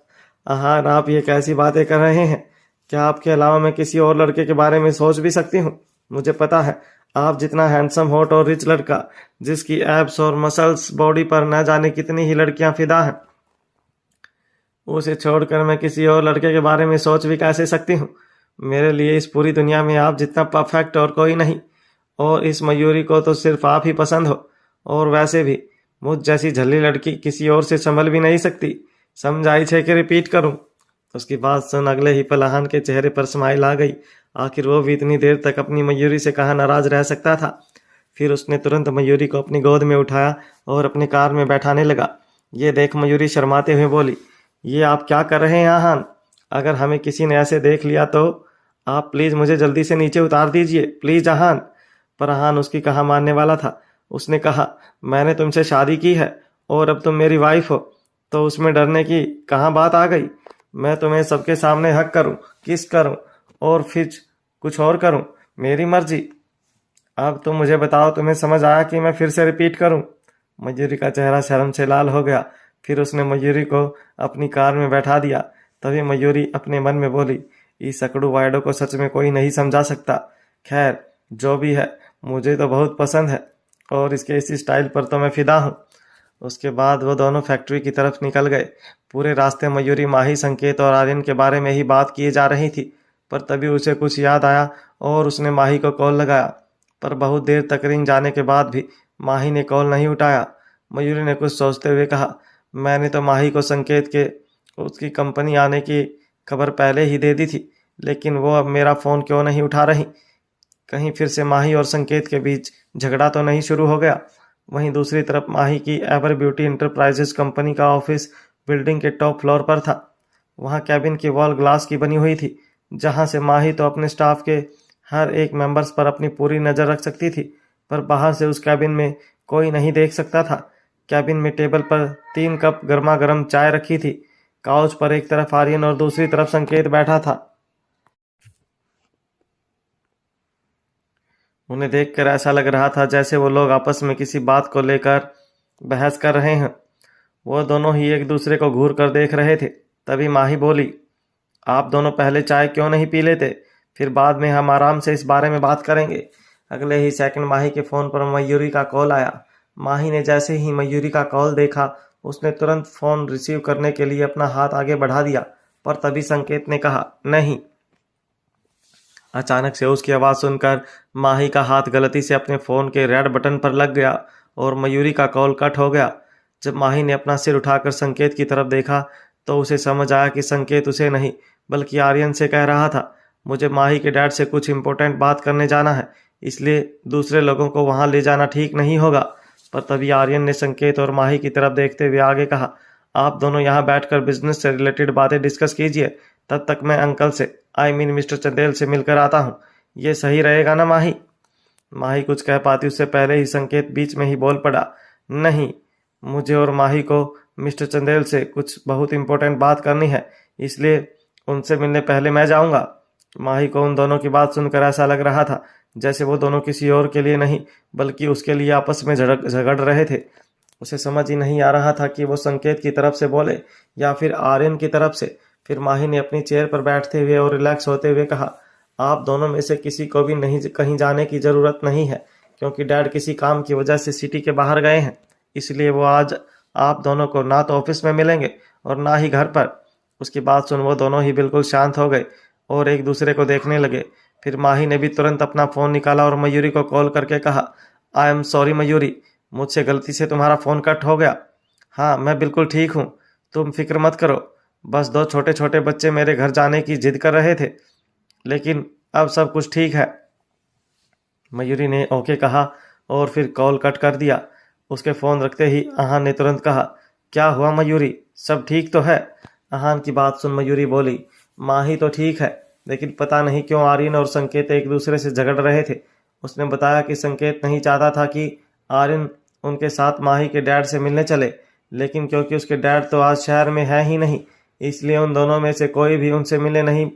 आहान, आप ये कैसी बातें कर रहे हैं? क्या आपके अलावा मैं किसी और लड़के के बारे में सोच भी सकती हूँ? मुझे पता है आप जितना हैंडसम, हॉट और रिच लड़का जिसकी एब्स और मसल्स बॉडी पर न जाने कितनी ही लड़कियां फिदा हैं, उसे छोड़कर मैं किसी और लड़के के बारे में सोच भी कैसे सकती हूँ? मेरे लिए इस पूरी दुनिया में आप जितना परफेक्ट और कोई नहीं, और इस मयूरी को तो सिर्फ आप ही पसंद हो। और वैसे भी मुझ जैसी झल्ली लड़की किसी और से संभल भी नहीं सकती। समझाई छे कि रिपीट करूं? उसकी बात सुन अगले ही पल आहान के चेहरे पर स्माइल आ गई। आखिर वो भी इतनी देर तक अपनी मयूरी से कहाँ नाराज रह सकता था। फिर उसने तुरंत मयूरी को अपनी गोद में उठाया और अपनी कार में बैठाने लगा। ये देख मयूरी शर्माते हुए बोली, ये आप क्या कर रहे हैं आहान? अगर हमें किसी ने ऐसे देख लिया तो आप प्लीज़ मुझे जल्दी से नीचे उतार दीजिए, प्लीज़ आहान। पर आहान उसकी कहाँ मानने वाला था। उसने कहा, मैंने तुमसे शादी की है और अब तुम मेरी वाइफ हो, तो उसमें डरने की कहाँ बात आ गई? मैं तुम्हें सबके सामने हक करूं, किस करूं और फिर कुछ और करूं, मेरी मर्जी। अब तुम मुझे बताओ, तुम्हें समझ आया कि मैं फिर से रिपीट करूं? मयूरी का चेहरा शर्म से लाल हो गया। फिर उसने मयूरी को अपनी कार में बैठा दिया। तभी मयूरी अपने मन में बोली, इस अकड़ू वायडो को सच में कोई नहीं समझा सकता। खैर जो भी है, मुझे तो बहुत पसंद है और इसके इसी स्टाइल पर तो मैं फिदा हूँ। उसके बाद वो दोनों फैक्ट्री की तरफ निकल गए। पूरे रास्ते मयूरी माही, संकेत और आर्यन के बारे में ही बात किए जा रही थी। पर तभी उसे कुछ याद आया और उसने माही को कॉल लगाया। पर बहुत देर तक रिंग जाने के बाद भी माही ने कॉल नहीं उठाया। मयूरी ने कुछ सोचते हुए कहा, मैंने तो माही को संकेत के उसकी कंपनी आने की खबर पहले ही दे दी थी, लेकिन वो अब मेरा फ़ोन क्यों नहीं उठा रही? कहीं फिर से माही और संकेत के बीच झगड़ा तो नहीं शुरू हो गया? वहीं दूसरी तरफ माही की एवर ब्यूटी इंटरप्राइजेज कंपनी का ऑफिस बिल्डिंग के टॉप फ्लोर पर था। वहां कैबिन की वॉल ग्लास की बनी हुई थी, जहां से माही तो अपने स्टाफ के हर एक मेंबर्स पर अपनी पूरी नज़र रख सकती थी, पर बाहर से उस कैबिन में कोई नहीं देख सकता था। कैबिन में टेबल पर 3 कप गर्मा गर्म चाय रखी थी। काउच पर एक तरफ आर्यन और दूसरी तरफ संकेत बैठा था। उन्हें देखकर ऐसा लग रहा था जैसे वो लोग आपस में किसी बात को लेकर बहस कर रहे हैं। वो दोनों ही एक दूसरे को घूर कर देख रहे थे। तभी माही बोली, आप दोनों पहले चाय क्यों नहीं पी लेते? फिर बाद में हम आराम से इस बारे में बात करेंगे। अगले ही सेकंड माही के फ़ोन पर मयूरी का कॉल आया। माही ने जैसे ही मयूरी का कॉल देखा, उसने तुरंत फ़ोन रिसीव करने के लिए अपना हाथ आगे बढ़ा दिया। पर तभी संकेत ने कहा, नहीं। अचानक से उसकी आवाज़ सुनकर माही का हाथ गलती से अपने फ़ोन के रेड बटन पर लग गया और मयूरी का कॉल कट हो गया। जब माही ने अपना सिर उठाकर संकेत की तरफ देखा तो उसे समझ आया कि संकेत उसे नहीं बल्कि आर्यन से कह रहा था, मुझे माही के डैड से कुछ इम्पोर्टेंट बात करने जाना है, इसलिए दूसरे लोगों को वहाँ ले जाना ठीक नहीं होगा। पर तभी आर्यन ने संकेत और माही की तरफ देखते हुए आगे कहा, आप दोनों यहाँ बैठकर बिजनेस से रिलेटेड बातें डिस्कस कीजिए, तब तक मैं अंकल से मिस्टर चंदेल से मिलकर आता हूँ। ये सही रहेगा ना माही? माही कुछ कह पाती उससे पहले ही संकेत बीच में ही बोल पड़ा, नहीं, मुझे और माही को मिस्टर चंदेल से कुछ बहुत इंपॉर्टेंट बात करनी है, इसलिए उनसे मिलने पहले मैं जाऊंगा। माही को उन दोनों की बात सुनकर ऐसा लग रहा था जैसे वो दोनों किसी और के लिए नहीं बल्कि उसके लिए आपस में झगड़ रहे थे। उसे समझ ही नहीं आ रहा था कि वो संकेत की तरफ से बोले या फिर आर्यन की तरफ से। फिर माही ने अपनी चेयर पर बैठते हुए और रिलैक्स होते हुए कहा, आप दोनों में से किसी को भी नहीं कहीं जाने की ज़रूरत नहीं है, क्योंकि डैड किसी काम की वजह से सिटी के बाहर गए हैं, इसलिए वो आज आप दोनों को ना तो ऑफिस में मिलेंगे और ना ही घर पर। उसकी बात सुन वो दोनों ही बिल्कुल शांत हो गए और एक दूसरे को देखने लगे। फिर माही ने भी तुरंत अपना फ़ोन निकाला और मयूरी को कॉल करके कहा, आई एम सॉरी मयूरी, मुझसे गलती से तुम्हारा फ़ोन कट हो गया। हाँ, मैं बिल्कुल ठीक हूँ, तुम फिक्र मत करो। बस 2 छोटे छोटे बच्चे मेरे घर जाने की जिद कर रहे थे, लेकिन अब सब कुछ ठीक है। मयूरी ने ओके कहा और फिर कॉल कट कर दिया। उसके फ़ोन रखते ही आहान ने तुरंत कहा, क्या हुआ मयूरी, सब ठीक तो है? आहान की बात सुन मयूरी बोली, माही तो ठीक है, लेकिन पता नहीं क्यों आर्यन और संकेत एक दूसरे से झगड़ रहे थे। उसने बताया कि संकेत नहीं चाहता था कि आर्यन उनके साथ माही के डैड से मिलने चले, लेकिन क्योंकि उसके डैड तो आज शहर में है ही नहीं, इसलिए उन दोनों में से कोई भी उनसे मिलने नहीं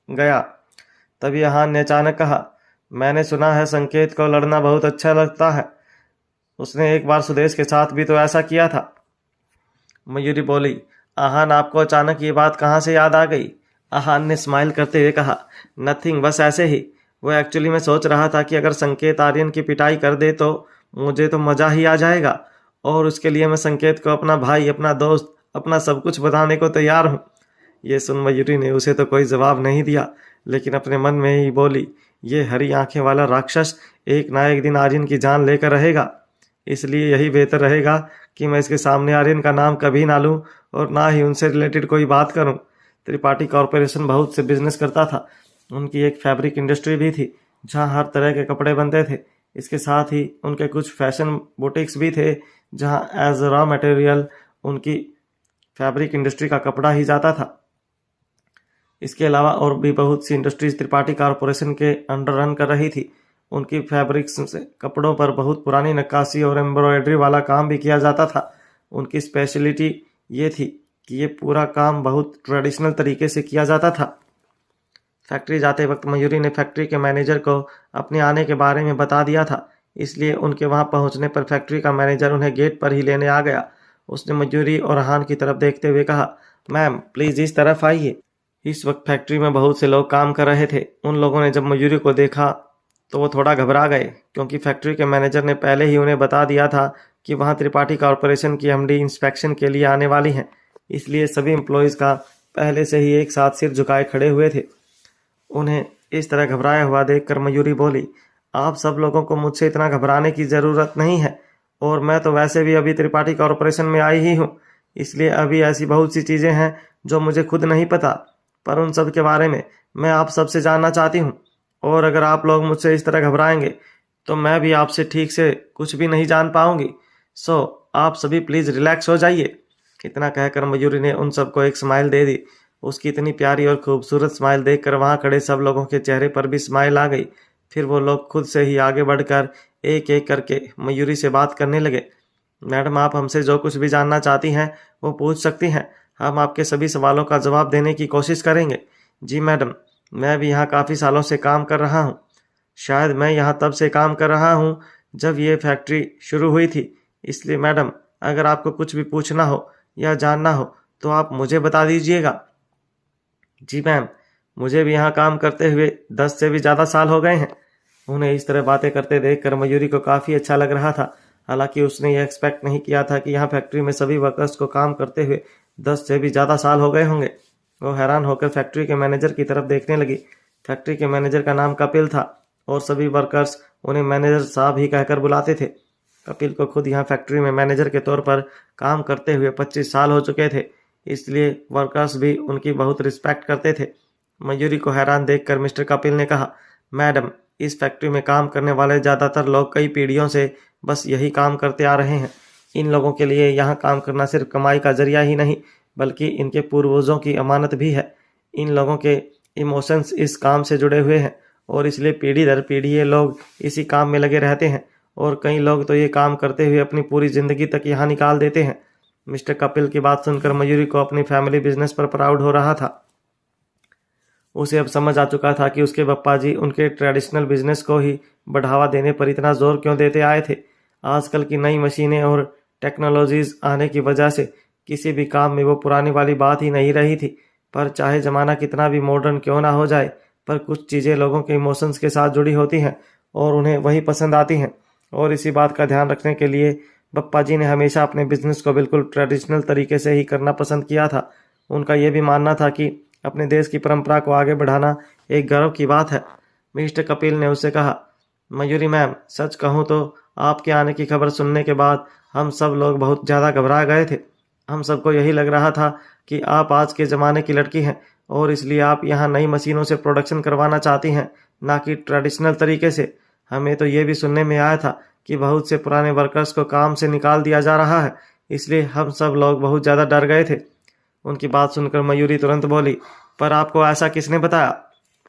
गया। तभी आहान ने अचानक कहा, मैंने सुना है संकेत को लड़ना बहुत अच्छा लगता है, उसने एक बार सुदेश के साथ भी तो ऐसा किया था। मयूरी बोली, आहान आपको अचानक ये बात कहाँ से याद आ गई? आहान ने स्माइल करते हुए कहा, नथिंग, बस ऐसे ही। वो एक्चुअली मैं सोच रहा था कि अगर संकेत आर्यन की पिटाई कर दे तो मुझे तो मज़ा ही आ जाएगा, और उसके लिए मैं संकेत को अपना भाई, अपना दोस्त, अपना सब कुछ बताने को तैयार हूँ। ये सुन मयूरी ने उसे तो कोई जवाब नहीं दिया, लेकिन अपने मन में ही बोली, ये हरी आंखें वाला राक्षस एक ना एक दिन आर्यन की जान लेकर रहेगा, इसलिए यही बेहतर रहेगा कि मैं इसके सामने आर्यन का नाम कभी ना लूँ और ना ही उनसे रिलेटेड कोई बात करूँ। त्रिपाठी कॉरपोरेशन बहुत से बिजनेस करता था। उनकी एक फैब्रिक इंडस्ट्री भी थी जहाँ हर तरह के कपड़े बनते थे। इसके साथ ही उनके कुछ फैशन बुटीक्स भी थे जहाँ एज रॉ मटेरियल उनकी फैब्रिक इंडस्ट्री का कपड़ा ही जाता था। इसके अलावा और भी बहुत सी इंडस्ट्रीज त्रिपाठी कॉरपोरेशन के अंडर रन कर रही थी। उनकी फैब्रिक्स से कपड़ों पर बहुत पुरानी नक्काशी और एम्ब्रॉयडरी वाला काम भी किया जाता था। उनकी स्पेशलिटी ये थी कि ये पूरा काम बहुत ट्रेडिशनल तरीके से किया जाता था। फैक्ट्री जाते वक्त मयूरी ने फैक्ट्री के मैनेजर को अपने आने के बारे में बता दिया था इसलिए उनके वहां पहुंचने पर फैक्ट्री का मैनेजर उन्हें गेट पर ही लेने आ गया। उसने मयूरी और अहान की तरफ देखते हुए कहा, मैम प्लीज़ इस तरफ आइए। इस वक्त फैक्ट्री में बहुत से लोग काम कर रहे थे। उन लोगों ने जब मयूरी को देखा तो वो थोड़ा घबरा गए, क्योंकि फैक्ट्री के मैनेजर ने पहले ही उन्हें बता दिया था कि वहाँ त्रिपाठी कॉरपोरेशन की एमडी इंस्पेक्शन के लिए आने वाली हैं। इसलिए सभी एम्प्लॉयज़ का पहले से ही एक साथ सिर झुकाए खड़े हुए थे। उन्हें इस तरह घबराया हुआ देखकर मयूरी बोली, आप सब लोगों को मुझसे इतना घबराने की ज़रूरत नहीं है, और मैं तो वैसे भी अभी त्रिपाठी कॉरपोरेशन में आई ही हूँ, इसलिए अभी ऐसी बहुत सी चीज़ें हैं जो मुझे खुद नहीं पता, पर उन सब के बारे में मैं आप सबसे जानना चाहती हूँ। और अगर आप लोग मुझसे इस तरह घबराएंगे तो मैं भी आपसे ठीक से कुछ भी नहीं जान पाऊंगी। सो आप सभी प्लीज़ रिलैक्स हो जाइए। इतना कहकर मयूरी ने उन सबको एक स्माइल दे दी। उसकी इतनी प्यारी और खूबसूरत स्माइल देखकर वहाँ खड़े सब लोगों के चेहरे पर भी स्माइल आ गई। फिर वो लोग खुद से ही आगे बढ़कर एक एक करके मयूरी से बात करने लगे। मैडम, आप हमसे जो कुछ भी जानना चाहती हैं वो पूछ सकती हैं। हम आपके सभी सवालों का जवाब देने की कोशिश करेंगे। जी मैडम, मैं भी यहाँ काफ़ी सालों से काम कर रहा हूँ। शायद मैं यहाँ तब से काम कर रहा हूँ जब ये फैक्ट्री शुरू हुई थी। इसलिए मैडम, अगर आपको कुछ भी पूछना हो या जानना हो तो आप मुझे बता दीजिएगा। जी मैम, मुझे भी यहाँ काम करते हुए 10 से भी ज़्यादा साल हो गए हैं। उन्हें इस तरह बातें करते देखकर मयूरी को काफ़ी अच्छा लग रहा था। हालांकि उसने यह एक्सपेक्ट नहीं किया था कि यहाँ फैक्ट्री में सभी वर्कर्स को काम करते हुए 10 से भी ज़्यादा साल हो गए होंगे। वो हैरान होकर फैक्ट्री के मैनेजर की तरफ देखने लगी। फैक्ट्री के मैनेजर का नाम कपिल था और सभी वर्कर्स उन्हें मैनेजर साहब ही कहकर बुलाते थे। कपिल को खुद यहाँ फैक्ट्री में मैनेजर के तौर पर काम करते हुए 25 साल हो चुके थे, इसलिए वर्कर्स भी उनकी बहुत रिस्पेक्ट करते थे। मयूरी को हैरान देखकर मिस्टर कपिल ने कहा, मैडम, इस फैक्ट्री में काम करने वाले ज़्यादातर लोग कई पीढ़ियों से बस यही काम करते आ रहे हैं। इन लोगों के लिए यहाँ काम करना सिर्फ कमाई का जरिया ही नहीं, बल्कि इनके पूर्वजों की अमानत भी है। इन लोगों के इमोशंस इस काम से जुड़े हुए हैं और इसलिए पीढ़ी दर पीढ़ी ये लोग इसी काम में लगे रहते हैं, और कई लोग तो ये काम करते हुए अपनी पूरी ज़िंदगी तक यहाँ निकाल देते हैं। मिस्टर कपिल की बात सुनकर मयूरी को अपनी फैमिली बिजनेस पर प्राउड हो रहा था। उसे अब समझ आ चुका था कि उसके पप्पा जी उनके ट्रेडिशनल बिजनेस को ही बढ़ावा देने पर इतना जोर क्यों देते आए थे। आजकल की नई मशीनें और टेक्नोलॉजीज आने की वजह से किसी भी काम में वो पुरानी वाली बात ही नहीं रही थी। पर चाहे ज़माना कितना भी मॉडर्न क्यों ना हो जाए, पर कुछ चीज़ें लोगों के इमोशंस के साथ जुड़ी होती हैं और उन्हें वही पसंद आती हैं। और इसी बात का ध्यान रखने के लिए पप्पा जी ने हमेशा अपने बिजनेस को बिल्कुल ट्रेडिशनल तरीके से ही करना पसंद किया था। उनका यह भी मानना था कि अपने देश की परंपरा को आगे बढ़ाना एक गर्व की बात है। मिस्टर कपिल ने उससे कहा, मयूरी मैम, सच कहूँ तो आपके आने की खबर सुनने के बाद हम सब लोग बहुत ज़्यादा घबरा गए थे। हम सबको यही लग रहा था कि आप आज के ज़माने की लड़की हैं और इसलिए आप यहाँ नई मशीनों से प्रोडक्शन करवाना चाहती हैं, ना कि ट्रेडिशनल तरीके से। हमें तो ये भी सुनने में आया था कि बहुत से पुराने वर्कर्स को काम से निकाल दिया जा रहा है, इसलिए हम सब लोग बहुत ज़्यादा डर गए थे। उनकी बात सुनकर मयूरी तुरंत बोली, पर आपको ऐसा किसने बताया?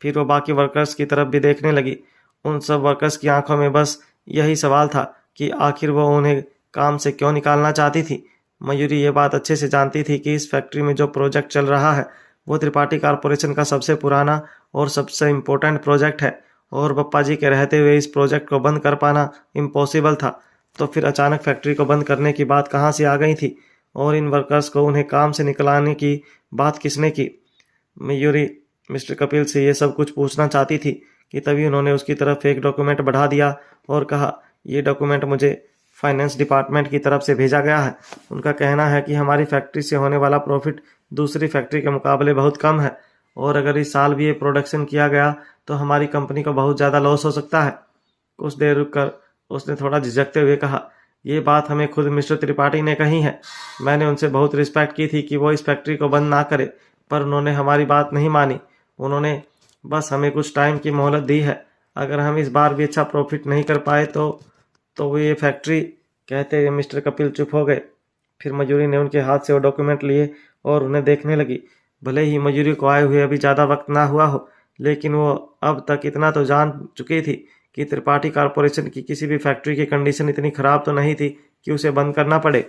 फिर वो बाकी वर्कर्स की तरफ भी देखने लगी। उन सब वर्कर्स की आंखों में बस यही सवाल था कि आखिर वो उन्हें काम से क्यों निकालना चाहती थी। मयूरी ये बात अच्छे से जानती थी कि इस फैक्ट्री में जो प्रोजेक्ट चल रहा है वो त्रिपाठी कॉरपोरेशन का सबसे पुराना और सबसे इम्पोर्टेंट प्रोजेक्ट है, और पप्पा जी के रहते हुए इस प्रोजेक्ट को बंद कर पाना इम्पॉसिबल था। तो फिर अचानक फैक्ट्री को बंद करने की बात कहाँ से आ गई थी, और इन वर्कर्स को उन्हें काम से निकलाने की बात किसने की? मयूरी मिस्टर कपिल से ये सब कुछ पूछना चाहती थी कि तभी उन्होंने उसकी तरफ एक डॉक्यूमेंट बढ़ा दिया और कहा, ये डॉक्यूमेंट मुझे फाइनेंस डिपार्टमेंट की तरफ से भेजा गया है। उनका कहना है कि हमारी फैक्ट्री से होने वाला प्रॉफिट दूसरी फैक्ट्री के मुकाबले बहुत कम है, और अगर इस साल भी ये प्रोडक्शन किया गया तो हमारी कंपनी को बहुत ज़्यादा लॉस हो सकता है। कुछ देर रुककर उसने थोड़ा झिझकते हुए कहा, ये बात हमें खुद मिस्टर त्रिपाठी ने कही है। मैंने उनसे बहुत रिस्पेक्ट की थी कि वो इस फैक्ट्री को बंद ना करे, पर उन्होंने हमारी बात नहीं मानी। उन्होंने बस हमें कुछ टाइम की मोहलत दी है। अगर हम इस बार भी अच्छा प्रॉफिट नहीं कर पाए तो वो ये फैक्ट्री। कहते हुए मिस्टर कपिल चुप हो गए। फिर मयूरी ने उनके हाथ से वो डॉक्यूमेंट लिए और उन्हें देखने लगी। भले ही मयूरी को आए हुए अभी ज़्यादा वक्त ना हुआ हो, लेकिन वो अब तक इतना तो जान चुकी थी कि त्रिपाठी कॉरपोरेशन की किसी भी फैक्ट्री की कंडीशन इतनी ख़राब तो नहीं थी कि उसे बंद करना पड़े।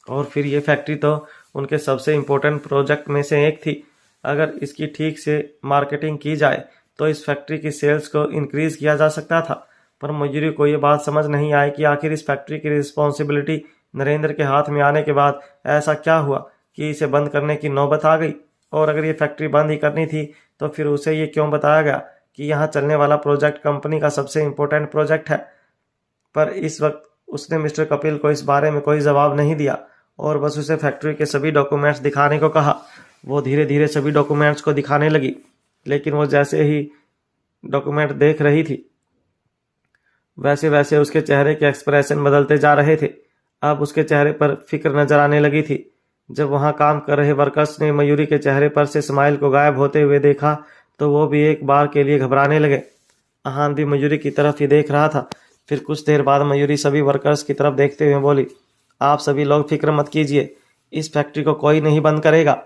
और फिर ये फैक्ट्री तो उनके सबसे इम्पोर्टेंट प्रोजेक्ट में से एक थी। अगर इसकी ठीक से मार्केटिंग की जाए तो इस फैक्ट्री की सेल्स को इंक्रीज़ किया जा सकता था पर मयूरी को ये बात समझ नहीं आई कि आखिर इस फैक्ट्री की रिस्पॉन्सिबिलिटी नरेंद्र के हाथ में आने के बाद ऐसा क्या हुआ कि इसे बंद करने की नौबत आ गई। और अगर ये फैक्ट्री बंद ही करनी थी तो फिर उसे ये क्यों बताया गया कि यहाँ चलने वाला प्रोजेक्ट कंपनी का सबसे इम्पोर्टेंट प्रोजेक्ट है। पर इस वक्त उसने मिस्टर कपिल को इस बारे में कोई जवाब नहीं दिया और बस उसे फैक्ट्री के सभी डॉक्यूमेंट्स दिखाने को कहा। वो धीरे धीरे सभी डॉक्यूमेंट्स को दिखाने लगी, लेकिन वो जैसे ही डॉक्यूमेंट देख रही थी वैसे वैसे उसके चेहरे के एक्सप्रेशन बदलते जा रहे थे। अब उसके चेहरे पर फिक्र नजर आने लगी थी। जब वहां काम कर रहे वर्कर्स ने मयूरी के चेहरे पर से स्माइल को गायब होते हुए देखा तो वो भी एक बार के लिए घबराने लगे। आहान भी मयूरी की तरफ ही देख रहा था। फिर कुछ देर बाद मयूरी सभी वर्कर्स की तरफ देखते हुए बोली, आप सभी लोग फिक्र मत कीजिए, इस फैक्ट्री को कोई नहीं बंद करेगा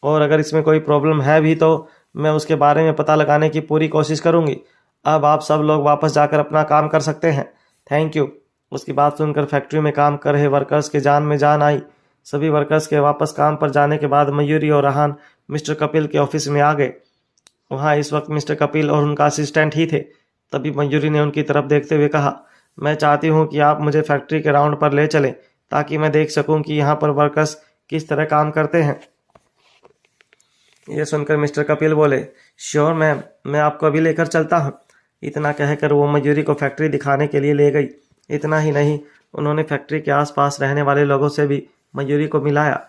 और अगर इसमें कोई प्रॉब्लम है भी तो मैं उसके बारे में पता लगाने की पूरी कोशिश करूंगी। अब आप सब लोग वापस जाकर अपना काम कर सकते हैं। Thank you. उसकी बात सुनकर फैक्ट्री में काम कर रहे वर्कर्स के जान में जान आई। सभी वर्कर्स के वापस काम पर जाने के बाद मयूरी और आहान मिस्टर कपिल के ऑफिस में आ गए। वहाँ इस वक्त मिस्टर कपिल और उनका असिस्टेंट ही थे। तभी मयूरी ने उनकी तरफ देखते हुए कहा, मैं चाहती हूँ कि आप मुझे फैक्ट्री के राउंड पर ले चलें ताकि मैं देख सकूं कि यहाँ पर वर्कर्स किस तरह काम करते हैं। ये सुनकर मिस्टर कपिल बोले, श्योर मैम, मैं आपको अभी लेकर चलता हूँ। इतना कहकर वो मयूरी को फैक्ट्री दिखाने के लिए ले गई। इतना ही नहीं, उन्होंने फैक्ट्री के आसपास रहने वाले लोगों से भी मयूरी को मिलाया।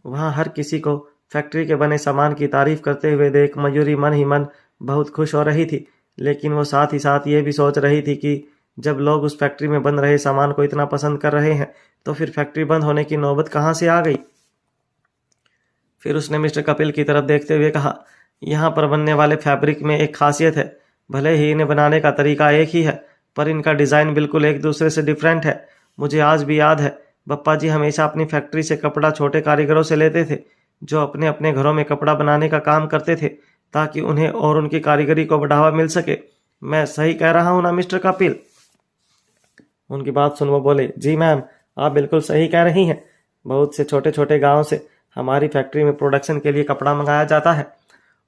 वहाँ हर किसी को फैक्ट्री के बने सामान की तारीफ करते हुए देख मयूरी मन ही मन बहुत खुश हो रही थी, लेकिन वो साथ ही साथ ये भी सोच रही थी कि जब लोग उस फैक्ट्री में बन रहे सामान को इतना पसंद कर रहे हैं तो फिर फैक्ट्री बंद होने की नौबत कहाँ से आ गई। फिर उसने मिस्टर कपिल की तरफ देखते हुए कहा, यहाँ पर बनने वाले फैब्रिक में एक खासियत है। भले ही इन्हें बनाने का तरीका एक ही है पर इनका डिज़ाइन बिल्कुल एक दूसरे से डिफरेंट है। मुझे आज भी याद है, बप्पा जी हमेशा अपनी फैक्ट्री से कपड़ा छोटे कारीगरों से लेते थे जो अपने अपने घरों में कपड़ा बनाने का काम करते थे ताकि उन्हें और उनकी कारीगरी को बढ़ावा मिल सके। मैं सही कह रहा हूँ ना मिस्टर कपिल? उनकी बात सुन वो बोले, जी मैम, आप बिल्कुल सही कह रही हैं। बहुत से छोटे छोटे गाँव से हमारी फैक्ट्री में प्रोडक्शन के लिए कपड़ा मंगाया जाता है।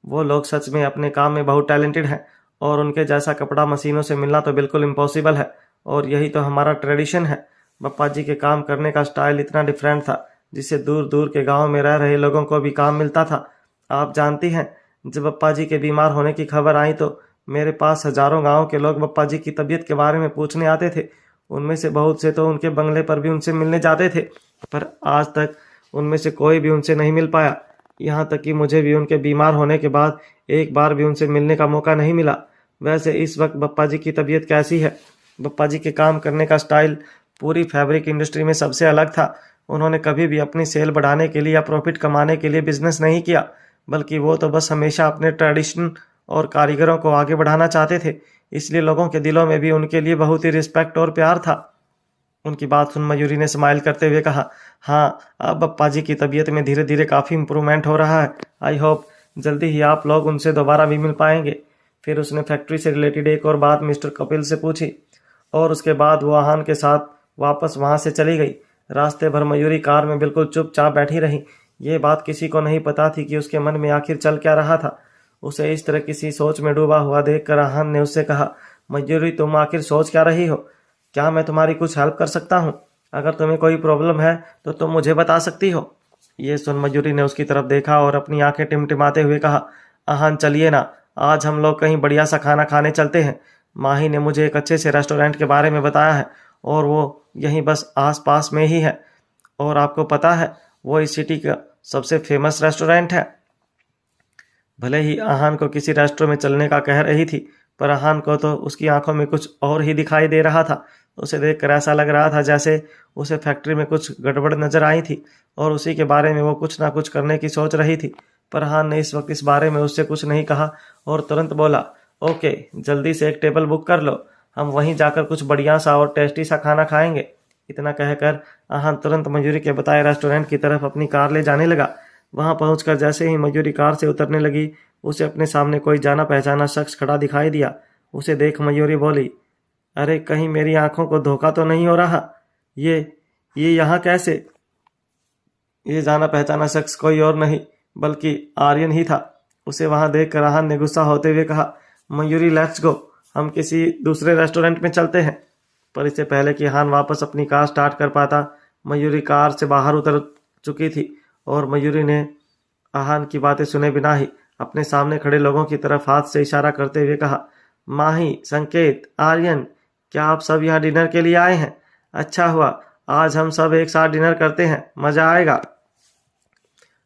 वो लोग सच में अपने काम में बहुत टैलेंटेड हैं और उनके जैसा कपड़ा मशीनों से मिलना तो बिल्कुल इम्पॉसिबल है और यही तो हमारा ट्रेडिशन है। बप्पा जी के काम करने का स्टाइल इतना डिफरेंट था जिससे दूर दूर के गाँव में रह रहे लोगों को भी काम मिलता था। आप जानती हैं, जब बप्पा जी के बीमार होने की खबर आई तो मेरे पास हजारों गाँव के लोग बप्पा जी की तबीयत के बारे में पूछने आते थे। उनमें से बहुत से तो उनके बंगले पर भी उनसे मिलने जाते थे, पर आज तक उनमें से कोई भी उनसे नहीं मिल पाया। यहाँ तक कि मुझे भी उनके बीमार होने के बाद एक बार भी उनसे मिलने का मौका नहीं मिला। वैसे इस वक्त बप्पा जी की तबीयत कैसी है? बप्पा जी के काम करने का स्टाइल पूरी फैब्रिक इंडस्ट्री में सबसे अलग था। उन्होंने कभी भी अपनी सेल बढ़ाने के लिए या प्रॉफिट कमाने के लिए बिजनेस नहीं किया, बल्कि वो तो बस हमेशा अपने ट्रेडिशन और कारीगरों को आगे बढ़ाना चाहते थे। इसलिए लोगों के दिलों में भी उनके लिए बहुत ही रिस्पेक्ट और प्यार था। उनकी बात सुन मयूरी ने स्माइल करते हुए कहा, हाँ, अब बप्पा जी की तबीयत में धीरे धीरे काफ़ी इम्प्रूवमेंट हो रहा है। आई होप जल्दी ही आप लोग उनसे दोबारा भी मिल पाएंगे। फिर उसने फैक्ट्री से रिलेटेड एक और बात मिस्टर कपिल से पूछी और उसके बाद वो आहान के साथ वापस वहाँ से चली गई। रास्ते भर मयूरी कार में बिल्कुल चुपचाप बैठी रही। ये बात किसी को नहीं पता थी कि उसके मन में आखिर चल क्या रहा था। उसे इस तरह किसी सोच में डूबा हुआ देखकर आहान ने उससे कहा, मयूरी, तुम आखिर सोच क्या रही हो? क्या मैं तुम्हारी कुछ हेल्प कर सकता हूँ? अगर तुम्हें कोई प्रॉब्लम है तो तुम मुझे बता सकती हो। ये सुन मयूरी ने उसकी तरफ देखा और अपनी आंखें टिमटिमाते हुए कहा, आहान चलिए ना, आज हम लोग कहीं बढ़िया सा खाना खाने चलते हैं। माही ने मुझे एक अच्छे से रेस्टोरेंट के बारे में बताया है और वो यहीं बस आस पास में ही है। और आपको पता है, वो इस सिटी का सबसे फेमस रेस्टोरेंट है। भले ही आहान को किसी रेस्टोरेंट में चलने का कह रही थी, पर आहान को तो उसकी आंखों में कुछ और ही दिखाई दे रहा था। उसे देखकर ऐसा लग रहा था जैसे उसे फैक्ट्री में कुछ गड़बड़ नजर आई थी और उसी के बारे में वो कुछ ना कुछ करने की सोच रही थी। पर आहान ने इस वक्त इस बारे में उससे कुछ नहीं कहा और तुरंत बोला, ओके, जल्दी से एक टेबल बुक कर लो, हम वहीं जाकर कुछ बढ़िया सा और टेस्टी सा खाना खाएंगे। इतना कहकर आहान तुरंत मयूरी के बताए रेस्टोरेंट की तरफ अपनी कार ले जाने लगा। वहां पहुंचकर जैसे ही मयूरी कार से उतरने लगी, उसे अपने सामने कोई जाना पहचाना शख्स खड़ा दिखाई दिया। उसे देख मयूरी बोली, अरे कहीं मेरी आंखों को धोखा तो नहीं हो रहा? ये यहाँ कैसे? ये जाना पहचाना शख्स कोई और नहीं बल्कि आर्यन ही था। उसे वहां देखकर आहान ने गुस्सा होते हुए कहा, मयूरी, लेट्स गो, हम किसी दूसरे रेस्टोरेंट में चलते हैं। पर इससे पहले कि हान वापस अपनी कार स्टार्ट कर पाता, मयूरी कार से बाहर उतर चुकी थी और मयूरी ने आहान की बातें सुने बिना ही अपने सामने खड़े लोगों की तरफ हाथ से इशारा करते हुए कहा, माही, संकेत, आर्यन, क्या आप सब यहाँ डिनर के लिए आए हैं? अच्छा हुआ, आज हम सब एक साथ डिनर करते हैं, मजा आएगा।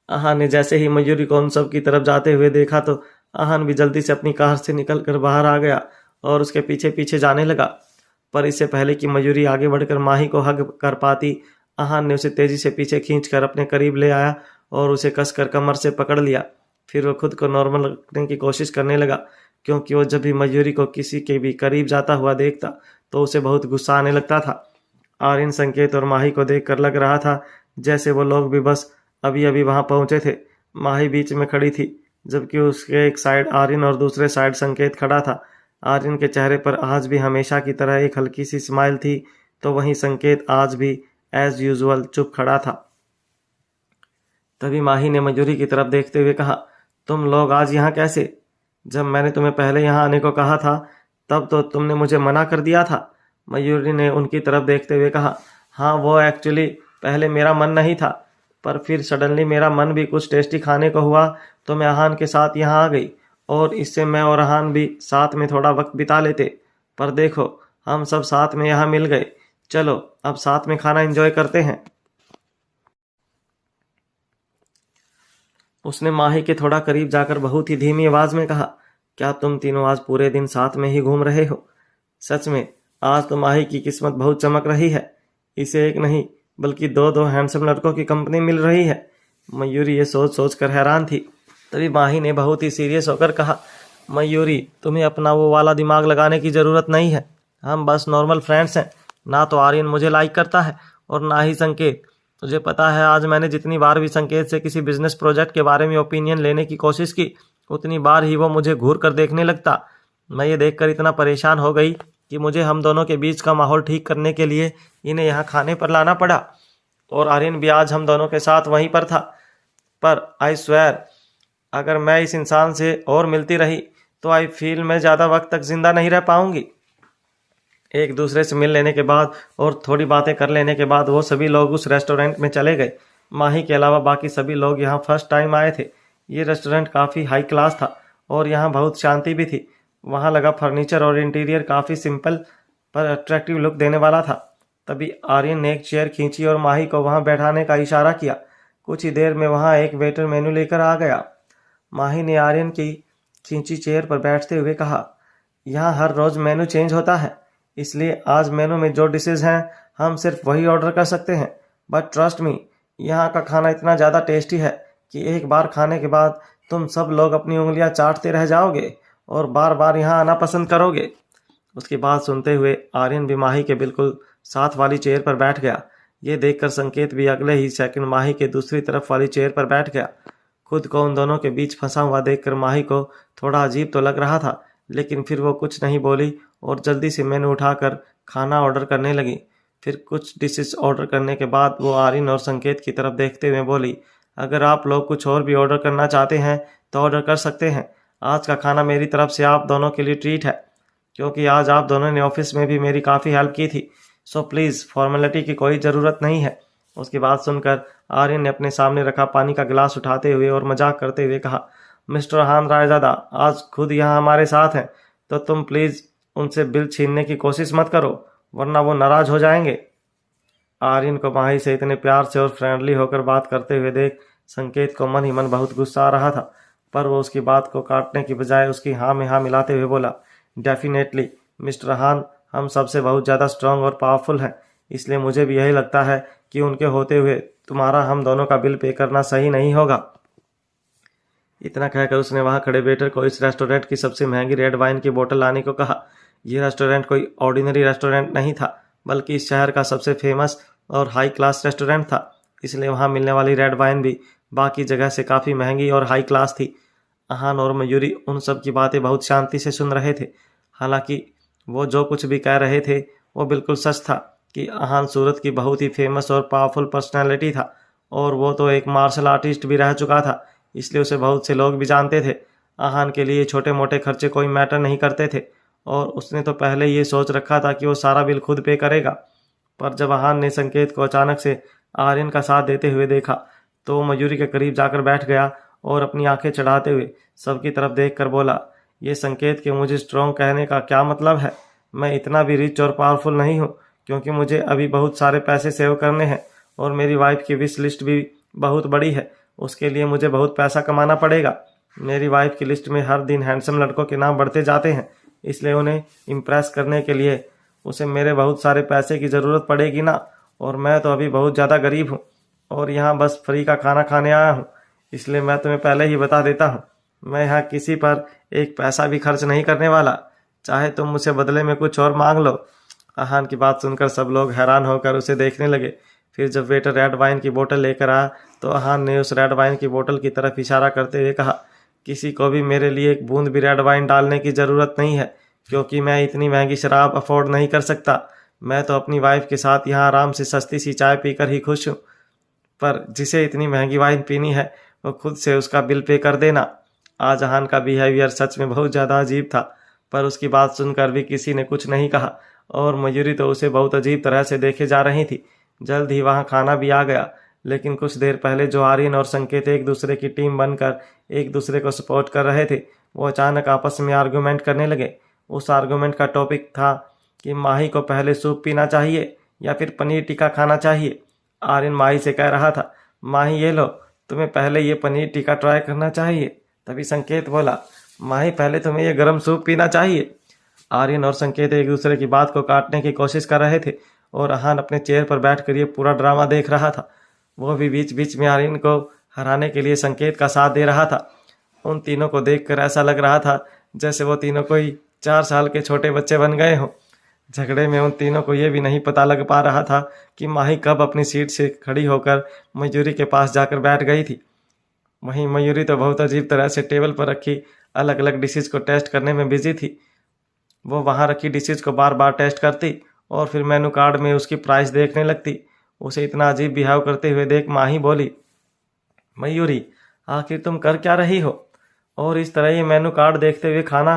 आहान ने जैसे ही मयूरी को उन सब की तरफ जाते हुए देखा तो आहान भी जल्दी से अपनी कार से निकलकर बाहर आ गया और उसके पीछे पीछे जाने लगा। पर इससे पहले कि मयूरी आगे बढ़कर माही को हग कर पाती, आहान ने उसे तेजी से पीछे खींचकर अपने करीब ले आया और उसे कसकर कमर से पकड़ लिया। फिर वो खुद को नॉर्मल रखने की कोशिश करने लगा, क्योंकि वो जब भी मयूरी को किसी के भी करीब जाता हुआ देखता तो उसे बहुत गुस्सा आने लगता था। आर्यन, संकेत और माही को देखकर लग रहा था जैसे वो लोग भी बस अभी अभी वहां पहुंचे थे। माही बीच में खड़ी थी, जबकि उसके एक साइड आर्यन और दूसरे साइड संकेत खड़ा था। आर्यन के चेहरे पर आज भी हमेशा की तरह एक हल्की सी स्माइल थी, तो वहीं संकेत आज भी एज यूजुअल चुप खड़ा था। तभी माही ने मयूरी की तरफ देखते हुए कहा, तुम लोग आज यहाँ कैसे? जब मैंने तुम्हें पहले यहाँ आने को कहा था तब तो तुमने मुझे मना कर दिया था। मयूरी ने उनकी तरफ देखते हुए कहा, हाँ, वो एक्चुअली पहले मेरा मन नहीं था, पर फिर सडनली मेरा मन भी कुछ टेस्टी खाने को हुआ तो मैं आहान के साथ यहाँ आ गई और इससे मैं और आहान भी साथ में थोड़ा वक्त बिता लेते। पर देखो, हम सब साथ में यहाँ मिल गए। चलो अब साथ में खाना एंजॉय करते हैं। उसने माही के थोड़ा करीब जाकर बहुत ही धीमी आवाज में कहा, क्या तुम तीनों आज पूरे दिन साथ में ही घूम रहे हो? सच में आज तो माही की किस्मत बहुत चमक रही है। इसे एक नहीं बल्कि दो दो हैंडसम लड़कों की कंपनी मिल रही है। मयूरी ये सोच सोच कर हैरान थी। तभी माही ने बहुत ही सीरियस होकर कहा, मयूरी, तुम्हें अपना वो वाला दिमाग लगाने की ज़रूरत नहीं है। हम बस नॉर्मल फ्रेंड्स हैं। ना तो आर्यन मुझे लाइक करता है और ना ही संकेत। तुझे पता है, आज मैंने जितनी बार भी संकेत से किसी बिजनेस प्रोजेक्ट के बारे में ओपिनियन लेने की कोशिश की, उतनी बार ही वो मुझे घूर कर देखने लगता। मैं ये देखकर इतना परेशान हो गई कि मुझे हम दोनों के बीच का माहौल ठीक करने के लिए इन्हें यहाँ खाने पर लाना पड़ा। और आर्यन भी आज हम दोनों के साथ वहीं पर था। पर आई स्वेयर, अगर मैं इस इंसान से और मिलती रही तो आई फील मैं ज़्यादा वक्त तक जिंदा नहीं रह पाऊंगी। एक दूसरे से मिल लेने के बाद और थोड़ी बातें कर लेने के बाद वो सभी लोग उस रेस्टोरेंट में चले गए। माही के अलावा बाकी सभी लोग यहाँ फर्स्ट टाइम आए थे। ये रेस्टोरेंट काफ़ी हाई क्लास था और यहाँ बहुत शांति भी थी। वहाँ लगा फर्नीचर और इंटीरियर काफ़ी सिंपल पर अट्रैक्टिव लुक देने वाला था। तभी आर्यन ने एक चेयर खींची और माही को वहाँ बैठाने का इशारा किया। कुछ ही देर में वहाँ एक वेटर मेनू लेकर आ गया। माही ने आर्यन की खींची चेयर पर बैठते हुए कहा, यहाँ हर रोज़ मेनू चेंज होता है, इसलिए आज मेनू में जो डिशेज हैं हम सिर्फ वही ऑर्डर कर सकते हैं। बट ट्रस्ट मी, यहाँ का खाना इतना ज़्यादा टेस्टी है कि एक बार खाने के बाद तुम सब लोग अपनी उंगलियां चाटते रह जाओगे और बार बार यहाँ आना पसंद करोगे। उसकी बात सुनते हुए आर्यन भी माही के बिल्कुल साथ वाली चेयर पर बैठ गया। ये देखकर संकेत भी अगले ही सेकंड माही के दूसरी तरफ वाली चेयर पर बैठ गया। खुद को उन दोनों के बीच फंसा हुआ देखकर माही को थोड़ा अजीब तो लग रहा था, लेकिन फिर वो कुछ नहीं बोली और जल्दी से मेनू उठाकर खाना ऑर्डर करने लगी। फिर कुछ डिशेस ऑर्डर करने के बाद वो आर्यन और संकेत की तरफ देखते हुए बोली, अगर आप लोग कुछ और भी ऑर्डर करना चाहते हैं तो ऑर्डर कर सकते हैं। आज का खाना मेरी तरफ से आप दोनों के लिए ट्रीट है, क्योंकि आज आप दोनों ने ऑफिस में भी मेरी काफ़ी हेल्प की थी। सो प्लीज़, फॉर्मेलिटी की कोई ज़रूरत नहीं है। उसकी बात सुनकर आर्यन ने अपने सामने रखा पानी का गिलास उठाते हुए और मजाक करते हुए कहा, मिस्टर हान रायजादा आज खुद यहाँ हमारे साथ हैं, तो तुम प्लीज़ उनसे बिल छीनने की कोशिश मत करो, वरना वो नाराज़ हो जाएंगे। आर्यन को माही से इतने प्यार से और फ्रेंडली होकर बात करते हुए देख संकेत को मन ही मन बहुत गुस्सा आ रहा था, पर वो उसकी बात को काटने की बजाय उसकी हाँ में हाँ मिलाते हुए बोला, डेफिनेटली मिस्टर हान, हम सबसे बहुत ज़्यादा स्ट्रांग और पावरफुल हैं, इसलिए मुझे भी यही लगता है कि उनके होते हुए तुम्हारा हम दोनों का बिल पे करना सही नहीं होगा। इतना कहकर उसने वहां खड़े वेटर को इस रेस्टोरेंट की सबसे महंगी रेड वाइन की बोतल लाने को कहा। यह रेस्टोरेंट कोई ऑर्डिनरी रेस्टोरेंट नहीं था, बल्कि इस शहर का सबसे फेमस और हाई क्लास रेस्टोरेंट था, इसलिए वहां मिलने वाली रेड वाइन भी बाकी जगह से काफ़ी महंगी और हाई क्लास थी। आहान और मयूरी उन सब की बातें बहुत शांति से सुन रहे थे। हालांकि वो जो कुछ भी कह रहे थे वो बिल्कुल सच था कि आहान सूरत की बहुत ही फेमस और पावरफुल पर्सनैलिटी था, और वो तो एक मार्शल आर्टिस्ट भी रह चुका था, इसलिए उसे बहुत से लोग भी जानते थे। आहान के लिए छोटे मोटे खर्चे कोई मैटर नहीं करते थे, और उसने तो पहले ये सोच रखा था कि वो सारा बिल खुद पे करेगा। पर जब आहान ने संकेत को अचानक से आर्यन का साथ देते हुए देखा तो वो मयूरी के करीब जाकर बैठ गया और अपनी आंखें चढ़ाते हुए सबकी तरफ देखकर बोला, ये संकेत कि मुझे स्ट्रॉन्ग कहने का क्या मतलब है? मैं इतना भी रिच और पावरफुल नहीं हूँ, क्योंकि मुझे अभी बहुत सारे पैसे सेव करने हैं और मेरी वाइफ की विश लिस्ट भी बहुत बड़ी है। उसके लिए मुझे बहुत पैसा कमाना पड़ेगा। मेरी वाइफ की लिस्ट में हर दिन हैंडसम लड़कों के नाम बढ़ते जाते हैं, इसलिए उन्हें इम्प्रेस करने के लिए उसे मेरे बहुत सारे पैसे की ज़रूरत पड़ेगी ना। और मैं तो अभी बहुत ज़्यादा गरीब हूँ और यहाँ बस फ्री का खाना खाने आया हूँ। इसलिए मैं तुम्हें पहले ही बता देता हूँ, मैं यहाँ किसी पर एक पैसा भी खर्च नहीं करने वाला, चाहे तुम मुझसे बदले में कुछ और मांग लो। आहान की बात सुनकर सब लोग हैरान होकर उसे देखने लगे। फिर जब वेटर रेड वाइन की बोतल लेकर आया तो आहान ने उस रेड वाइन की बोतल की तरफ इशारा करते हुए कहा, किसी को भी मेरे लिए एक बूंद भी रेड वाइन डालने की ज़रूरत नहीं है, क्योंकि मैं इतनी महंगी शराब अफोर्ड नहीं कर सकता। मैं तो अपनी वाइफ के साथ यहाँ आराम से सस्ती सी चाय पीकर ही खुश हूँ। पर जिसे इतनी महंगी वाइन पीनी है वो खुद से उसका बिल पे कर देना। आज आहान का बिहेवियर सच में बहुत ज़्यादा अजीब था, पर उसकी बात सुनकर भी किसी ने कुछ नहीं कहा और मयूरी तो उसे बहुत अजीब तरह से देखे जा रही थी। जल्द ही वहाँ खाना भी आ गया, लेकिन कुछ देर पहले जो आर्यन और संकेत एक दूसरे की टीम बनकर एक दूसरे को सपोर्ट कर रहे थे, वो अचानक आपस में आर्गूमेंट करने लगे। उस आर्गूमेंट का टॉपिक था कि माही को पहले सूप पीना चाहिए या फिर पनीर टिक्का खाना चाहिए। आर्यन माही से कह रहा था, माही ये लो, तुम्हें पहले ये पनीर टिक्का ट्राई करना चाहिए। तभी संकेत बोला, माही पहले तुम्हें ये गर्म सूप पीना चाहिए। आर्यन और संकेत एक दूसरे की बात को काटने की कोशिश कर रहे थे और आहान अपने चेयर पर बैठकर ये पूरा ड्रामा देख रहा था। वो भी बीच बीच में आर्यन को हराने के लिए संकेत का साथ दे रहा था। उन तीनों को देखकर ऐसा लग रहा था जैसे वो तीनों कोई 4 साल के छोटे बच्चे बन गए हों। झगड़े में उन तीनों को ये भी नहीं पता लग पा रहा था कि माही कब अपनी सीट से खड़ी होकर मयूरी के पास जाकर बैठ गई थी। वहीं मयूरी तो बहुत अजीब तरह से टेबल पर रखी अलग अलग डिशेज को टेस्ट करने में बिजी थी। वो वहाँ रखी डिशेज को बार बार टेस्ट करती और फिर मेनू कार्ड में उसकी प्राइस देखने लगती। उसे इतना अजीब बिहेव करते हुए देख माही बोली, मयूरी आखिर तुम कर क्या रही हो और इस तरह ये मेनू कार्ड देखते हुए खाना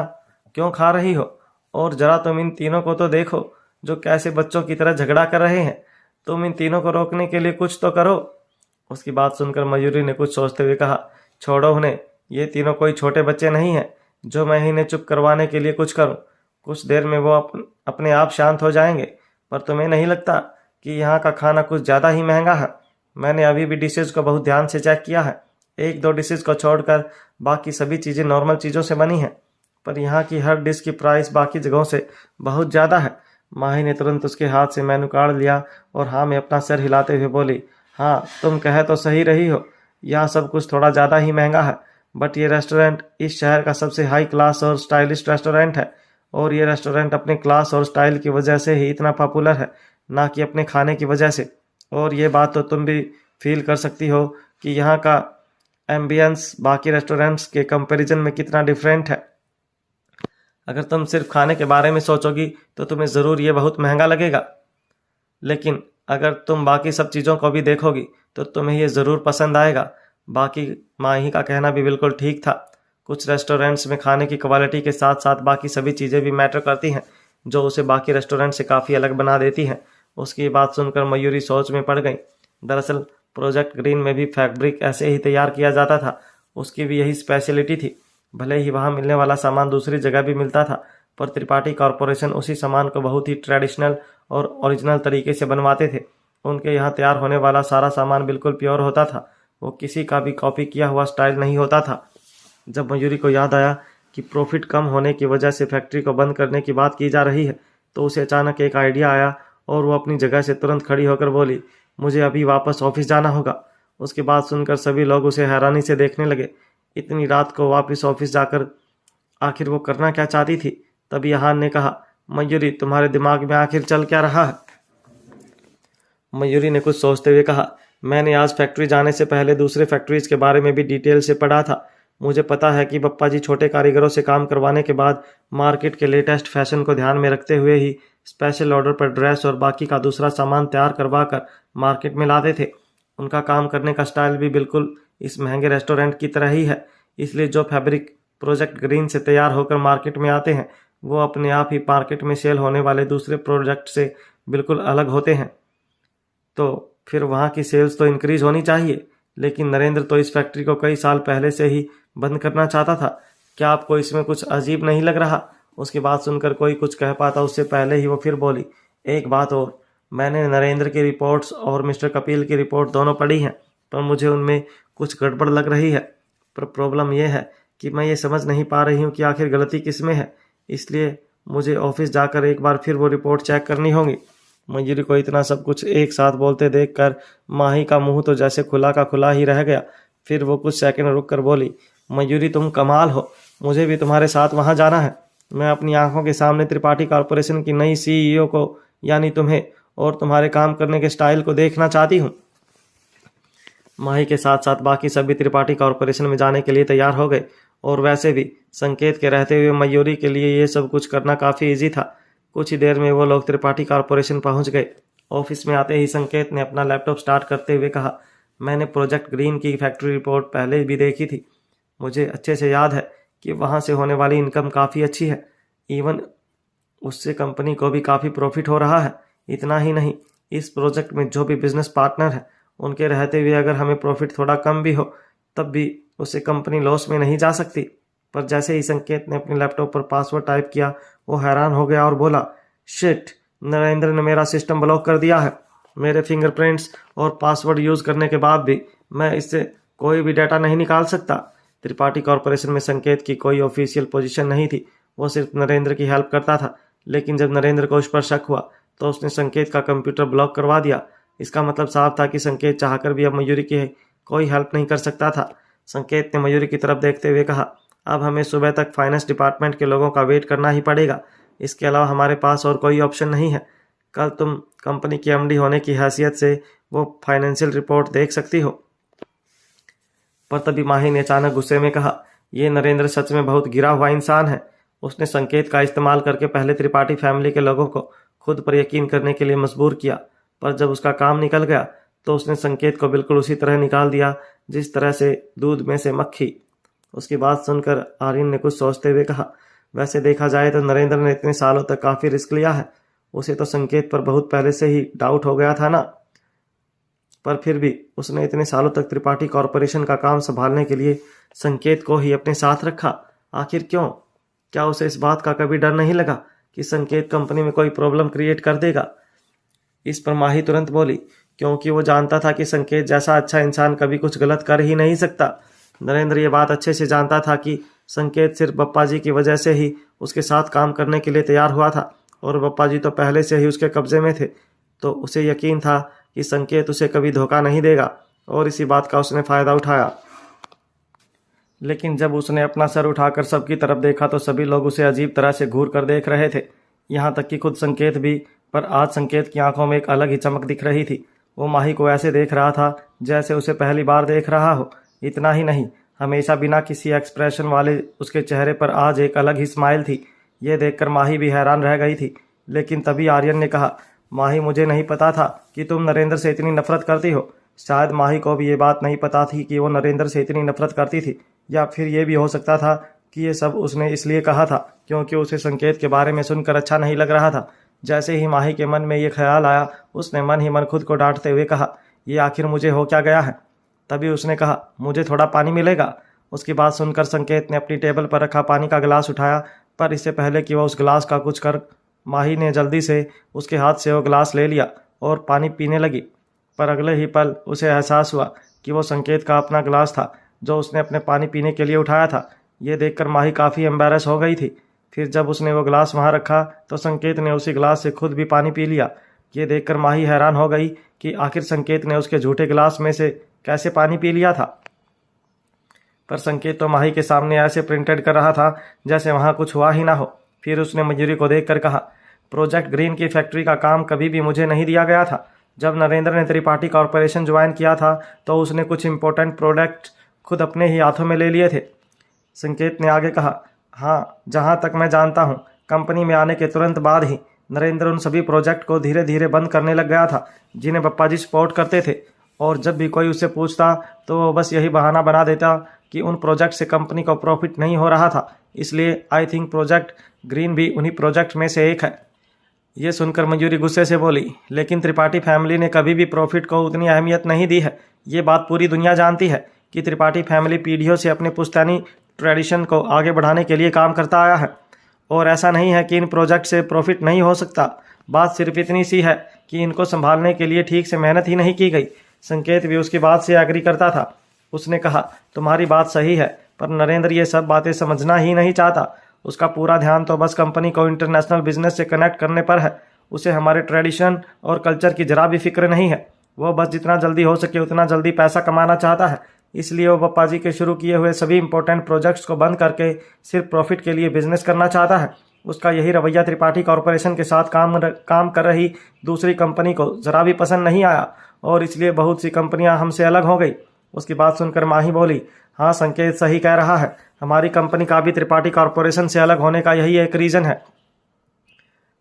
क्यों खा रही हो? और जरा तुम इन तीनों को तो देखो जो कैसे बच्चों की तरह झगड़ा कर रहे हैं। तुम इन तीनों को रोकने के लिए कुछ तो करो। उसकी बात सुनकर मयूरी ने कुछ सोचते हुए कहा, छोड़ो उन्हें, ये तीनों कोई छोटे बच्चे नहीं हैं जो मैं इन्हें चुप करवाने के लिए कुछ करूं। कुछ देर में वो अपने आप शांत हो जाएंगे। पर तुम्हें नहीं लगता कि यहाँ का खाना कुछ ज़्यादा ही महंगा है? मैंने अभी भी डिशेज को बहुत ध्यान से चेक किया है। 1-2 डिशेज को छोड़कर बाकी सभी चीज़ें नॉर्मल चीज़ों से बनी हैं, पर यहाँ की हर डिश की प्राइस बाकी जगहों से बहुत ज़्यादा है। माही ने तुरंत उसके हाथ से मेनू कार्ड लिया और हाँ में अपना सर हिलाते हुए बोली, हाँ तुम कहे तो सही रही हो, यहाँ सब कुछ थोड़ा ज़्यादा ही महंगा है, बट ये रेस्टोरेंट इस शहर का सबसे हाई क्लास और स्टाइलिश रेस्टोरेंट है और ये रेस्टोरेंट अपने क्लास और स्टाइल की वजह से ही इतना पॉपुलर है, ना कि अपने खाने की वजह से। और ये बात तो तुम भी फील कर सकती हो कि यहाँ का एम्बियंस बाकी रेस्टोरेंट्स के कंपैरिजन में कितना डिफरेंट है। अगर तुम सिर्फ खाने के बारे में सोचोगी तो तुम्हें ज़रूर ये बहुत महंगा लगेगा, लेकिन अगर तुम बाकी सब चीज़ों को भी देखोगी तो तुम्हें ये ज़रूर पसंद आएगा। बाकी माही का कहना भी बिल्कुल ठीक था। कुछ रेस्टोरेंट्स में खाने की क्वालिटी के साथ साथ बाकी सभी चीज़ें भी मैटर करती हैं, जो उसे बाकी रेस्टोरेंट से काफ़ी अलग बना देती हैं। उसकी बात सुनकर मयूरी सोच में पड़ गई। दरअसल प्रोजेक्ट ग्रीन में भी फैब्रिक ऐसे ही तैयार किया जाता था, उसकी भी यही स्पेशलिटी थी। भले ही वहाँ मिलने वाला सामान दूसरी जगह भी मिलता था, पर त्रिपाठी कॉरपोरेशन उसी सामान को बहुत ही ट्रेडिशनल और ओरिजिनल तरीके से बनवाते थे। उनके यहाँ तैयार होने वाला सारा सामान बिल्कुल प्योर होता था, वो किसी का भी कॉपी किया हुआ स्टाइल नहीं होता था। जब मयूरी को याद आया कि प्रॉफिट कम होने की वजह से फैक्ट्री को बंद करने की बात की जा रही है, तो उसे अचानक एक आइडिया आया और वो अपनी जगह से तुरंत खड़ी होकर बोली, मुझे अभी वापस ऑफिस जाना होगा। उसकी बात सुनकर सभी लोग उसे हैरानी से देखने लगे। इतनी रात को वापस ऑफिस जाकर आखिर वो करना क्या चाहती थी? तभी आहान ने कहा, मयूरी तुम्हारे दिमाग में आखिर चल क्या रहा है? मयूरी ने कुछ सोचते हुए कहा, मैंने आज फैक्ट्री जाने से पहले दूसरे फैक्ट्रीज के बारे में भी डिटेल से पढ़ा था। मुझे पता है कि पप्पा जी छोटे कारीगरों से काम करवाने के बाद मार्केट के लेटेस्ट फैशन को ध्यान में रखते हुए ही स्पेशल ऑर्डर पर ड्रेस और बाकी का दूसरा सामान तैयार करवा कर मार्केट में लाते थे। उनका काम करने का स्टाइल भी बिल्कुल इस महंगे रेस्टोरेंट की तरह ही है, इसलिए जो फैब्रिक प्रोजेक्ट ग्रीन से तैयार होकर मार्केट में आते हैं वो अपने आप ही मार्केट में सेल होने वाले दूसरे प्रोडक्ट से बिल्कुल अलग होते हैं, तो फिर वहाँ की सेल्स तो इंक्रीज होनी चाहिए। लेकिन नरेंद्र तो इस फैक्ट्री को कई साल पहले से ही बंद करना चाहता था। क्या आपको इसमें कुछ अजीब नहीं लग रहा? उसकी बात सुनकर कोई कुछ कह पाता उससे पहले ही वो फिर बोली, एक बात और, मैंने नरेंद्र की रिपोर्ट्स और मिस्टर कपिल की रिपोर्ट दोनों पढ़ी हैं, पर मुझे उनमें कुछ गड़बड़ लग रही है। पर प्रॉब्लम यह है कि मैं ये समझ नहीं पा रही हूँ कि आखिर गलती किस में है, इसलिए मुझे ऑफिस जाकर एक बार फिर वो रिपोर्ट चेक करनी होगी। मयूरी को इतना सब कुछ एक साथ बोलते देखकर माही का मुंह तो जैसे खुला का खुला ही रह गया। फिर वो कुछ सेकंड रुक कर बोली, मयूरी तुम कमाल हो, मुझे भी तुम्हारे साथ वहाँ जाना है। मैं अपनी आंखों के सामने त्रिपाठी कॉरपोरेशन की नई CEO को, यानी तुम्हें और तुम्हारे काम करने के स्टाइल को देखना चाहती हूँ। माही के साथ साथ बाकी सभी त्रिपाठी कॉरपोरेशन में जाने के लिए तैयार हो गए, और वैसे भी संकेत के रहते हुए मयूरी के लिए ये सब कुछ करना काफ़ी इजी था। कुछ ही देर में वो लोग त्रिपाठी कॉरपोरेशन पहुंच गए। ऑफिस में आते ही संकेत ने अपना लैपटॉप स्टार्ट करते हुए कहा, मैंने प्रोजेक्ट ग्रीन की फैक्ट्री रिपोर्ट पहले भी देखी थी। मुझे अच्छे से याद है कि वहाँ से होने वाली इनकम काफ़ी अच्छी है। इवन उससे कंपनी को भी काफ़ी प्रॉफिट हो रहा है। इतना ही नहीं, इस प्रोजेक्ट में जो भी बिजनेस पार्टनर है उनके रहते हुए अगर हमें प्रॉफिट थोड़ा कम भी हो तब भी उससे कंपनी लॉस में नहीं जा सकती। पर जैसे ही संकेत ने अपने लैपटॉप पर पासवर्ड टाइप किया, वो हैरान हो गया और बोला, शिट, नरेंद्र ने मेरा सिस्टम ब्लॉक कर दिया है। मेरे फिंगरप्रिंट्स और पासवर्ड यूज़ करने के बाद भी मैं इससे कोई भी डाटा नहीं निकाल सकता। त्रिपाठी कॉरपोरेशन में संकेत की कोई ऑफिशियल पोजीशन नहीं थी, वो सिर्फ नरेंद्र की हेल्प करता था। लेकिन जब नरेंद्र को उस पर शक हुआ तो उसने संकेत का कंप्यूटर ब्लॉक करवा दिया। इसका मतलब साफ था कि संकेत चाहकर भी अब मयूरी की कोई हेल्प नहीं कर सकता था। संकेत ने मयूरी की तरफ देखते हुए कहा, अब हमें सुबह तक फाइनेंस डिपार्टमेंट के लोगों का वेट करना ही पड़ेगा। इसके अलावा हमारे पास और कोई ऑप्शन नहीं है। कल तुम कंपनी की MD होने की हैसियत से वो फाइनेंशियल रिपोर्ट देख सकती हो। पर तभी माही ने अचानक गुस्से में कहा, ये नरेंद्र सच में बहुत गिरा हुआ इंसान है। उसने संकेत का इस्तेमाल करके पहले त्रिपाठी फैमिली के लोगों को खुद पर यकीन करने के लिए मजबूर किया, पर जब उसका काम निकल गया तो उसने संकेत को बिल्कुल उसी तरह निकाल दिया जिस तरह से दूध में से मक्खी। उसकी बात सुनकर आर्यन ने कुछ सोचते हुए कहा, वैसे देखा जाए तो नरेंद्र ने इतने सालों तक काफ़ी रिस्क लिया है। उसे तो संकेत पर बहुत पहले से ही डाउट हो गया था ना, पर फिर भी उसने इतने सालों तक त्रिपाठी कॉरपोरेशन का काम संभालने के लिए संकेत को ही अपने साथ रखा। आखिर क्यों? क्या उसे इस बात का कभी डर नहीं लगा कि संकेत कंपनी में कोई प्रॉब्लम क्रिएट कर देगा? इस पर माही तुरंत बोली, क्योंकि वो जानता था कि संकेत जैसा अच्छा इंसान कभी कुछ गलत कर ही नहीं सकता। नरेंद्र ये बात अच्छे से जानता था कि संकेत सिर्फ बप्पा जी की वजह से ही उसके साथ काम करने के लिए तैयार हुआ था, और बप्पा जी तो पहले से ही उसके कब्जे में थे। तो उसे यकीन था कि संकेत उसे कभी धोखा नहीं देगा, और इसी बात का उसने फ़ायदा उठाया। लेकिन जब उसने अपना सर उठाकर सबकी तरफ देखा तो सभी लोग उसे अजीब तरह से घूर कर देख रहे थे, यहाँ तक कि खुद संकेत भी। पर आज संकेत की आंखों में एक अलग ही चमक दिख रही थी। वो माही को ऐसे देख रहा था जैसे उसे पहली बार देख रहा हो। इतना ही नहीं, हमेशा बिना किसी एक्सप्रेशन वाले उसके चेहरे पर आज एक अलग ही स्माइल थी। ये देखकर माही भी हैरान रह गई थी। लेकिन तभी आर्यन ने कहा, माही, मुझे नहीं पता था कि तुम नरेंद्र से इतनी नफरत करती हो। शायद माही को भी ये बात नहीं पता थी कि वो नरेंद्र से इतनी नफरत करती थी, या फिर ये भी हो सकता था कि ये सब उसने इसलिए कहा था क्योंकि उसे संकेत के बारे में सुनकर अच्छा नहीं लग रहा था। जैसे ही माही के मन में ये ख्याल आया, उसने मन ही मन खुद को डांटते हुए कहा, ये आखिर मुझे हो क्या गया है? तभी उसने कहा, मुझे थोड़ा पानी मिलेगा? उसकी बात सुनकर संकेत ने अपनी टेबल पर रखा पानी का गिलास उठाया, पर इससे पहले कि वह उस गिलास का कुछ कर, माही ने जल्दी से उसके हाथ से वो गिलास ले लिया और पानी पीने लगी। पर अगले ही पल उसे एहसास हुआ कि वो संकेत का अपना गिलास था जो उसने अपने पानी पीने के लिए उठाया था। ये देखकर माही काफ़ी एम्बैरस हो गई थी। फिर जब उसने वो गिलास वहाँ रखा तो संकेत ने उसी गिलास से खुद भी पानी पी लिया। ये देखकर माही हैरान हो गई कि आखिर संकेत ने उसके झूठे गिलास में से कैसे पानी पी लिया था। पर संकेत तो माही के सामने ऐसे प्रिंटेड कर रहा था जैसे वहाँ कुछ हुआ ही ना हो। फिर उसने मयूरी को देखकर कहा, प्रोजेक्ट ग्रीन की फैक्ट्री का काम कभी भी मुझे नहीं दिया गया था। जब नरेंद्र ने त्रिपाठी कॉरपोरेशन ज्वाइन किया था तो उसने कुछ इंपॉर्टेंट प्रोडक्ट खुद अपने ही हाथों में ले लिए थे। संकेत ने आगे कहा, हाँ, जहाँ तक मैं जानता हूँ कंपनी में आने के तुरंत बाद ही नरेंद्र उन सभी प्रोजेक्ट को धीरे धीरे बंद करने लग गया था जिन्हें बप्पा जी सपोर्ट करते थे, और जब भी कोई उससे पूछता तो वो बस यही बहाना बना देता कि उन प्रोजेक्ट से कंपनी को प्रॉफिट नहीं हो रहा था। इसलिए आई थिंक प्रोजेक्ट ग्रीन भी उन्हीं प्रोजेक्ट में से एक है। ये सुनकर मयूरी गुस्से से बोली, लेकिन त्रिपाठी फैमिली ने कभी भी प्रॉफिट को उतनी अहमियत नहीं दी है। ये बात पूरी दुनिया जानती है कि त्रिपाठी फैमिली पीढ़ियों से अपने पुश्तैनी ट्रेडिशन को आगे बढ़ाने के लिए काम करता आया है, और ऐसा नहीं है कि इन प्रोजेक्ट से प्रॉफिट नहीं हो सकता। बात सिर्फ इतनी सी है कि इनको संभालने के लिए ठीक से मेहनत ही नहीं की गई। संकेत भी उसकी बात से एग्री करता था। उसने कहा, तुम्हारी बात सही है, पर नरेंद्र ये सब बातें समझना ही नहीं चाहता। उसका पूरा ध्यान तो बस कंपनी को इंटरनेशनल बिजनेस से कनेक्ट करने पर है। उसे हमारे ट्रेडिशन और कल्चर की जरा भी फिक्र नहीं है। वो बस जितना जल्दी हो सके उतना जल्दी पैसा कमाना चाहता है। इसलिए वो पप्पा जी के शुरू किए हुए सभी इंपॉर्टेंट प्रोजेक्ट्स को बंद करके सिर्फ प्रॉफिट के लिए बिजनेस करना चाहता है। उसका यही रवैया त्रिपाठी कॉरपोरेशन के साथ काम कर रही दूसरी कंपनी को जरा भी पसंद नहीं आया, और इसलिए बहुत सी कंपनियां हमसे अलग हो गई। उसकी बात सुनकर माही बोली, हाँ संकेत सही कह रहा है, हमारी कंपनी का भी त्रिपाठी कॉरपोरेशन से अलग होने का यही एक रीज़न है।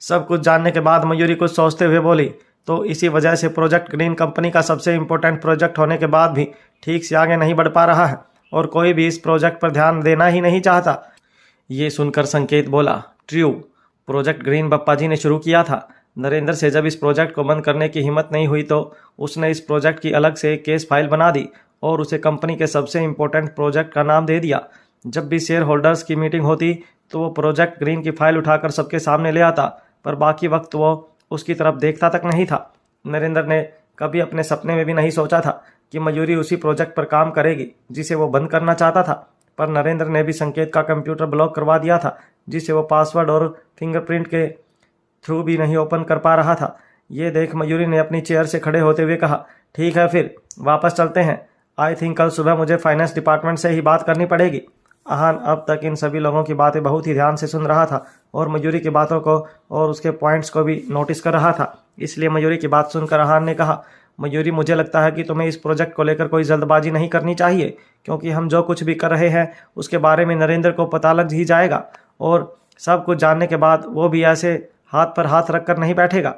सब कुछ जानने के बाद मयूरी कुछ सोचते हुए बोली, तो इसी वजह से प्रोजेक्ट ग्रीन कंपनी का सबसे इम्पोर्टेंट प्रोजेक्ट होने के बाद भी ठीक से आगे नहीं बढ़ पा रहा है, और कोई भी इस प्रोजेक्ट पर ध्यान देना ही नहीं चाहता। ये सुनकर संकेत बोला, ट्रू, प्रोजेक्ट ग्रीन बप्पा जी ने शुरू किया था। नरेंद्र से जब इस प्रोजेक्ट को बंद करने की हिम्मत नहीं हुई तो उसने इस प्रोजेक्ट की अलग से एक केस फाइल बना दी और उसे कंपनी के सबसे इम्पोर्टेंट प्रोजेक्ट का नाम दे दिया। जब भी शेयर होल्डर्स की मीटिंग होती तो वो प्रोजेक्ट ग्रीन की फाइल उठाकर सबके सामने ले आता, पर बाकी वक्त वो उसकी तरफ देखता तक नहीं था। नरेंद्र ने कभी अपने सपने में भी नहीं सोचा था कि मयूरी उसी प्रोजेक्ट पर काम करेगी जिसे वो बंद करना चाहता था, पर नरेंद्र ने भी संकेत का कंप्यूटर ब्लॉक करवा दिया था, जिसे वो पासवर्ड और फिंगरप्रिंट के थ्रू भी नहीं ओपन कर पा रहा था। ये देख मयूरी ने अपनी चेयर से खड़े होते हुए कहा, ठीक है फिर वापस चलते हैं। आई थिंक कल सुबह मुझे फाइनेंस डिपार्टमेंट से ही बात करनी पड़ेगी। आहान अब तक इन सभी लोगों की बातें बहुत ही ध्यान से सुन रहा था और मयूरी की बातों को और उसके पॉइंट्स को भी नोटिस कर रहा था। इसलिए मयूरी की बात सुनकर आहान ने कहा, मयूरी मुझे लगता है कि तुम्हें इस प्रोजेक्ट को लेकर कोई जल्दबाजी नहीं करनी चाहिए, क्योंकि हम जो कुछ भी कर रहे हैं उसके बारे में नरेंद्र को पता लग ही जाएगा, और सब कुछ जानने के बाद वो भी ऐसे हाथ पर हाथ रख कर नहीं बैठेगा।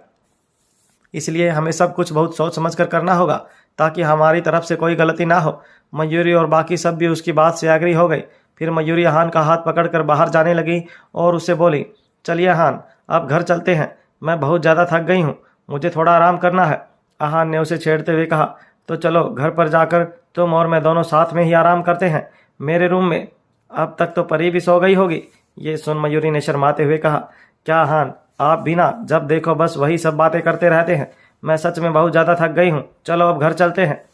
इसलिए हमें सब कुछ बहुत सोच समझ कर करना होगा ताकि हमारी तरफ से कोई गलती ना हो। मयूरी और बाकी सब भी उसकी बात से एग्री हो गए। फिर मयूरी आहान का हाथ पकड़कर बाहर जाने लगी और उससे बोली, चलिए आहान अब घर चलते हैं, मैं बहुत ज़्यादा थक गई हूँ, मुझे थोड़ा आराम करना है। आहान ने उसे छेड़ते हुए कहा, तो चलो घर पर जाकर तुम और मैं दोनों साथ में ही आराम करते हैं मेरे रूम में। अब तक तो परी भी सो गई होगी। ये सुन मयूरी ने शर्माते हुए कहा, क्या आहान आप भी ना जब देखो बस वही सब बातें करते रहते हैं, मैं सच में बहुत ज़्यादा थक गई हूँ, चलो अब घर चलते हैं।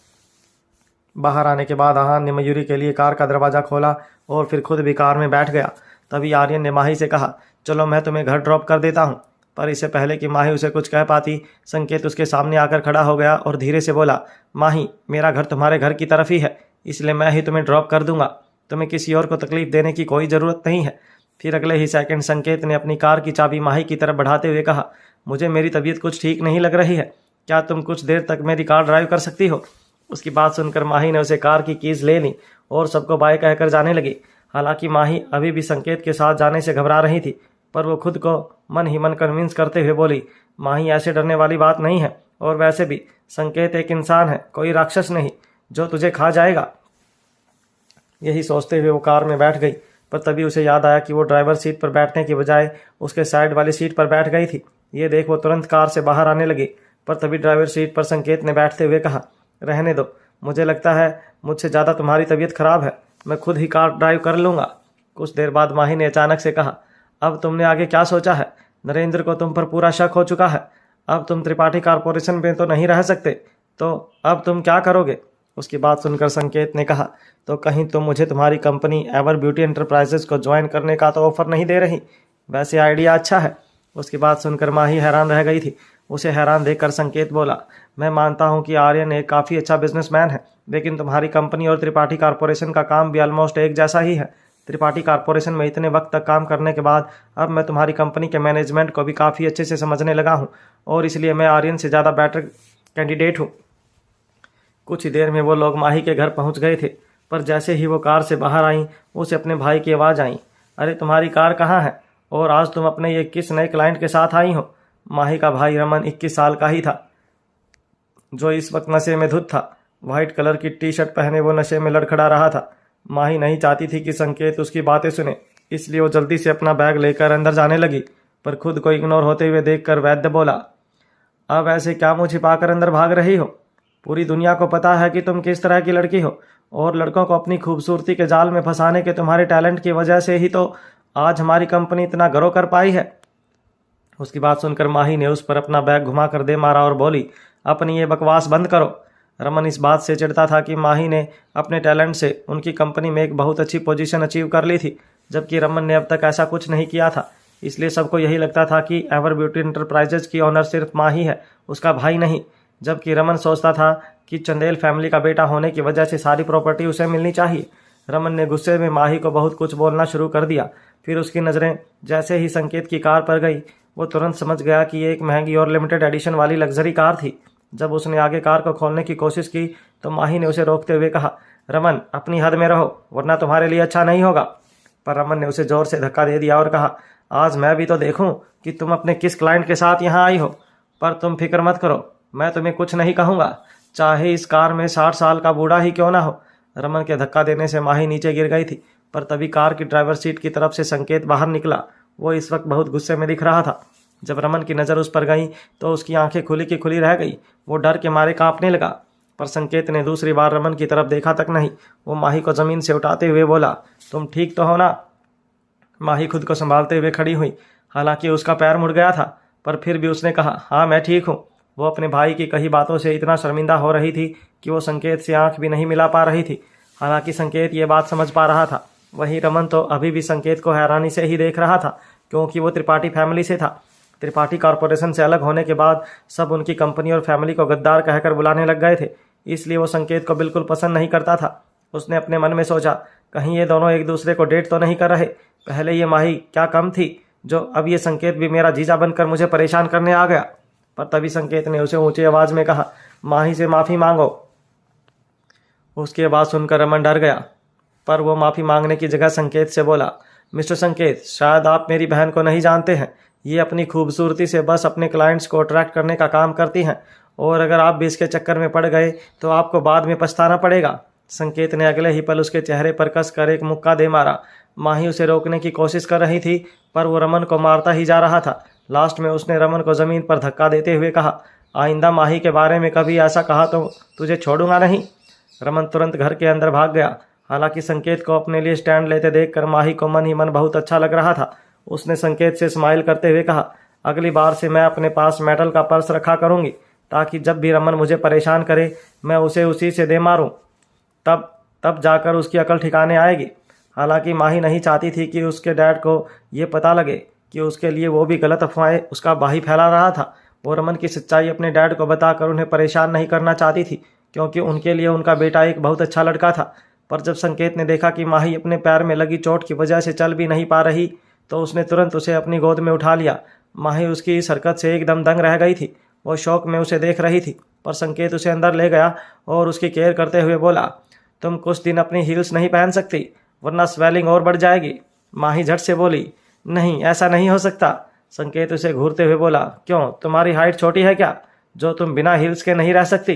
बाहर आने के बाद आहान ने मयूरी के लिए कार का दरवाज़ा खोला और फिर खुद भी कार में बैठ गया। तभी आर्यन ने माही से कहा, चलो मैं तुम्हें घर ड्रॉप कर देता हूँ। पर इससे पहले कि माही उसे कुछ कह पाती, संकेत उसके सामने आकर खड़ा हो गया और धीरे से बोला, माही मेरा घर तुम्हारे घर की तरफ ही है, इसलिए मैं ही तुम्हें ड्रॉप कर दूंगा, तुम्हें किसी और को तकलीफ देने की कोई ज़रूरत नहीं है। फिर अगले ही सेकंड संकेत ने अपनी कार की चाबी माही की तरफ बढ़ाते हुए कहा, मुझे मेरी तबीयत कुछ ठीक नहीं लग रही है, क्या तुम कुछ देर तक मेरी कार ड्राइव कर सकती हो। उसकी बात सुनकर माही ने उसे कार की कीज़ ले ली और सबको बाय कहकर जाने लगी। हालांकि माही अभी भी संकेत के साथ जाने से घबरा रही थी, पर वो खुद को मन ही मन कन्विंस करते हुए बोली, माही ऐसे डरने वाली बात नहीं है, और वैसे भी संकेत एक इंसान है, कोई राक्षस नहीं जो तुझे खा जाएगा। यही सोचते हुए वो कार में बैठ गई, पर तभी उसे याद आया कि वो ड्राइवर सीट पर बैठने की बजाय उसके साइड वाली सीट पर बैठ गई थी। ये देख वो तुरंत कार से बाहर आने लगी, पर तभी ड्राइवर सीट पर संकेत ने बैठते हुए कहा, रहने दो, मुझे लगता है मुझसे ज़्यादा तुम्हारी तबीयत खराब है, मैं खुद ही कार ड्राइव कर लूँगा। कुछ देर बाद माही ने अचानक से कहा, अब तुमने आगे क्या सोचा है? नरेंद्र को तुम पर पूरा शक हो चुका है, अब तुम त्रिपाठी कॉरपोरेशन में तो नहीं रह सकते, तो अब तुम क्या करोगे? उसकी बात सुनकर संकेत ने कहा, तो कहीं तुम मुझे तुम्हारी कंपनी एवर ब्यूटी एंटरप्राइजेज को ज्वाइन करने का तो ऑफर नहीं दे रही? वैसे आइडिया अच्छा है। उसकी बात सुनकर माही हैरान रह गई थी। उसे हैरान देखकर संकेत बोला, मैं मानता हूं कि आर्यन एक काफ़ी अच्छा बिजनेसमैन है, लेकिन तुम्हारी कंपनी और त्रिपाठी कॉरपोरेशन का काम भी ऑलमोस्ट एक जैसा ही है। त्रिपाठी कॉरपोरेशन में इतने वक्त तक काम करने के बाद अब मैं तुम्हारी कंपनी के मैनेजमेंट को भी काफ़ी अच्छे से समझने लगा हूँ, और इसलिए मैं आर्यन से ज़्यादा बेटर कैंडिडेट हूँ। कुछ ही देर में वो लोग माही के घर पहुँच गए थे, पर जैसे ही वो कार से बाहर आई उसे अपने भाई की आवाज़ आई, अरे तुम्हारी कार कहाँ है, और आज तुम अपने ये किस नए क्लाइंट के साथ आई हो? माही का भाई रमन 21 साल का ही था। जो इस वक्त नशे में धुत था। व्हाइट कलर की टी शर्ट पहने वो नशे में लड़खड़ा रहा था। माही नहीं चाहती थी कि संकेत उसकी बातें सुने, इसलिए वो जल्दी से अपना बैग लेकर अंदर जाने लगी, पर खुद को इग्नोर होते हुए देखकर वैद्य बोला, अब ऐसे क्या मुँह छिपाकर अंदर भाग रही हो? पूरी दुनिया को पता है कि तुम किस तरह की लड़की हो, और लड़कों को अपनी खूबसूरती के जाल में फंसाने के तुम्हारे टैलेंट की वजह से ही तो आज हमारी कंपनी इतना ग्रो कर पाई है। उसकी बात सुनकर माही ने उस पर अपना बैग घुमा कर दे मारा और बोली, अपनी ये बकवास बंद करो। रमन इस बात से चिढ़ता था कि माही ने अपने टैलेंट से उनकी कंपनी में एक बहुत अच्छी पोजीशन अचीव कर ली थी, जबकि रमन ने अब तक ऐसा कुछ नहीं किया था। इसलिए सबको यही लगता था कि एवर ब्यूटी इंटरप्राइजेज की ऑनर सिर्फ माही है, उसका भाई नहीं। जबकि रमन सोचता था कि चंदेल फैमिली का बेटा होने की वजह से सारी प्रॉपर्टी उसे मिलनी चाहिए। रमन ने गुस्से में माही को बहुत कुछ बोलना शुरू कर दिया। फिर उसकी नज़रें जैसे ही संकेत की कार पर गई, वो तुरंत समझ गया कि ये एक महंगी और लिमिटेड एडिशन वाली लग्जरी कार थी। जब उसने आगे कार को खोलने की कोशिश की तो माही ने उसे रोकते हुए कहा, रमन अपनी हद में रहो वरना तुम्हारे लिए अच्छा नहीं होगा। पर रमन ने उसे जोर से धक्का दे दिया और कहा, आज मैं भी तो देखूं कि तुम अपने किस क्लाइंट के साथ यहाँ आई हो। पर तुम फिक्र मत करो, मैं तुम्हें कुछ नहीं कहूँगा, चाहे इस कार में 60 साल का बूढ़ा ही क्यों ना हो। रमन के धक्का देने से माही नीचे गिर गई थी, पर तभी कार की ड्राइवर सीट की तरफ से संकेत बाहर निकला। वो इस वक्त बहुत गुस्से में दिख रहा था। जब रमन की नज़र उस पर गई तो उसकी आंखें खुली की खुली रह गई। वो डर के मारे कांपने लगा। पर संकेत ने दूसरी बार रमन की तरफ देखा तक नहीं। वो माही को ज़मीन से उठाते हुए बोला, तुम ठीक तो हो ना? माही खुद को संभालते हुए खड़ी हुई। हालांकि उसका पैर मुड़ गया था, पर फिर भी उसने कहा, हाँ मैं ठीक हूँ। वो अपने भाई की कही बातों से इतना शर्मिंदा हो रही थी कि वो संकेत से आंख भी नहीं मिला पा रही थी। हालांकि संकेत ये बात समझ पा रहा था। वहीं रमन तो अभी भी संकेत को हैरानी से ही देख रहा था, क्योंकि वो त्रिपाठी फैमिली से था। त्रिपाठी कॉरपोरेशन से अलग होने के बाद सब उनकी कंपनी और फैमिली को गद्दार कहकर बुलाने लग गए थे, इसलिए वो संकेत को बिल्कुल पसंद नहीं करता था। उसने अपने मन में सोचा, कहीं ये दोनों एक दूसरे को डेट तो नहीं कर रहे। पहले ये माही क्या कम थी जो अब ये संकेत भी मेरा जीजा बनकर मुझे परेशान करने आ गया। पर तभी संकेत ने उसे ऊंची आवाज़ में कहा, माही से माफ़ी मांगो। उसकी आवाज़ सुनकर रमन डर गया, पर वो माफ़ी मांगने की जगह संकेत से बोला, मिस्टर संकेत, शायद आप मेरी बहन को नहीं जानते हैं। ये अपनी खूबसूरती से बस अपने क्लाइंट्स को अट्रैक्ट करने का काम करती हैं, और अगर आप भी इसके चक्कर में पड़ गए तो आपको बाद में पछताना पड़ेगा। संकेत ने अगले ही पल उसके चेहरे पर कसकर एक मुक्का दे मारा। माही उसे रोकने की कोशिश कर रही थी, पर वो रमन को मारता ही जा रहा था। लास्ट में उसने रमन को ज़मीन पर धक्का देते हुए कहा, आइंदा माही के बारे में कभी ऐसा कहा तो तुझे छोड़ूंगा नहीं। रमन तुरंत घर के अंदर भाग गया। हालांकि संकेत को अपने लिए स्टैंड लेते देखकर माही को मन ही मन बहुत अच्छा लग रहा था। उसने संकेत से स्माइल करते हुए कहा, अगली बार से मैं अपने पास मेटल का पर्स रखा करूंगी, ताकि जब भी रमन मुझे परेशान करे मैं उसे उसी से दे मारूं। तब जाकर उसकी अकल ठिकाने आएगी। हालांकि माही नहीं चाहती थी कि उसके डैड को ये पता लगे कि उसके लिए वो भी गलत अफवाहें उसका भाई फैला रहा था। वो रमन की सच्चाई अपने डैड को बताकर उन्हें परेशान नहीं करना चाहती थी, क्योंकि उनके लिए उनका बेटा एक बहुत अच्छा लड़का था। पर जब संकेत ने देखा कि माही अपने पैर में लगी चोट की वजह से चल भी नहीं पा रही, तो उसने तुरंत उसे अपनी गोद में उठा लिया। माही उसकी इस हरकत से एकदम दंग रह गई थी। वो शौक में उसे देख रही थी, पर संकेत उसे अंदर ले गया और उसकी केयर करते हुए बोला, तुम कुछ दिन अपनी हील्स नहीं पहन सकती, वरना स्वेलिंग और बढ़ जाएगी। माही झट से बोली, नहीं ऐसा नहीं हो सकता। संकेत उसे घूरते हुए बोला, क्यों, तुम्हारी हाइट छोटी है क्या, जो तुम बिना हील्स के नहीं रह सकती?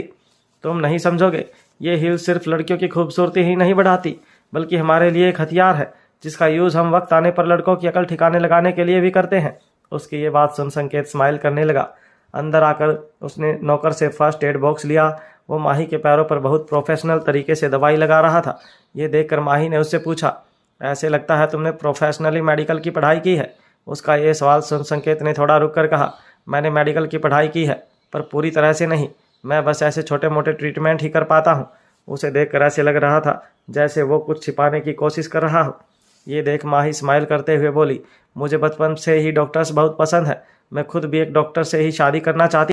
तुम नहीं समझोगे, ये हील्स सिर्फ लड़कियों की खूबसूरती ही नहीं बढ़ाती, बल्कि हमारे लिए एक हथियार है, जिसका यूज़ हम वक्त आने पर लड़कों की अकल ठिकाने लगाने के लिए भी करते हैं। उसकी ये बात सुन संकेत स्माइल करने लगा। अंदर आकर उसने नौकर से फर्स्ट एड बॉक्स लिया। वो माही के पैरों पर बहुत प्रोफेशनल तरीके से दवाई लगा रहा था। ये देखकर माही ने उससे पूछा, ऐसे लगता है तुमने प्रोफेशनली मेडिकल की पढ़ाई की है। उसका ये सवाल सुन संकेत ने थोड़ा रुक कर कहा, मैंने मेडिकल की पढ़ाई की है, पर पूरी तरह से नहीं, मैं बस ऐसे छोटे मोटे ट्रीटमेंट ही कर पाता हूँ। उसे देखकर ऐसे लग रहा था जैसे वो कुछ छिपाने की कोशिश कर रहा हो। ये देख माही स्माइल करते हुए बोली, मुझे बचपन से ही डॉक्टर्स बहुत पसंद है, मैं खुद भी एक डॉक्टर से ही शादी करना चाहती